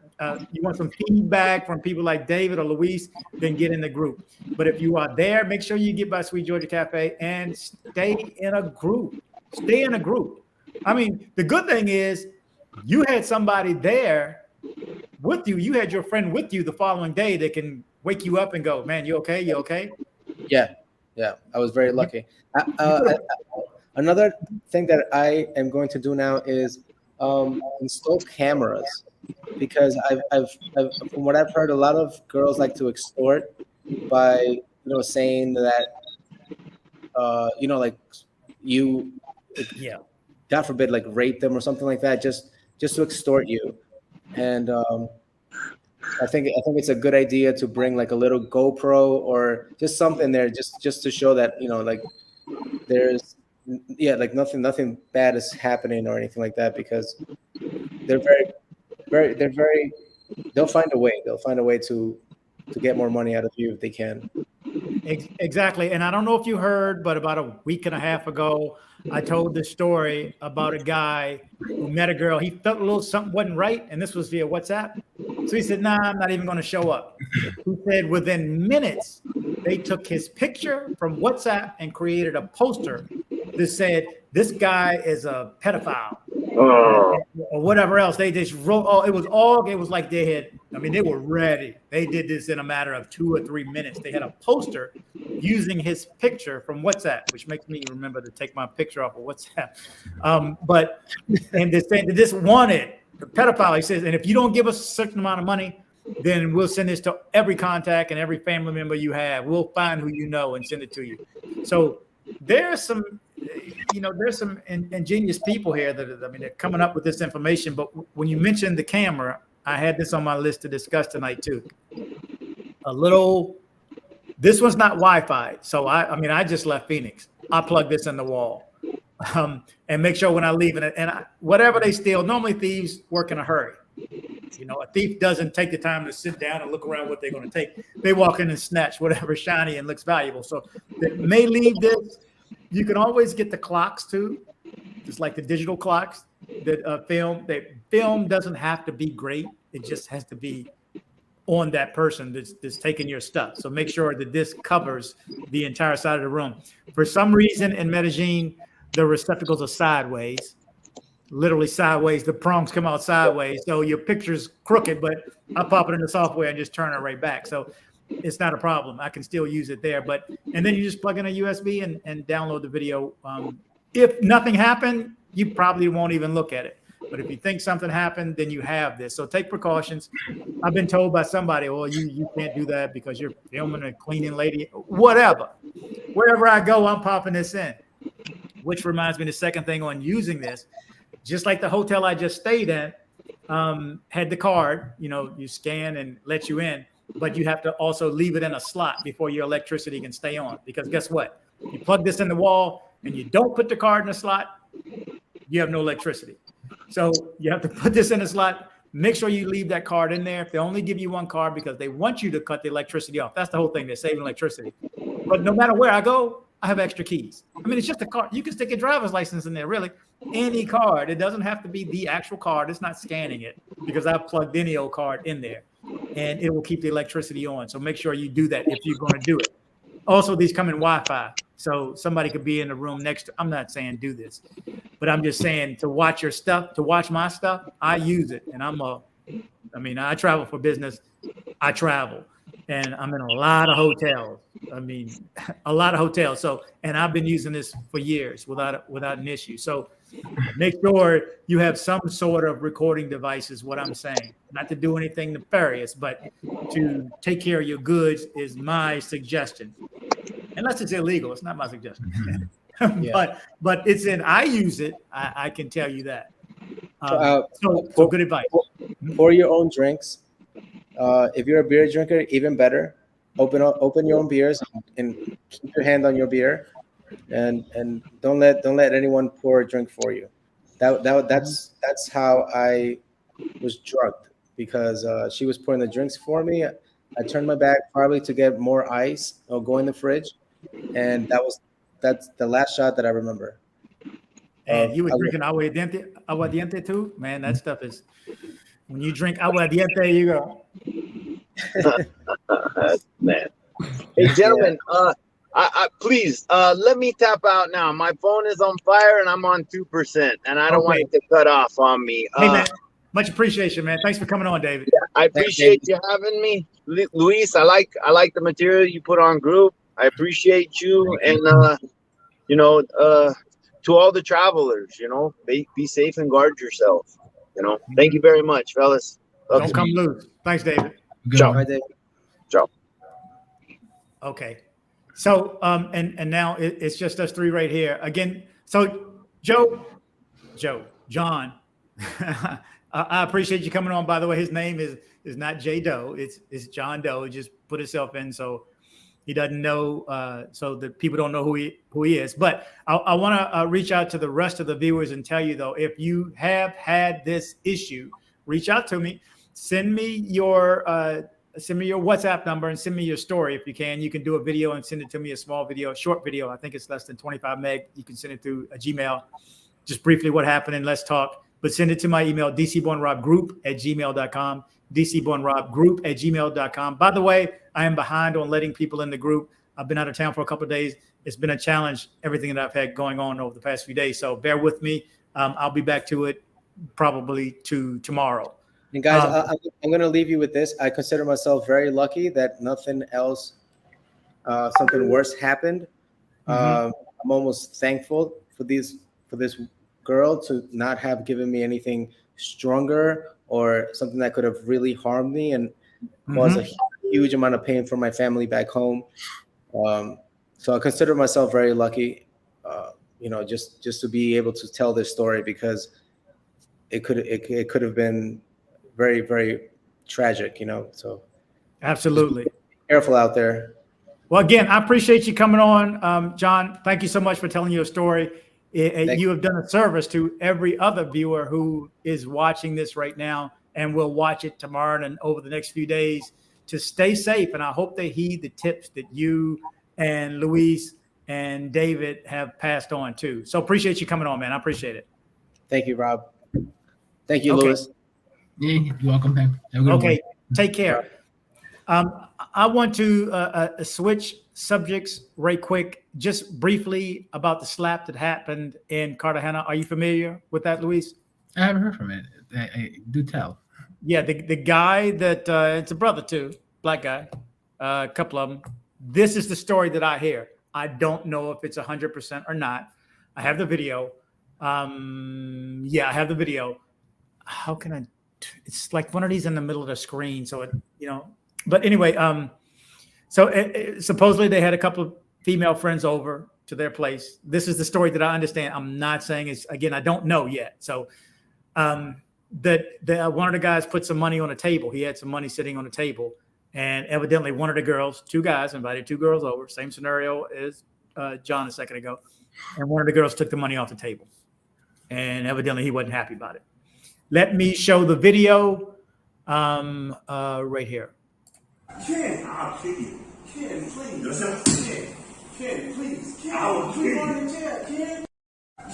A: some feedback from people like David or Luis, then get in the group. But if you are there, make sure you get by Sweet Georgia Cafe and stay in a group. Stay in a group. I mean, the good thing is you had somebody there with you. You had your friend with you the following day that can wake you up and go, man, you okay? You okay?
J: Yeah. I was very lucky. Another thing that I am going to do now is install cameras, because I've from what I've heard, a lot of girls like to extort by saying that like you, God forbid, like rape them or something like that, just to extort you. And I think it's a good idea to bring like a little GoPro or just something there, just to show that like there's like nothing bad is happening or anything like that, because they'll find a way. They'll find a way to get more money out of you if they can.
A: Exactly. And I don't know if you heard, but about a week and a half ago, I told this story about a guy who met a girl. He felt a little something wasn't right, and this was via WhatsApp. So he said, nah, I'm not even going to show up. He said within minutes, they took his picture from WhatsApp and created a poster that said, this guy is a pedophile. Or whatever else. They just wrote, it was like they were ready. They did this in a matter of 2 or 3 minutes. They had a poster using his picture from WhatsApp, which makes me remember to take my picture off of WhatsApp. And they said that this wanted the pedophile. He says, and if you don't give us a certain amount of money, then we'll send this to every contact and every family member you have. We'll find who you know and send it to you. So there's some ingenious people here they're coming up with this information. But when you mentioned the camera, I had this on my list to discuss tonight too. This one's not Wi-Fi. So I just left Phoenix. I plug this in the wall and make sure when I leave it, whatever they steal, normally thieves work in a hurry. A thief doesn't take the time to sit down and look around what they're going to take. They walk in and snatch whatever shiny and looks valuable. So they may leave this. You can always get the clocks too, just like the digital clocks that film doesn't have to be great. It just has to be on that person that's taking your stuff. So make sure that this covers the entire side of the room. For some reason in Medellin, the receptacles are sideways, literally sideways. The prongs come out sideways. So your picture's crooked, but I pop it in the software and just turn it right back. So it's not a problem. I can still use it there. And then you just plug in a USB and download the video. If nothing happened, you probably won't even look at it. But if you think something happened, then you have this. So take precautions. I've been told by somebody, well, you can't do that because you're filming a cleaning lady, whatever. Wherever I go, I'm popping this in, which reminds me the second thing on using this, just like the hotel I just stayed in had the card, you scan and let you in. But you have to also leave it in a slot before your electricity can stay on. Because guess what? You plug this in the wall and you don't put the card in the slot, you have no electricity. So you have to put this in a slot. Make sure you leave that card in there. If they only give you one card because they want you to cut the electricity off. That's the whole thing. They're saving electricity. But no matter where I go, I have extra keys. It's just a card. You can stick your driver's license in there, really. Any card. It doesn't have to be the actual card. It's not scanning it because I've plugged any old card in there. And it will keep the electricity on. So make sure you do that if you're going to do it. Also, these come in Wi-Fi. So somebody could be in the room next to, I'm not saying do this, but I'm just saying to watch your stuff, to watch my stuff, I use it. And I travel for business. I travel. And I'm in a lot of hotels. A lot of hotels. So, and I've been using this for years without an issue. So make sure you have some sort of recording device is what I'm saying. Not to do anything nefarious, but to take care of your goods is my suggestion. Unless it's illegal, it's not my suggestion. But it's I use it. I can tell you that. So good advice.
J: Pour your own drinks. If you're a beer drinker, even better. Open your own beers and keep your hand on your beer, and don't let anyone pour a drink for you. That's how I was drugged, because she was pouring the drinks for me. I turned my back probably to get more ice or go in the fridge, and that's the last shot that I remember.
A: And you were drinking aguardiente too, man. That stuff is. When you drink aguardiente, you go.
I: Man. Hey, gentlemen, please let me tap out now. My phone is on fire and I'm on 2%, and I don't want it to cut off on me.
A: Hey, man, much appreciation, man. Thanks for coming on, David.
I: Yeah, I appreciate you having me, Luis. I like the material you put on group. I appreciate you, and to all the travelers, be safe and guard yourself. Thank you very much, fellas.
A: Don't come loose. Thanks, David.
I: Ciao.
J: Bye, David.
I: Ciao.
A: Okay. So, and now it's just us three right here again. So John, I appreciate you coming on. By the way, his name is not J Doe. It's John Doe. He just put himself in. So he doesn't know, so that people don't know who he is. But I want to reach out to the rest of the viewers and tell you, though, if you have had this issue, reach out to me. Send me your WhatsApp number and send me your story if you can. You can do a video and send it to me, a small video, a short video. I think it's less than 25 meg. You can send it through a Gmail. Just briefly what happened and let's talk. But send it to my email, dcbornrobgroup@gmail.com, dcbornrobgroup@gmail.com. By the way, I am behind on letting people in the group. I've been out of town for a couple of days. It's been a challenge, everything that I've had going on over the past few days. So bear with me. I'll be back to it probably tomorrow.
J: And guys, I'm going to leave you with this. I consider myself very lucky that nothing else, something worse happened. I'm almost thankful for this girl to not have given me anything stronger or something that could have really harmed me and caused a huge amount of pain for my family back home. So I consider myself very lucky, just to be able to tell this story, because it could have been very, very tragic, so
A: absolutely
J: be careful out there.
A: Well, again, I appreciate you coming on, John. Thank you so much for telling your story. You have done a service to every other viewer who is watching this right now and will watch it tomorrow and over the next few days, to stay safe. And I hope they heed the tips that you and Luis and David have passed on too. So appreciate you coming on, man. I appreciate it.
J: Thank you, Rob. Thank you, Louis.
H: Yeah, you're welcome, man.
A: Okay, take care. I want to switch subjects right quick, just briefly about the slap that happened in Cartagena. Are you familiar with that, Luis?
H: I haven't heard from it. Do tell.
A: Yeah, the guy that it's a brother too, black guy, a couple of them. This is the story that I hear. I don't know if it's 100% or not. I have the video. Yeah, I have the video. How can I? It's like one of these in the middle of the screen, so But anyway, so supposedly they had a couple of female friends over to their place. This is the story that I understand. I'm not saying it's, again, I don't know yet. So that one of the guys put some money on a table. He had some money sitting on a table, and evidently one of the girls, two guys invited two girls over. Same scenario as John a second ago, and one of the girls took the money off the table, and evidently he wasn't happy about it. Let me show the video right here.
K: Ken, I'll kill you. Ken, please. Ken, please. Ken, I will kill you.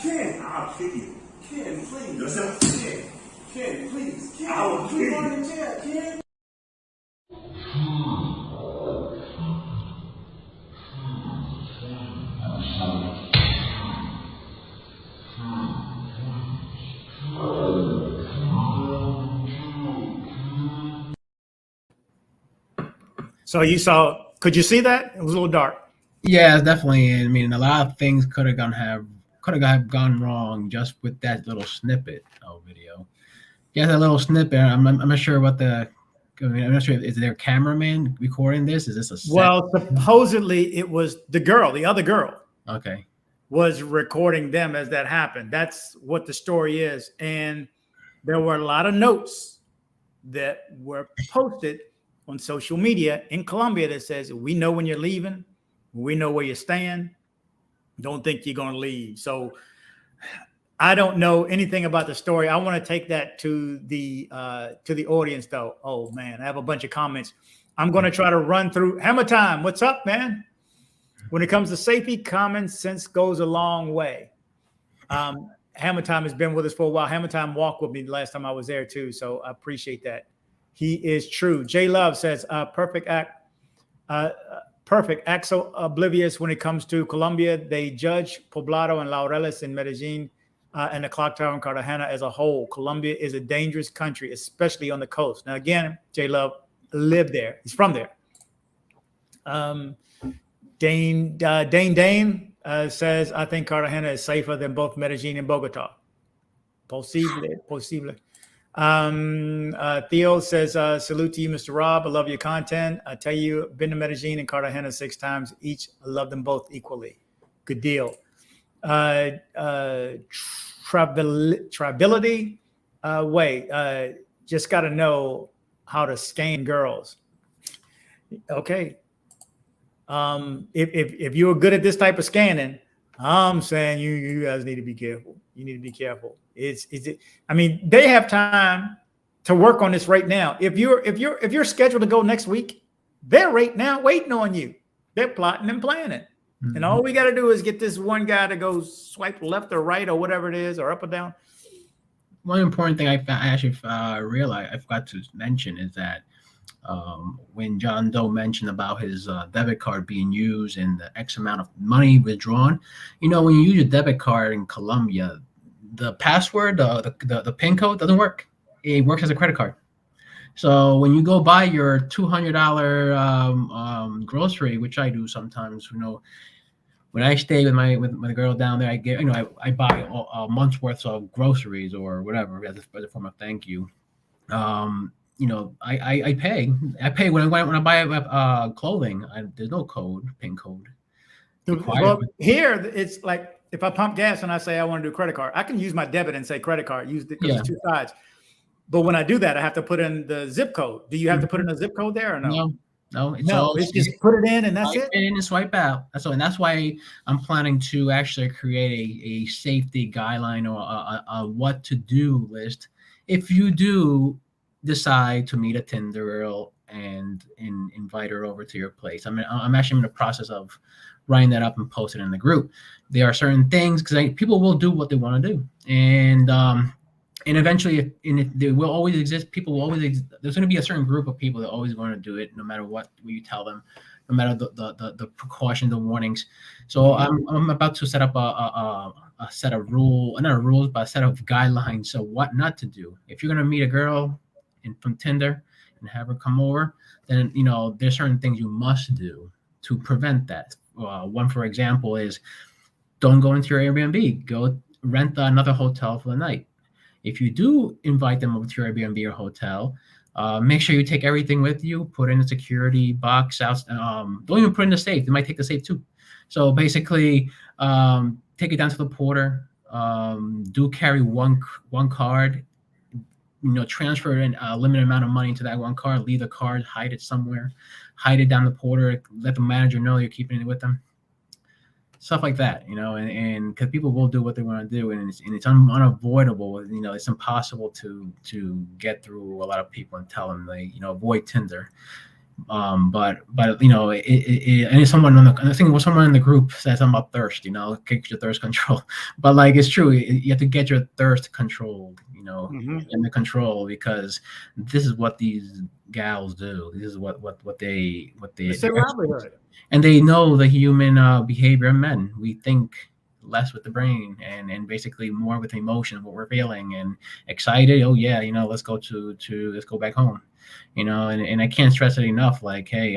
K: Ken, I'll kill you. Ken, please. Ken, please. Ken, I will kill you. Ken.
A: So you saw, could you see that? It was a little dark.
H: Yeah, definitely. I mean, a lot of things could have gone wrong just with that little snippet of video. Yeah, that little snippet. I'm not sure what I'm not sure. Is there a cameraman recording this? Is this a set?
A: Well, supposedly it was the girl, the other girl.
H: Okay.
A: Was recording them as that happened. That's what the story is. And there were a lot of notes that were posted on social media in Colombia that says, we know when you're leaving, we know where you're staying, don't think you're going to leave. So I don't know anything about the story. I want to take that to the audience though. Oh man, I have a bunch of comments. I'm going to try to run through. Hammer time, what's up, man? When it comes to safety, common sense goes a long way. Hammer Time has been with us for a while. Hammer Time walked with me the last time I was there too, so I appreciate that. He is true. J Love says, perfect act so oblivious when it comes to Colombia. They judge Poblado and Laureles in Medellin and the clock tower in Cartagena as a whole. Colombia is a dangerous country, especially on the coast. Now, again, J Love lived there. He's from there. Dane says, I think Cartagena is safer than both Medellin and Bogota. Posible. Theo says, salute to you, Mr. Rob. I love your content. I tell you, been to Medellin and Cartagena 6 times each. I love them both equally. Good deal. Tribability. Just got to know how to scan girls. Okay. If you're good at this type of scanning, I'm saying you guys need to be careful. You need to be careful. I mean, they have time to work on this right now. If you're scheduled to go next week, they're right now waiting on you. They're plotting and planning. Mm-hmm. And all we got to do is get this one guy to go swipe left or right or whatever it is, or up or down.
H: One important thing I actually realized I forgot to mention is that when John Doe mentioned about his debit card being used and the X amount of money withdrawn, when you use your debit card in Colombia, the password, the PIN code doesn't work. It works as a credit card. So when you go buy your $200 grocery, which I do sometimes, when I stay with my girl down there, I get, I buy a month's worth of groceries or whatever as a form of thank you. I pay when I buy clothing. There's no PIN code.
A: Well, here it's like if I pump gas and I say I want to do credit card, I can use my debit and say credit card. There's 2 sides. But when I do that, I have to put in the zip code. Do you have to put in a zip code there or no?
H: No.
A: It's just put it in and that's it.
H: In and swipe out. And that's why I'm planning to actually create a safety guideline or a what to do list if you do decide to meet a Tinder girl and invite her over to your place. I'm actually in the process of writing that up and post it in the group. There are certain things because people will do what they want to do, and eventually, if there will always exist, people will always. There's going to be a certain group of people that always want to do it, no matter what you tell them, no matter the precautions, the warnings. So I'm about to set up a set of not rules, but a set of guidelines. So what not to do if you're going to meet a girl from Tinder and have her come over, then there's certain things you must do to prevent that. One, for example, is don't go into your Airbnb. Go rent another hotel for the night. If you do invite them over to your Airbnb or hotel, make sure you take everything with you. Put in a security box out. Don't even put in the safe. They might take the safe too. So basically, take it down to the porter. Do carry one card. Transfer a limited amount of money into that one card. Leave the card, hide it somewhere, hide it down the porter. Let the manager know you're keeping it with them. Stuff like that, and because people will do what they want to do, and it's unavoidable. It's impossible to get through a lot of people and tell them they avoid Tinder. But and someone I think someone in the group said something about thirst. Get your thirst control. But it's true. You have to get your thirst controlled. Under control, because this is what these gals do. This is what they and they know the human behavior of men. We think less with the brain and basically more with emotion, what we're feeling and excited. Oh yeah, let's go let's go back home. And I can't stress it enough. Hey,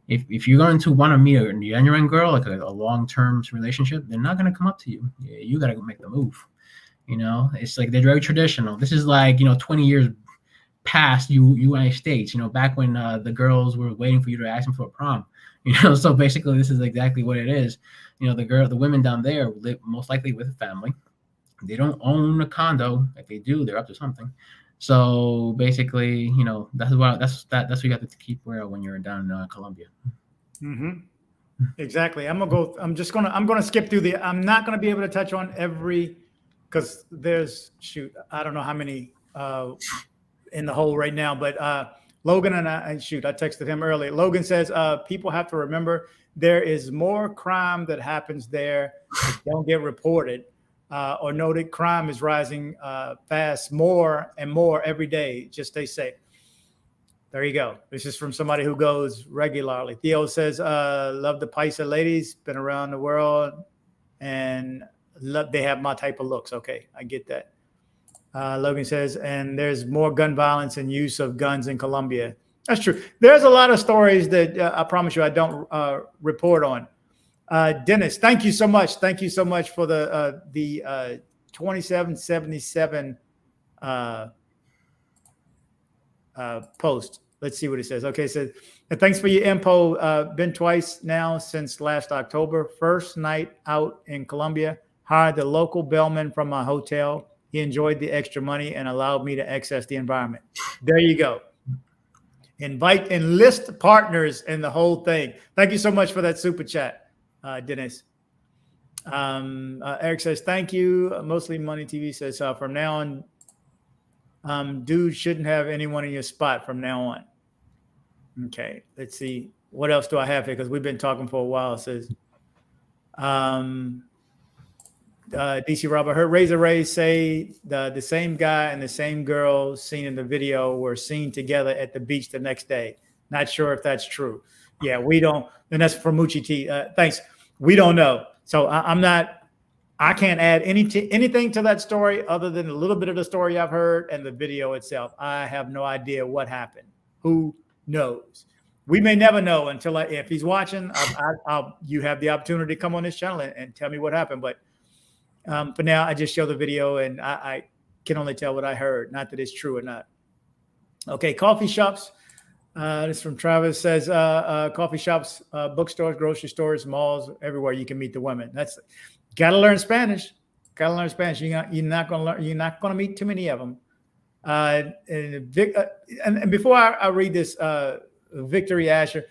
H: if you're going to want to meet a genuine girl, like a long-term relationship, they're not going to come up to you. You got to make the move. It's like they're very traditional. This is 20 years past United States, back when the girls were waiting for you to ask them for a prom, so basically this is exactly what it is. The women down there live most likely with a family. They don't own a condo. If they do, they're up to something. So basically, that's what you have to keep aware of when you're down in Colombia.
A: Mm-hmm. Exactly. I'm going to skip through I'm not going to be able to touch on every, because there's I don't know how many in the hole right now, but Logan and I texted him earlier. Logan says people have to remember there is more crime that happens there that don't get reported. or know that crime is rising fast more and more every day. Just stay safe. There you go. This is from somebody who goes regularly. Theo says, love the Paisa ladies, been around the world, and they have my type of looks. Okay, I get that. Logan says, and there's more gun violence and use of guns in Colombia. That's true. There's a lot of stories that I promise you I don't report on. Dennis, thank you so much. Thank you so much for the 2777 post. Let's see what it says. Okay, it says, thanks for your info. Been twice now since last October. First night out in Colombia. Hired the local bellman from my hotel. He enjoyed the extra money and allowed me to access the environment. There you go. Enlist partners in the whole thing. Thank you so much for that super chat, Dennis. Eric says, thank you. Mostly Money TV says, from now on, dude shouldn't have anyone in your spot from now on. Okay, let's see. What else do I have here? Because we've been talking for a while. It says, DC Rob, I heard Razor Ray say the same guy and the same girl seen in the video were seen together at the beach the next day. Not sure if that's true. Yeah, we don't. And that's from Mucci T. Thanks. We don't know. So I can't add anything to that story other than a little bit of the story I've heard and the video itself. I have no idea what happened. Who knows? We may never know until if he's watching, you have the opportunity to come on this channel and tell me what happened. But for now, I just show the video and I can only tell what I heard, not that it's true or not. Okay, coffee shops. This is from Travis, says coffee shops, bookstores, grocery stores, malls, everywhere you can meet the women. That's gotta learn Spanish. Gotta learn Spanish. You're not gonna learn. You're not gonna meet too many of them. And before I read this, Victory Asher,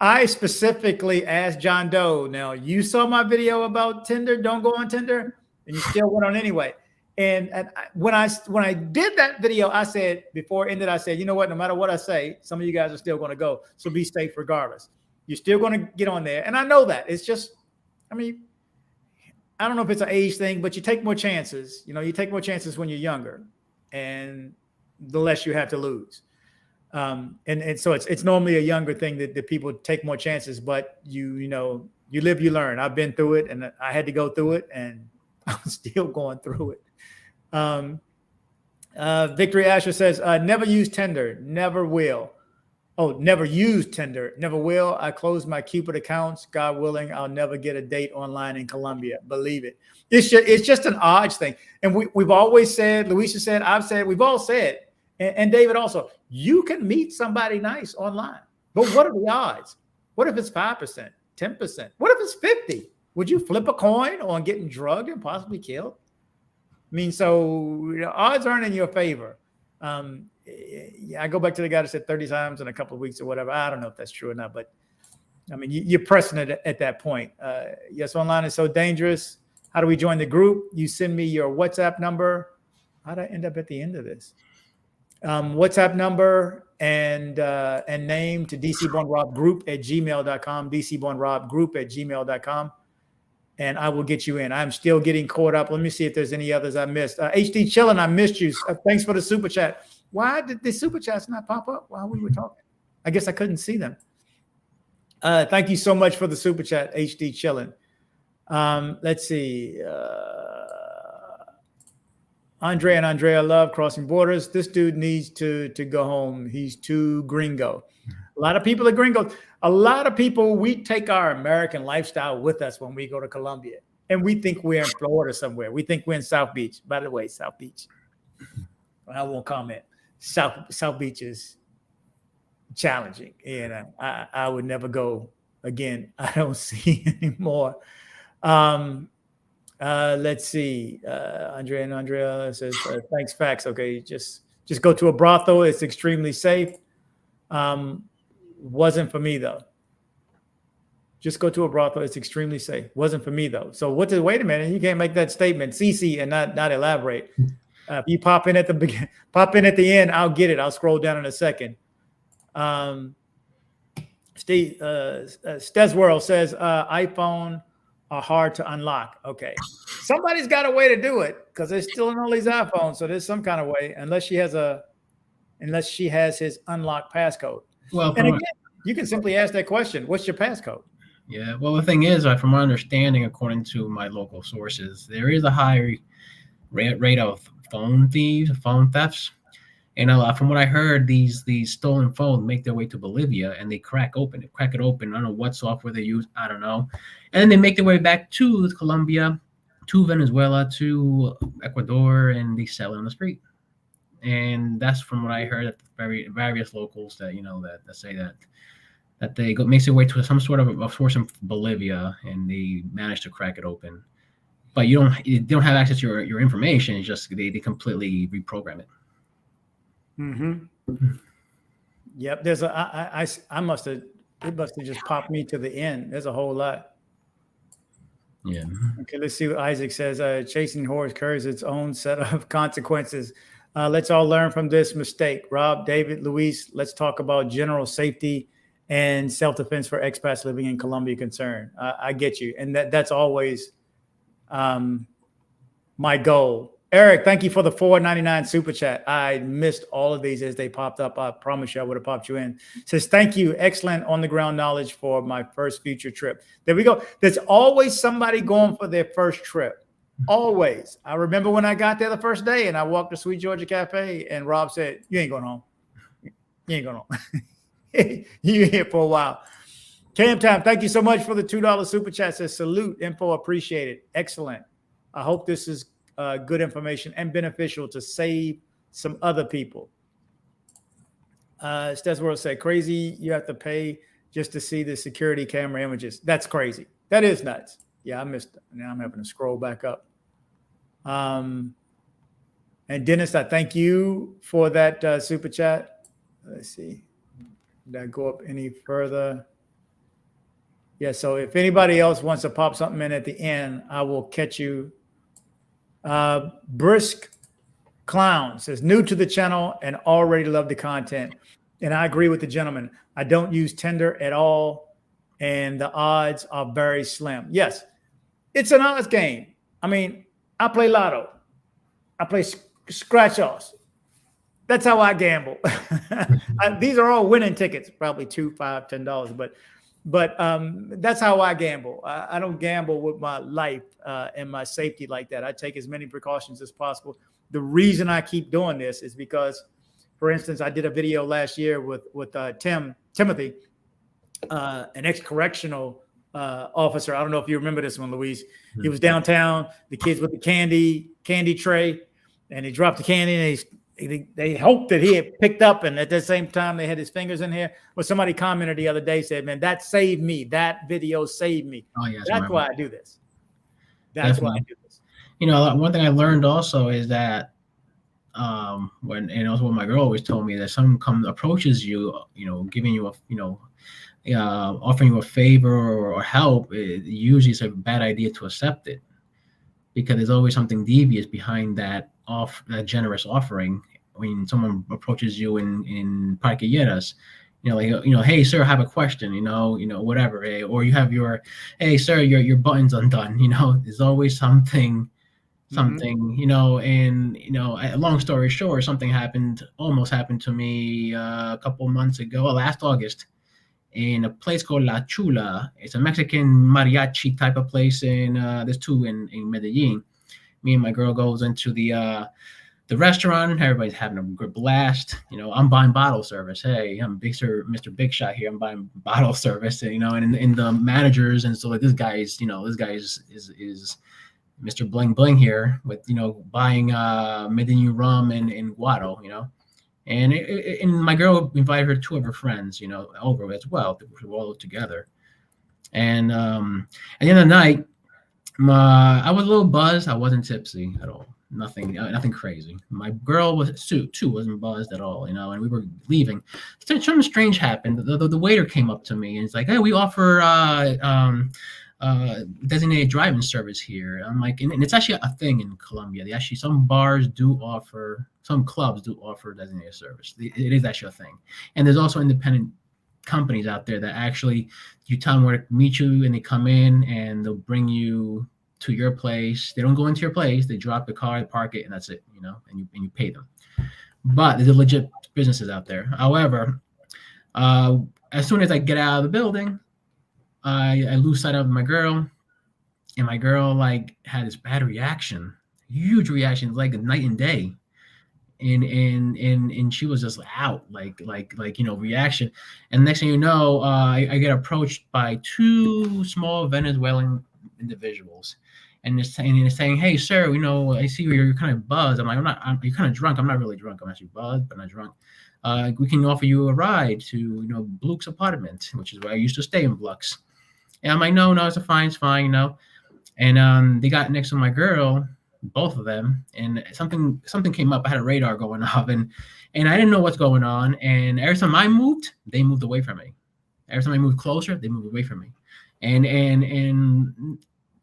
A: I specifically asked John Doe. Now you saw my video about Tinder. Don't go on Tinder, and you still went on anyway. And when I did that video, I said before it ended, I said, you know what? No matter what I say, some of you guys are still going to go. So be safe regardless. You're still going to get on there, and I know that. It's just, I mean, I don't know if it's an age thing, but you take more chances. You know, you take more chances when you're younger, and the less you have to lose. And so it's normally a younger thing that people take more chances, but you live, you learn. I've been through it, and I had to go through it, and I'm still going through it. Victory Asher says, never use Tinder, never will. Oh, never use Tinder, never will. I closed my Cupid accounts. God willing, I'll never get a date online in Colombia. Believe it. It's just an odds thing. And we've always said, Luisa said, I've said, we've all said, and David also, you can meet somebody nice online. But what are the odds? What if it's 5%, 10%? What if it's 50? Would you flip a coin on getting drugged and possibly killed? I mean, so odds aren't in your favor. I go back to the guy that said 30 times in a couple of weeks or whatever. I don't know if that's true or not, but I mean, you're pressing it at that point. Yes, online is so dangerous. How do we join the group? You send me your WhatsApp number. How'd I end up at the end of this? WhatsApp number and name to dcbornrobgroup@gmail.com, dcbornrobgroup@gmail.com. And I will get you in. I'm still getting caught up. Let me see if there's any others I missed. HD Chillin', I missed you. Thanks for the super chat. Why did the super chats not pop up while we were talking? I guess I couldn't see them. Thank you so much for the super chat, HD Chillin'. Let's see. Andre and Andrea love crossing borders. This dude needs to go home. He's too gringo. A lot of people are gringos. A lot of people, we take our American lifestyle with us when we go to Colombia. And we think we're in Florida somewhere. We think we're in South Beach. By the way, South Beach. I won't comment. South Beach is challenging. And I would never go again. I don't see anymore. Let's see. Andrea says, thanks, facts. Okay, just go to a brothel. It's extremely safe. Wasn't for me though. Just go to a brothel. It's extremely safe. Wasn't for me though. So wait a minute. You can't make that statement, CC, and not elaborate. If you pop in at the beginning, pop in at the end, I'll get it. I'll scroll down in a second. Stesworld says iPhone are hard to unlock. Okay. Somebody's got a way to do it because they're still in all these iPhones. So there's some kind of way, unless she has his unlocked passcode.
H: Well,
A: and again, you can simply ask that question: what's your passcode?
H: Yeah. Well, the thing is, from my understanding, according to my local sources, there is a high rate of phone thefts. And from what I heard, these stolen phones make their way to Bolivia and they crack it open. I don't know what software they use. I don't know. And then they make their way back to Colombia, to Venezuela, to Ecuador, and they sell it on the street. And that's from what I heard at various locals that that say that they makes their way to some sort of a source in Bolivia and they manage to crack it open. But you don't have access to your information. It's just they completely reprogram it.
A: Mm-hmm. Yep. There's it must have just popped me to the end. There's a whole lot.
H: Yeah.
A: Okay, let's see what Isaac says. Chasing horse carries its own set of consequences. Let's all learn from this mistake. Rob, David, Luis, let's talk about general safety and self-defense for expats living in Colombia concern. I get you. And that's always my goal. Eric, thank you for the $4.99 super chat. I missed all of these as they popped up. I promise you I would have popped you in. Says, thank you. Excellent on-the-ground knowledge for my first future trip. There we go. There's always somebody going for their first trip. Always. I remember when I got there the first day and I walked to Sweet Georgia Cafe and Rob said, you ain't going home. You ain't going home. You're here for a while. Cam Time, thank you so much for the $2 super chat. Says, salute, info appreciated. Excellent. I hope this is good information and beneficial to save some other people. Stesworld said, crazy. You have to pay just to see the security camera images. That's crazy. That is nuts. Yeah, I missed it. Now I'm having to scroll back up. And Dennis, I thank you for that super chat. Let's see. Did I go up any further? Yeah, so if anybody else wants to pop something in at the end, I will catch you. Brisk Clown says, new to the channel and already love the content. And I agree with the gentleman. I don't use Tinder at all, and the odds are very slim. Yes, it's an odds game. I mean, I play lotto. I play scratch-offs. That's how I gamble. These are all winning tickets, probably $2, $5, $10, but that's how I gamble. I don't gamble with my life and my safety like that. I take as many precautions as possible. The reason I keep doing this is because, for instance, I did a video last year with Timothy, an ex-correctional officer. I don't know if you remember this one, Luis. He was downtown, the kids with the candy tray, and he dropped the candy and they hoped that he had picked up, and at the same time they had his fingers in here. Well, somebody commented the other day, said, man, that saved me. That video saved me.
H: Oh, yes,
A: that's why I do this. That's why I do this.
H: You know, one thing I learned also is that when, and also what my girl always told me, that someone approaches you, giving you offering you a favor or help, usually it's a bad idea to accept it, because there's always something devious behind that generous offering. When someone approaches you in Parque, lleras, hey sir, I have a question, whatever, or you have hey sir, your button's undone. There's always something, and long story short, something almost happened to me a couple months ago, last August, in a place called La Chula. It's a Mexican mariachi type of place, and there's two in Medellin. Me and my girl goes into the restaurant. Everybody's having a good blast. I'm buying bottle service. Hey, I'm Mr. Big Shot here. I'm buying bottle service. And the managers, and so like this guy is Mr. Bling Bling here with buying Medellin rum and guaro. And my girl invited two of her friends, over as well. We're all together. And at the end of the night, I was a little buzzed. I wasn't tipsy at all. Nothing crazy. My girl too wasn't buzzed at all, and we were leaving. Something strange happened. The waiter came up to me and it's like, hey, we offer designated driving service here. I'm like, and it's actually a thing in Colombia. Some bars do offer, some clubs do offer designated service. It is actually a thing. And there's also independent companies out there that actually, you tell them where to meet you and they come in and they'll bring you to your place. They don't go into your place. They drop the car, park it, and that's it. You know, and you pay them. But there's legit businesses out there. However, as soon as I get out of the building, I lose sight of my girl, and my girl like had this bad reaction, huge reaction, like a night and day. And she was just out, like reaction. And next thing you know, I get approached by two small Venezuelan individuals, and they're saying, "Hey, sir, I see you're kind of buzzed." I'm like, you're kind of drunk. I'm not really drunk. I'm actually buzzed, but not drunk. We can offer you a ride to Bluck's apartment, which is where I used to stay in Bluck's. And I'm like, no, it's fine, And they got next to my girl, both of them, and something came up. I had a radar going off, and I didn't know what's going on. And every time I moved, they moved away from me. Every time I moved closer, they moved away from me. And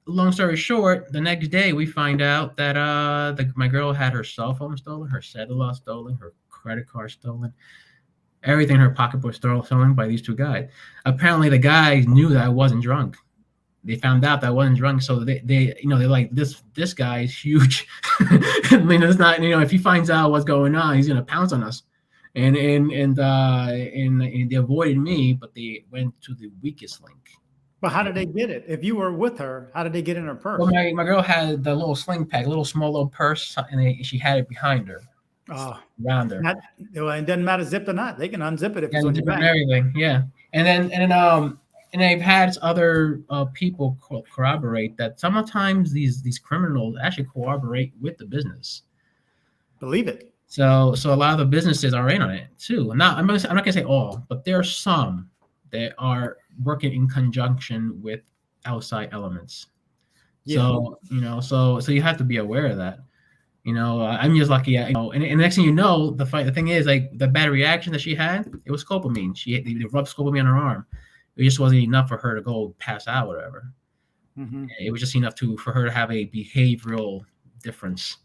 H: long story short, the next day we find out that my girl had her cell phone stolen, her cellular stolen, her credit card stolen, everything in her pocketbook was stolen by these two guys. Apparently, the guys knew that I wasn't drunk. They found out that I wasn't drunk, so they're like, this guy is huge. I mean, it's not, if he finds out what's going on, he's gonna pounce on us. And they avoided me, but they went to the weakest link.
A: But how did they get it? If you were with her, how did they get in her purse?
H: Well, my girl had the little sling pack, small little purse, and she had it behind her. Around her.
A: It doesn't matter zipped or not. They can unzip it if it's on your back.
H: Everything, yeah. And I've had other people corroborate that sometimes these criminals actually cooperate with the business.
A: Believe it.
H: So a lot of the businesses are in on it too. I'm not gonna say all, but there are some that are working in conjunction with outside elements. Yeah. So you have to be aware of that. I'm just lucky. And the next thing you know, the thing is, like, the bad reaction that she had, it was scopolamine. They rubbed scopolamine on her arm. It just wasn't enough for her to go pass out, or whatever. Mm-hmm. It was just enough for her to have a behavioral difference,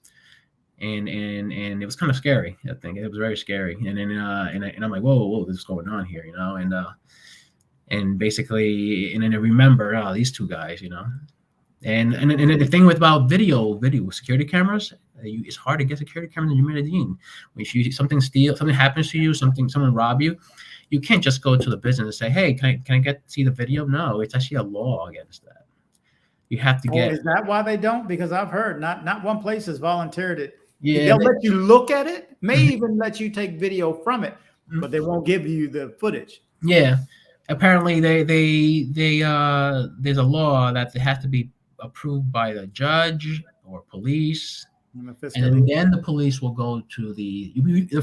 H: and it was kind of scary. I think it was very scary. And then and I'm like, whoa, this is going on here, and basically, and then I remember, these two guys, and the thing about video security cameras, it's hard to get security cameras in Medellin. When something happens to you, someone rob you, you can't just go to the business and say, "Hey, can I see the video?" No, it's actually a law against that. You have to get.
A: Is that why they don't? Because I've heard not one place has volunteered it.
H: Yeah,
A: they'll let you look at it, may even let you take video from it, but they won't give you the footage.
H: Yeah, apparently there's a law that it has to be approved by the judge or police. And then the police will go to the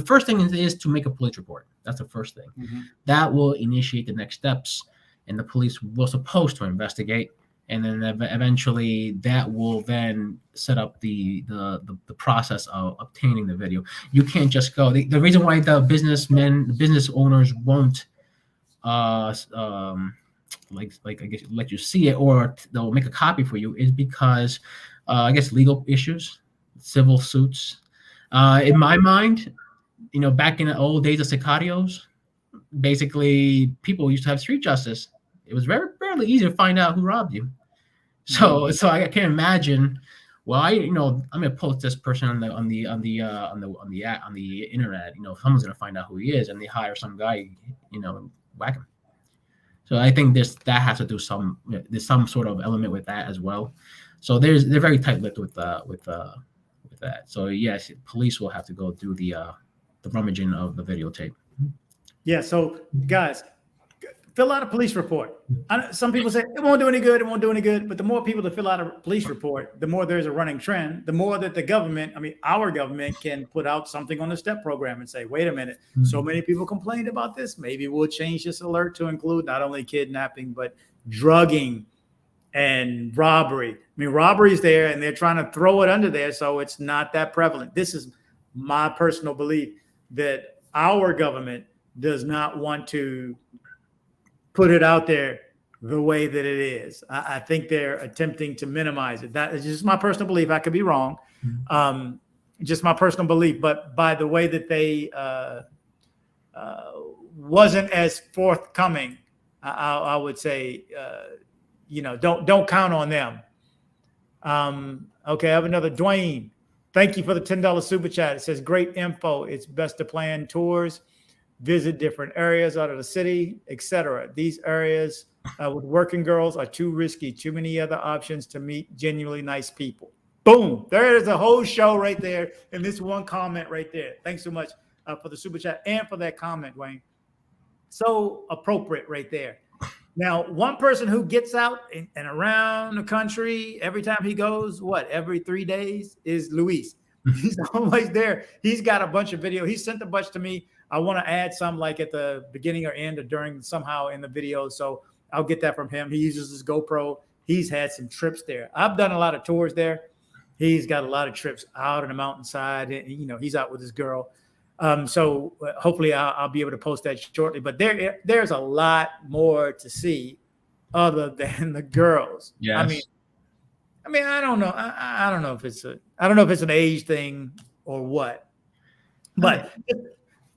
H: first thing is to make a police report. That's the first thing. Mm-hmm. That will initiate the next steps, and the police will supposed to investigate, and then eventually that will then set up the process of obtaining the video. You can't just go. The reason why the business owners won't like I guess let you see it, or they'll make a copy for you, is because I guess legal issues. Civil suits. In my mind, back in the old days of sicarios, basically people used to have street justice. It was fairly easy to find out who robbed you. So I can't imagine. Well, I'm gonna post this person on the internet. Someone's gonna find out who he is, and they hire some guy, and whack him. So I think that has to do there's some sort of element with that as well. So they're very tight-lipped with that. So yes, police will have to go through the rummaging of the videotape.
A: Yeah. So guys, fill out a police report. Some people say it won't do any good. It won't do any good. But the more people that fill out a police report, the more there's a running trend. The more that our government can put out something on the STEP program and say, wait a minute, so many people complained about this. Maybe we'll change this alert to include not only kidnapping, but drugging and robbery. Robbery's there, and they're trying to throw it under there, so it's not that prevalent. This is my personal belief, that our government does not want to put it out there the way that it is. I think they're attempting to minimize it. That is just my personal belief. I could be wrong. Just my personal belief. But by the way that they wasn't as forthcoming, I would say, don't count on them. Okay, I have another Dwayne. Thank you for the $10 super chat. It says great info. It's best to plan tours, visit different areas out of the city, etc. These areas with working girls are too risky. Too many other options to meet genuinely nice people. Boom. There is a whole show right there in this one comment right there. Thanks so much for the super chat and for that comment, Dwayne. So appropriate right there. Now, one person who gets out and around the country every time he goes, every 3 days is Luis. He's always there. He's got a bunch of video. He sent a bunch to me. I want to add some like at the beginning or end or during somehow in the video. So I'll get that from him. He uses his GoPro. He's had some trips there. I've done a lot of tours there. He's got a lot of trips out on the mountainside. And, he's out with his girl. So hopefully I'll be able to post that shortly. But there's a lot more to see other than the girls.
H: Yes.
A: I mean, I don't know. I don't know if it's an age thing or what. But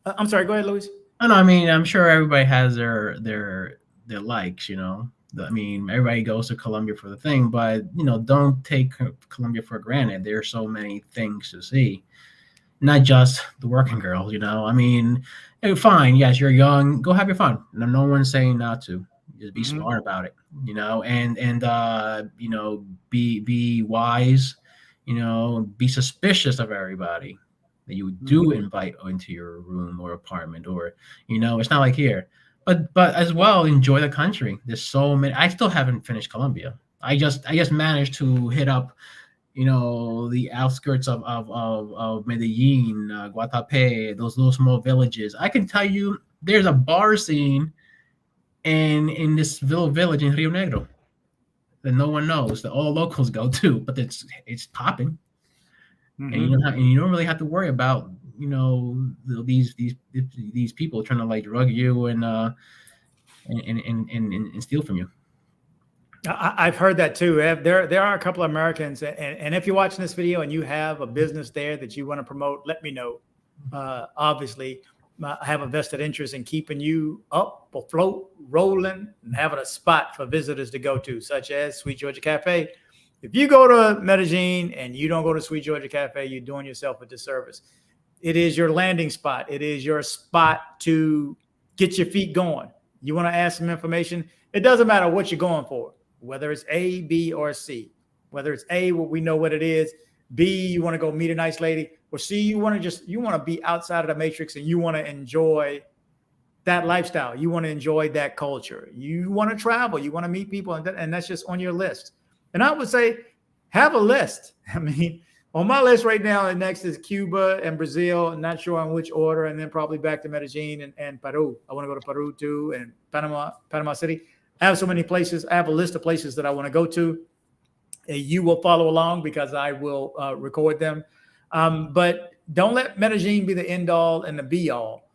A: I'm sorry. Go ahead, Luis.
H: I know. I mean, I'm sure everybody has their likes. I mean, everybody goes to Colombia for the thing, but don't take Colombia for granted. There are so many things to see. Not just the working girls, I mean, fine. Yes, you're young. Go have your fun. No one's saying not to. Just be smart about it, and be wise, be suspicious of everybody that you do invite into your room or apartment, or, it's not like here, but as well, enjoy the country. There's so many. I still haven't finished Colombia. I just managed to hit up the outskirts of Medellin, Guatapé, those little small villages. I can tell you there's a bar scene in this little village in Rio Negro that no one knows, that all locals go to, but it's popping. And you don't really have to worry about, these people trying to like drug you and steal from you.
A: I've heard that too. There are a couple of Americans, and if you're watching this video and you have a business there that you want to promote, let me know. Obviously, I have a vested interest in keeping you up, afloat, rolling, and having a spot for visitors to go to, such as Sweet Georgia Cafe. If you go to Medellin and you don't go to Sweet Georgia Cafe, you're doing yourself a disservice. It is your landing spot. It is your spot to get your feet going. You want to ask some information? It doesn't matter what you're going for. Whether it's A, B, or C. Whether it's A, well, we know what it is. B, you want to go meet a nice lady. Or C, you want to be outside of the matrix and you want to enjoy that lifestyle. You want to enjoy that culture. You want to travel. You want to meet people, and that's just on your list. And I would say, have a list. I mean, on my list right now, the next is Cuba and Brazil. I'm not sure on which order, and then probably back to Medellin and Peru. I want to go to Peru too, and Panama City. I have so many places. I have a list of places that I want to go to. You will follow along because I will record them. But don't let Medellin be the end all and the be all.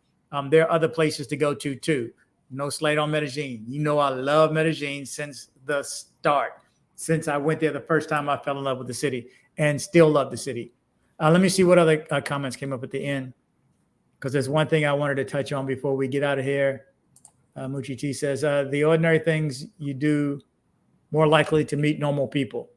A: There are other places to go to too. No slight on Medellin. I love Medellin since the start. Since I went there the first time, I fell in love with the city and still love the city. Let me see what other comments came up at the end, because there's one thing I wanted to touch on before we get out of here. Muchi T says, the ordinary things you do, more likely to meet normal people.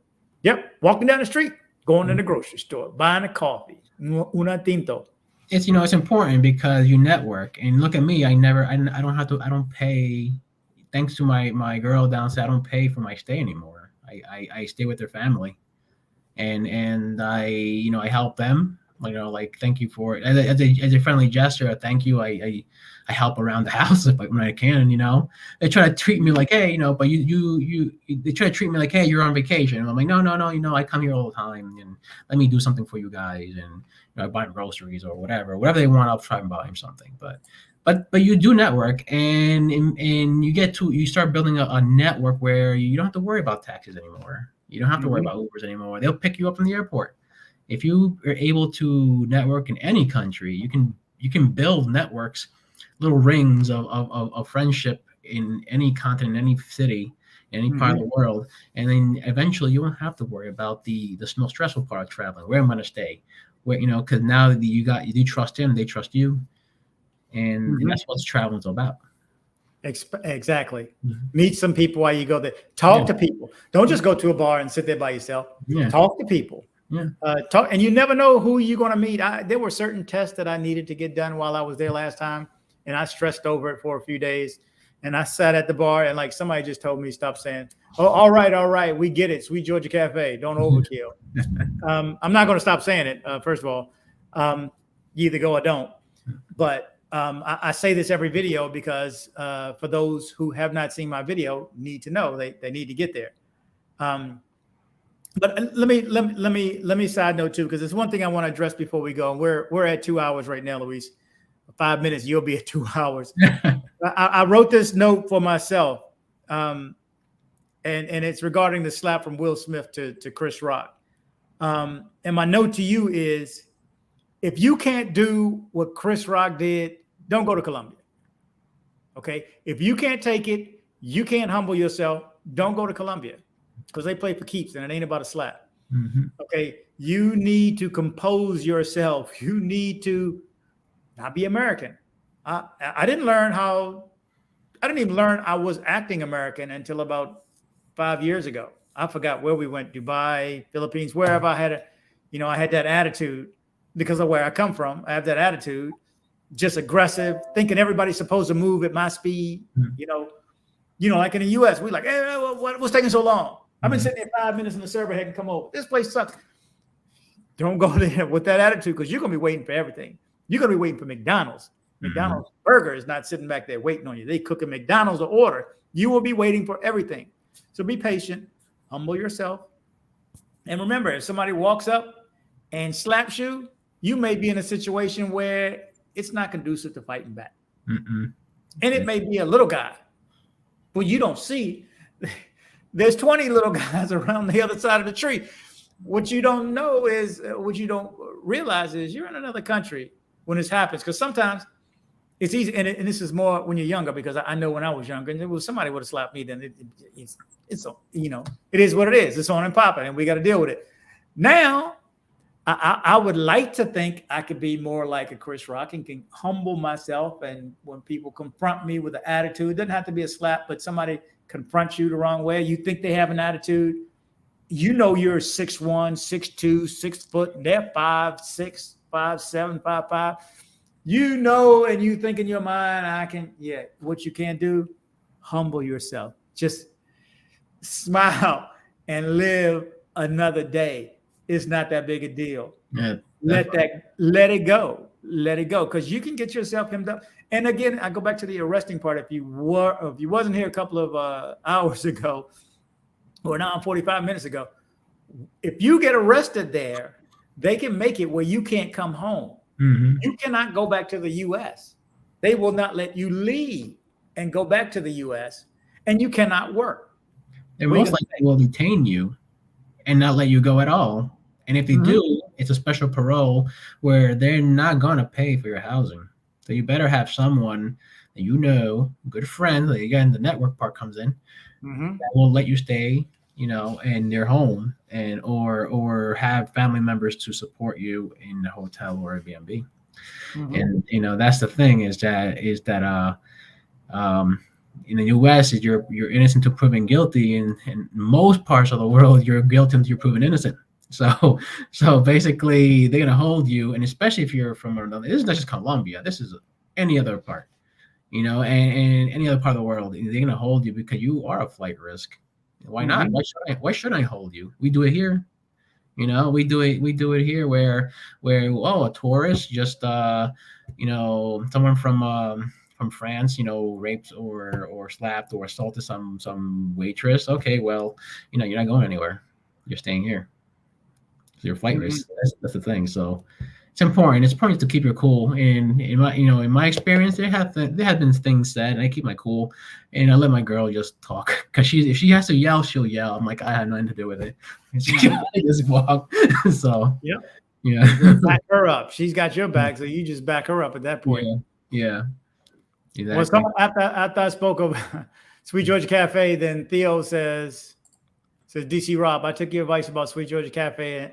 A: Yep. Walking down the street, going in the grocery store, buying a coffee, una tinto.
H: It's, it's important because you network. And look at me, I don't pay, thanks to my girl downstairs, I don't pay for my stay anymore. I stay with their family. And I help them, like, thank you for it. As a friendly gesture, thank you. I help around the house when I can, They try to treat me like, hey, but they try to treat me like, hey, you're on vacation. And I'm like, no, I come here all the time, and let me do something for you guys. And I buy groceries or whatever they want. I'll try and buy them something. But you do network, and you start building a network where you don't have to worry about taxes anymore. You don't have to worry about Ubers anymore. They'll pick you up from the airport. If you are able to network in any country, you can build networks, little rings of friendship in any continent, any city, any part of the world. And then eventually you won't have to worry about the most stressful part of traveling, where I'm going to stay, where, because now you trust them, they trust you. And that's what traveling is all about.
A: Exactly. Meet some people while you go there. Talk to people. Don't just go to a bar and sit there by yourself. Talk to people. Talk, and you never know who you're going to meet. There were certain tests that I needed to get done while I was there last time, and I stressed over it for a few days. And I sat at the bar, and like somebody just told me, stop saying, "Oh, all right, we get it, Sweet Georgia Cafe. Don't overkill." I'm not going to stop saying it. First of all, you either go or don't. But I say this every video because for those who have not seen my video, need to know they need to get there. But let me side note too, because there's one thing I want to address before we go. And we're at 2 hours right now, Luis. 5 minutes, you'll be at 2 hours. I wrote this note for myself, and it's regarding the slap from Will Smith to Chris Rock. And my note to you is, if you can't do what Chris Rock did, don't go to Colombia. Okay? If you can't take it, you can't humble yourself, don't go to Colombia, because they play for keeps and it ain't about a slap. Okay? You need to compose yourself. You need to not be American. I didn't even learn I was acting American until about 5 years ago. I forgot where we went, Dubai, Philippines, wherever I had I had that attitude because of where I come from. I have that attitude, just aggressive, thinking everybody's supposed to move at my speed. Like in the US, we like, hey, what's taking so long? I've been sitting there 5 minutes and the server hadn't come over. This place sucks. Don't go there with that attitude, because you're going to be waiting for everything. You're going to be waiting for McDonald's. McDonald's burger is not sitting back there waiting on you. They cook a McDonald's order. You will be waiting for everything. So be patient, humble yourself. And remember, if somebody walks up and slaps you, you may be in a situation where it's not conducive to fighting back. And it may be a little guy, but you don't see. There's 20 little guys around the other side of the tree. What you don't know is, what you don't realize is, you're in another country when this happens. Because sometimes it's easy, and this is more when you're younger, because I know when I was younger, and if somebody would have slapped me, then it's it is what it is. It's on and popping, and we got to deal with it. Now, I would like to think I could be more like a Chris Rock and can humble myself. And when people confront me with an attitude, it doesn't have to be a slap, but somebody confronts you the wrong way, you think they have an attitude. You're 6'1", 6'2", 6 foot, and they're 5'6", 5'7", 5'5". And you think in your mind, what you can't do, humble yourself. Just smile and live another day. It's not that big a deal. Let it go. Because you can get yourself hemmed up. And again, I go back to the arresting part. If you wasn't here a couple of hours ago, or now 45 minutes ago, if you get arrested there, they can make it where you can't come home. You cannot go back to the U.S. They will not let you leave and go back to the U.S., and you cannot work.
H: They most likely will detain you and not let you go at all. And if they do, it's a special parole where they're not going to pay for your housing. So you better have someone that good friend, like again, the network part comes in, that will let you stay, in their home, and or have family members to support you in the hotel or Airbnb. And that's the thing is that in the U.S. is you're innocent until proven guilty, and in most parts of the world you're guilty until you're proven innocent. So basically they're gonna hold you, and especially if you're from another. This is not just Colombia. This is any other part, and any other part of the world. They're gonna hold you because you are a flight risk. Why not? Why should I hold you? We do it here. We do it here where a tourist just someone from France, raped or slapped or assaulted some waitress. Okay, well, you're not going anywhere. You're staying here. So your flight risk. That's the thing. So it's important. It's important to keep your cool. And in my experience, there have been things said, and I keep my cool, and I let my girl just talk, because if she has to yell, she'll yell. I'm like, I had nothing to do with it. And she just walk. So
A: back her up. She's got your back, so you just back her up at that point.
H: Yeah. Exactly.
A: Well, after I spoke of Sweet Georgia Cafe, then Theo says DC Rob, I took your advice about Sweet Georgia Cafe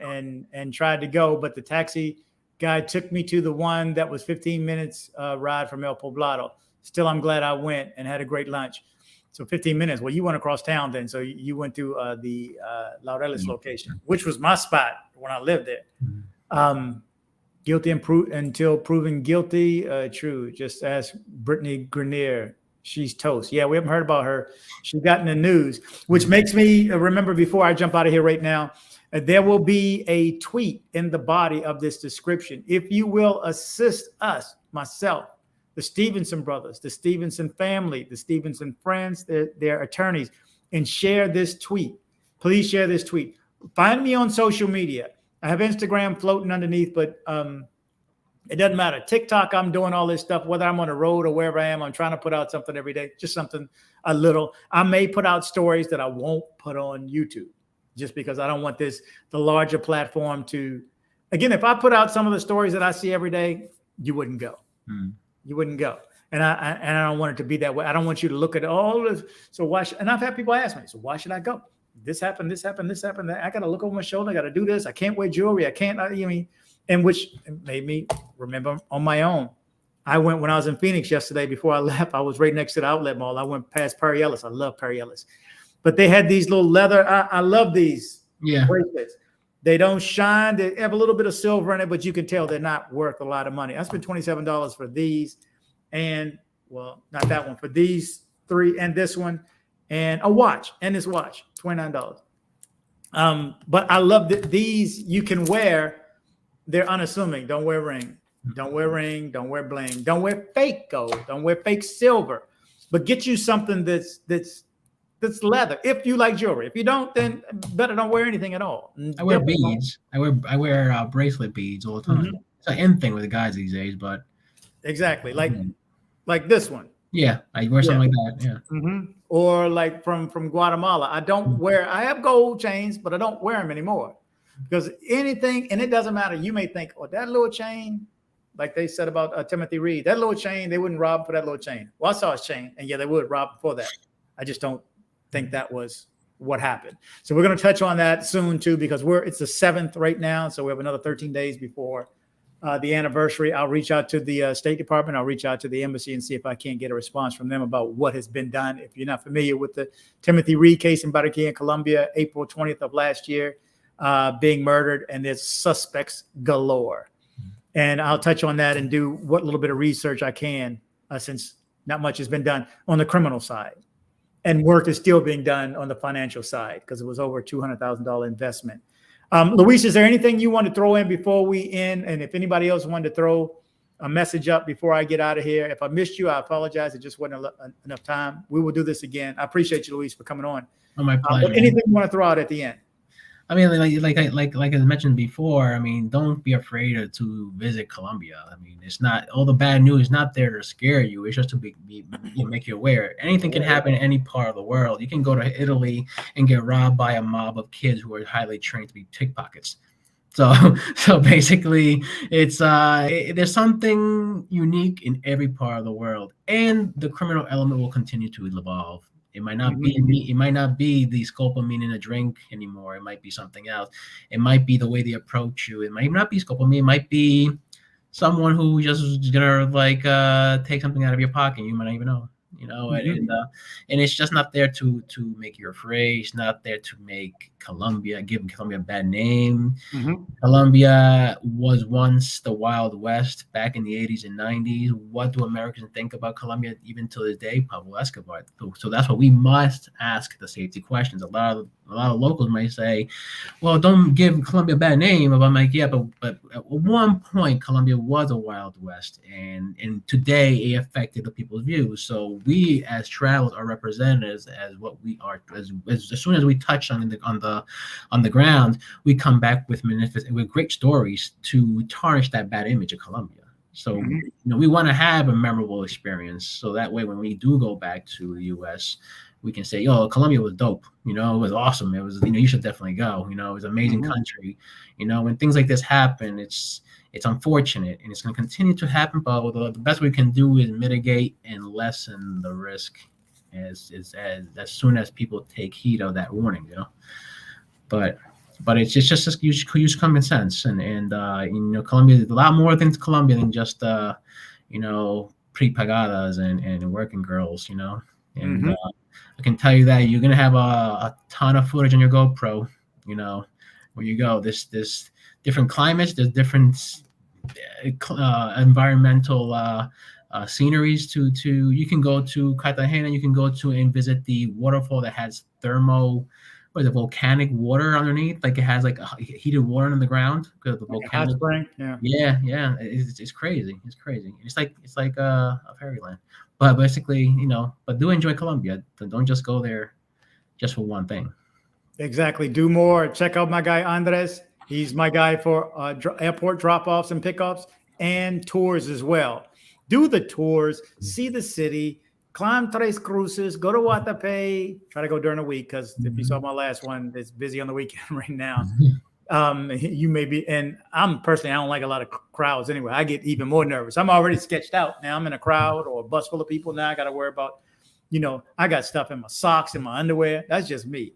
A: and tried to go, but the taxi guy took me to the one that was 15 minutes ride from El Poblado. Still, I'm glad I went and had a great lunch. So 15 minutes. Well, you went across town then. So you went to the Laureles location, which was my spot when I lived there. Guilty until proven guilty. True. Just ask Brittany Grenier. She's toast. Yeah, we haven't heard about her. She got in the news, which makes me remember before I jump out of here right now, there will be a tweet in the body of this description. If you will assist us, myself, the Stephenson brothers, the Stephenson family, the Stephenson friends, their attorneys, and share this tweet. Please share this tweet. Find me on social media. I have Instagram floating underneath, but it doesn't matter. TikTok, I'm doing all this stuff, whether I'm on the road or wherever I am. I'm trying to put out something every day, just something a little. I may put out stories that I won't put on YouTube just because I don't want the larger platform to, again, if I put out some of the stories that I see every day, you wouldn't go. You wouldn't go. And I don't want it to be that way. I don't want you to look at all this. So why and I've had people ask me, so why should I go? This happened, this happened, this happened. I got to look over my shoulder. I got to do this. I can't wear jewelry. I can't, and which made me remember on my own. I went when I was in Phoenix yesterday before I left. I was right next to the outlet mall. I went past Parque. I love Parque. But they had these little leather. I love these bracelets. They don't shine. They have a little bit of silver in it, but you can tell they're not worth a lot of money. I spent $27 for these, and well, not that one, for these three and this one, and a watch and this watch, $29. But I love that these you can wear. They're unassuming. Don't wear ring. Don't wear ring. Don't wear bling. Don't wear fake gold. Don't wear fake silver. But get you something that's leather. If you like jewelry, if you don't, then better don't wear anything at all.
H: I wear beads. I wear bracelet beads all the time. It's an end thing with the guys these days, but
A: exactly like this one.
H: Yeah, I wear something like that. Yeah.
A: Or like from Guatemala. I don't wear. I have gold chains, but I don't wear them anymore because anything, and it doesn't matter. You may think, oh, that little chain, like they said about Timothy Reed, that little chain, they wouldn't rob for that little chain. Well, I saw his chain, and yeah, they would rob for that. I just don't think that was what happened. So we're going to touch on that soon too, because it's the 7th right now. So we have another 13 days before the anniversary. I'll reach out to the State Department. I'll reach out to the embassy and see if I can't get a response from them about what has been done. If you're not familiar with the Timothy Reed case in Cartagena, Colombia, April 20th of last year, being murdered, and there's suspects galore. And I'll touch on that and do what little bit of research I can, since not much has been done on the criminal side. And work is still being done on the financial side because it was over a $200,000 investment. Luis, is there anything you want to throw in before we end? And if anybody else wanted to throw a message up before I get out of here, if I missed you, I apologize. It just wasn't enough time. We will do this again. I appreciate you, Luis, for coming on.
H: Oh, my pleasure.
A: But anything you want to throw out at the end?
H: I mean, like I mentioned before, I mean, don't be afraid to visit Colombia. I mean, it's not all the bad news is not there to scare you. It's just to make you aware. Anything can happen in any part of the world. You can go to Italy and get robbed by a mob of kids who are highly trained to be pickpockets. So basically, it's there's something unique in every part of the world, and the criminal element will continue to evolve. It might not be it might not be the scopolamine in a drink anymore. It might be something else. It might be the way they approach you. It might not be scopolamine. It might be someone who just is gonna take something out of your pocket. You might not even know. And it's just not there to make you afraid. It's not there to give Colombia a bad name. Colombia was once the Wild West back in the 80s and 90s. What do Americans think about Colombia even to this day? Pablo Escobar. So that's what we must ask the safety questions. A lot of locals might say, well, don't give Colombia a bad name. But I'm like, yeah, but at one point Colombia was a Wild West, and today it affected the people's views. So we as travelers are representatives as what we are. As soon as we touch on the ground, we come back with great stories to tarnish that bad image of Colombia. So we want to have a memorable experience, so that way when we do go back to the U.S., we can say, "Yo, Colombia was dope. It was awesome. It was, you should definitely go. It was an amazing country. When things like this happen, it's unfortunate, and it's going to continue to happen. But the best we can do is mitigate and lessen the risk as soon as people take heed of that warning. But it's just use common sense, and Colombia is a lot more than Colombia than just pre-pagadas and working girls, you know. And
A: Mhm.
H: I can tell you that you're gonna have a ton of footage on your GoPro, you know, where you go. This different climates, there's different environmental sceneries to you can go to Cartagena, you can go to and visit the waterfall that has volcanic water underneath, like it has like heated water in the ground because of the
A: Like a hot
H: volcanic.
A: spring. Yeah.
H: Yeah, it's crazy. It's crazy. It's like a fairyland. But basically, you know, but do enjoy Colombia. Don't just go there just for one thing.
A: Exactly. Do more. Check out my guy Andres. He's my guy for airport drop-offs and pickups and tours as well. Do the tours, see the city, climb Tres Cruces, go to Guatapé. Try to go during the week because if you saw my last one, it's busy on the weekend right now. You may be, and I'm personally, I don't like a lot of crowds anyway. I get even more nervous. I'm already sketched out. Now I'm in a crowd or a bus full of people. Now I got to worry about, you know, I got stuff in my socks and my underwear. That's just me.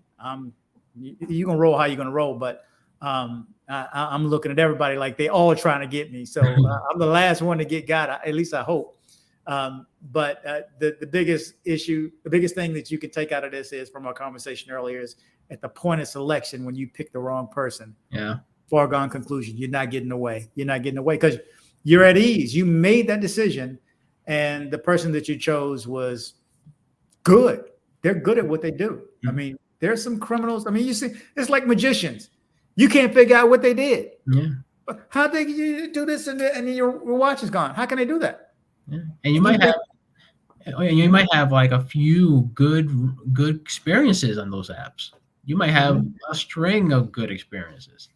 A: You're going to roll how you're going to roll, but I'm looking at everybody like they all trying to get me. So I'm the last one to get got, at least I hope. But the biggest issue, the biggest thing that you can take out of this is from our conversation earlier is at the point of selection, when you pick the wrong person, foregone conclusion, you're not getting away. You're not getting away because you're at ease. You made that decision and the person that you chose was good. They're good at what they do. I mean, there's some criminals. I mean, you see, it's like magicians. You can't figure out what they did.
H: Yeah.
A: How they do this and your watch is gone? How can they do that?
H: Yeah. And you might have like a few good experiences on those apps. You might have a string of good experiences,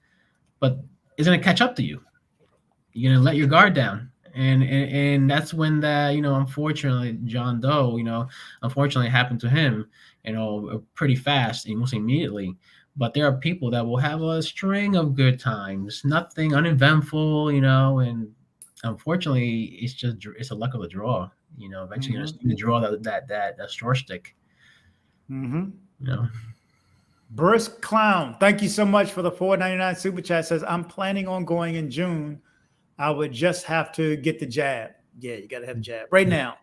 H: but it's gonna catch up to you. You're gonna let your guard down. And that's when that, you know, unfortunately, John Doe, you know, unfortunately happened to him, you know, pretty fast, almost immediately. But there are people that will have a string of good times, nothing uneventful, you know, and unfortunately, it's a luck of the draw. You know, eventually you're gonna draw that straw stick. You know.
A: Brisk Clown, thank you so much for the $4.99 super chat. Says I'm planning on going in June. I would just have to get the jab. Yeah, you got to have the jab right now.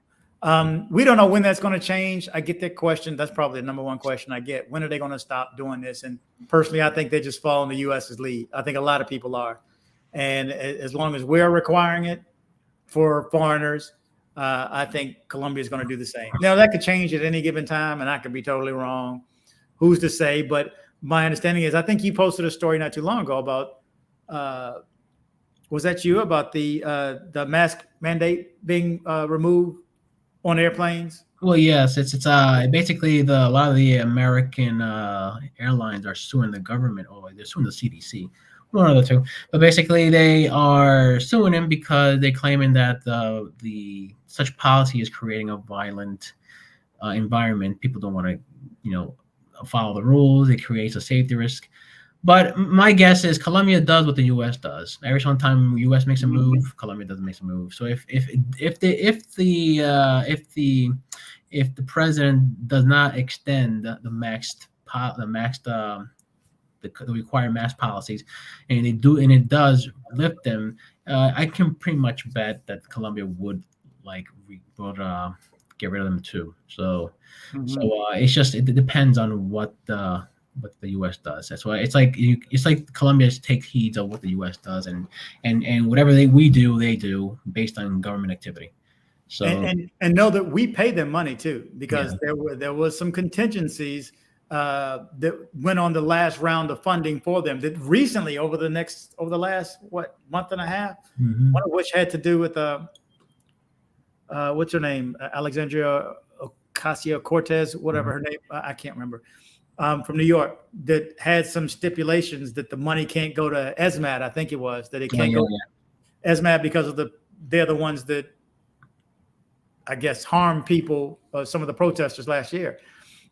A: We don't know when that's going to change. I get that question. That's probably the number one question I get. When are they going to stop doing this? And personally, I think they just follow in the U.S.'s lead. I think a lot of people are. And as long as we're requiring it for foreigners, I think Colombia is going to do the same. Now, that could change at any given time, and I could be totally wrong. Who's to say? But my understanding is I think you posted a story not too long ago about was that you about the mask mandate being removed on airplanes?
H: Well, yes, it's basically a lot of the American airlines are suing the government, or they're suing the CDC, one of the two. But basically, they are suing him because they're claiming that the such policy is creating a violent environment. People don't want to, you know, follow the rules. It creates a safety risk. But my guess is Colombia does what the U.S. does. Every time the U.S. makes a move, Colombia doesn't make a move. So if the president does not extend the required mask policies, and it does lift them, I can pretty much bet that Colombia would get rid of them too. So it depends on what the U.S. does. That's why it's like Colombia takes heed of what the U.S. does, and whatever we do, they do based on government activity. So
A: and know that we pay them money too, because there was some contingencies that went on the last round of funding for them that recently over the last month and a half, one of which had to do with what's her name, Alexandria Ocasio-Cortez, whatever her name, I can't remember. From New York, that had some stipulations that the money can't go to ESMAD. I think it was that it can't go to ESMAD because they're the ones that I guess harmed people, some of the protesters last year.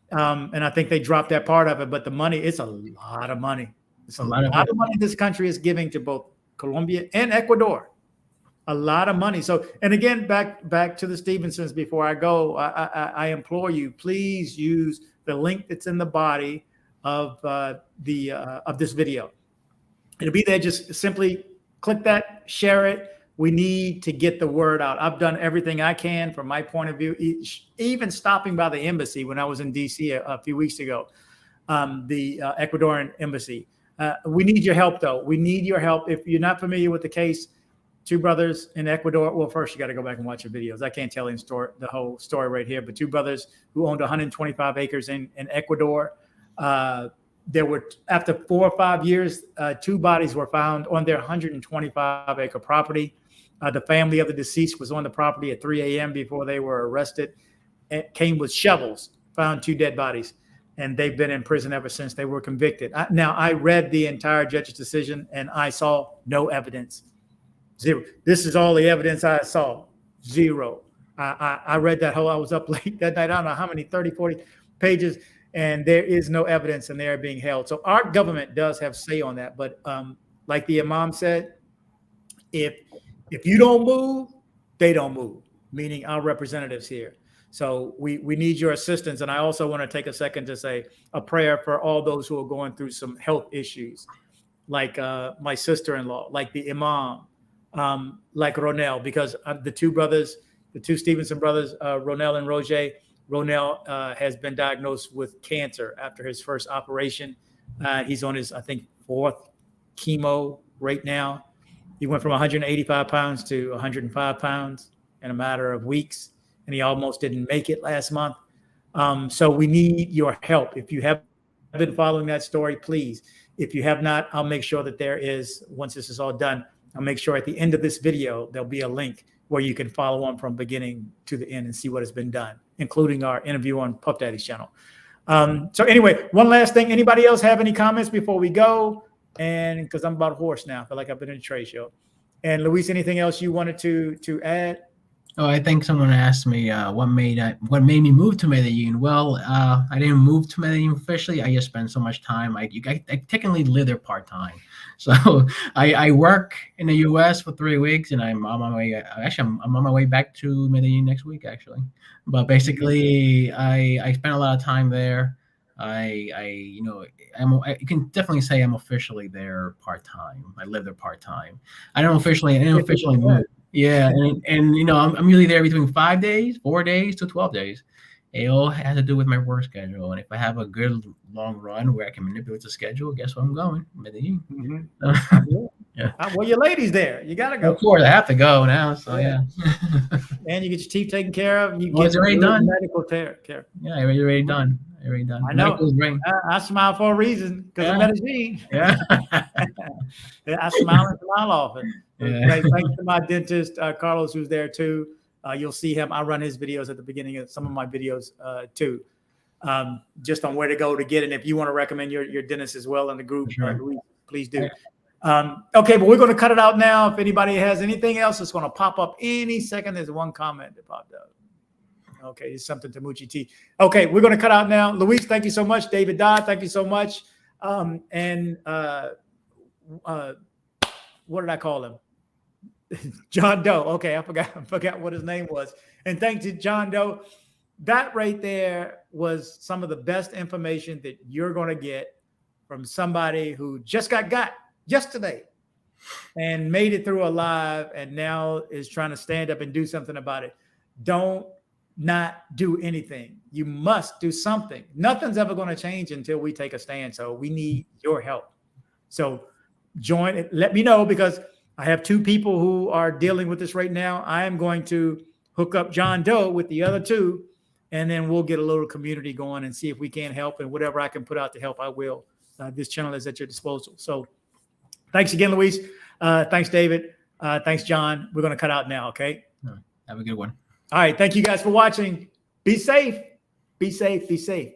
A: And I think they dropped that part of it, but the money, it's a lot of money. It's a lot of money this country is giving to both Colombia and Ecuador. A lot of money. So, and again, back to the Stephensons before I go, I implore you, please use the link that's in the body of this video. It'll be there. Just simply click that, share it, We need to get the word out. I've done everything I can from my point of view, even stopping by the embassy when I was in DC a few weeks ago, the Ecuadorian embassy. We need your help, though. We need your help. If you're not familiar with the case, two brothers in Ecuador. Well, first you got to go back and watch the videos. I can't tell the whole story right here, but two brothers who owned 125 acres in Ecuador. There were, after 4 or 5 years, 2 bodies were found on their 125-acre property. The family of the deceased was on the property at 3 a.m. before they were arrested. It came with shovels, found 2 dead bodies, and they've been in prison ever since they were convicted. Now, I read the entire judge's decision, and I saw no evidence. 0. This is all the evidence I saw. 0. I read that whole, I was up late that night. I don't know how many, 30, 40 pages, and there is no evidence, and they are being held. So our government does have say on that. But like the imam said, if you don't move, they don't move, meaning our representatives here. So we need your assistance. And I also want to take a second to say a prayer for all those who are going through some health issues, like my sister-in-law, like the imam, like Ronell, because the 2 brothers, the 2 Stephenson brothers, Ronell and Roger. Ronell has been diagnosed with cancer after his first operation. He's on his, I think, 4th chemo right now. He went from 185 pounds to 105 pounds in a matter of weeks, and he almost didn't make it last month. So we need your help. If you have been following that story, please. If you have not, I'll make sure that there is, once this is all done, I'll make sure at the end of this video, there'll be a link where you can follow on from beginning to the end and see what has been done, including our interview on Puff Daddy's channel. So anyway, one last thing. Anybody else have any comments before we go? And because I'm about hoarse now, I feel like I've been in a trade show. And Luis, anything else you wanted to add?
H: Oh, I think someone asked me what made me move to Medellin. Well, I didn't move to Medellin officially. I just spent so much time. I technically live there part-time. So I work in the U.S. for 3 weeks, and I'm on my way. Actually, I'm on my way back to Medellin next week, actually. But basically, I spent a lot of time there. You can definitely say I'm officially there part-time. I live there part-time. I don't officially move. Yeah, and you know, I'm usually there between 5 days, 4 days to 12 days. It all has to do with my work schedule. And if I have a good long run where I can manipulate the schedule, guess where I'm going? Medellin. Yeah.
A: Well, your lady's there. You gotta go.
H: Of course, I have to go now. So yeah.
A: And you get your teeth taken care of. You
H: get
A: already
H: done.
A: Medical care.
H: Yeah, already done. Already done.
A: I know. I smile for a reason because of Medellin.
H: Yeah.
A: I smile and smile often.
H: Yeah.
A: Thanks to my dentist, Carlos, who's there too. You'll see him. I run his videos at the beginning of some of my videos too, just on where to go to get it. And if you want to recommend your dentist as well in the group,
H: sure.
A: Please do. Okay, but we're going to cut it out now. If anybody has anything else, it's going to pop up any second. There's one comment that popped up. Okay, it's something to Moochie T. Okay, we're going to cut out now. Luis, thank you so much. David Dodd, thank you so much. What did I call him? John Doe. Okay, I forgot what his name was. And thanks to John Doe. That right there was some of the best information that you're going to get from somebody who just got yesterday and made it through alive and now is trying to stand up and do something about it. Don't not do anything. You must do something. Nothing's ever going to change until we take a stand. So we need your help. So join it. Let me know, because I have 2 people who are dealing with this right now. I am going to hook up John Doe with the other 2, and then we'll get a little community going and see if we can help, and whatever I can put out to help, I will. This channel is at your disposal. So thanks again, Luis. Thanks, David. Thanks, John. We're going to cut out now, okay?
H: Have a good one.
A: All right. Thank you guys for watching. Be safe. Be safe. Be safe.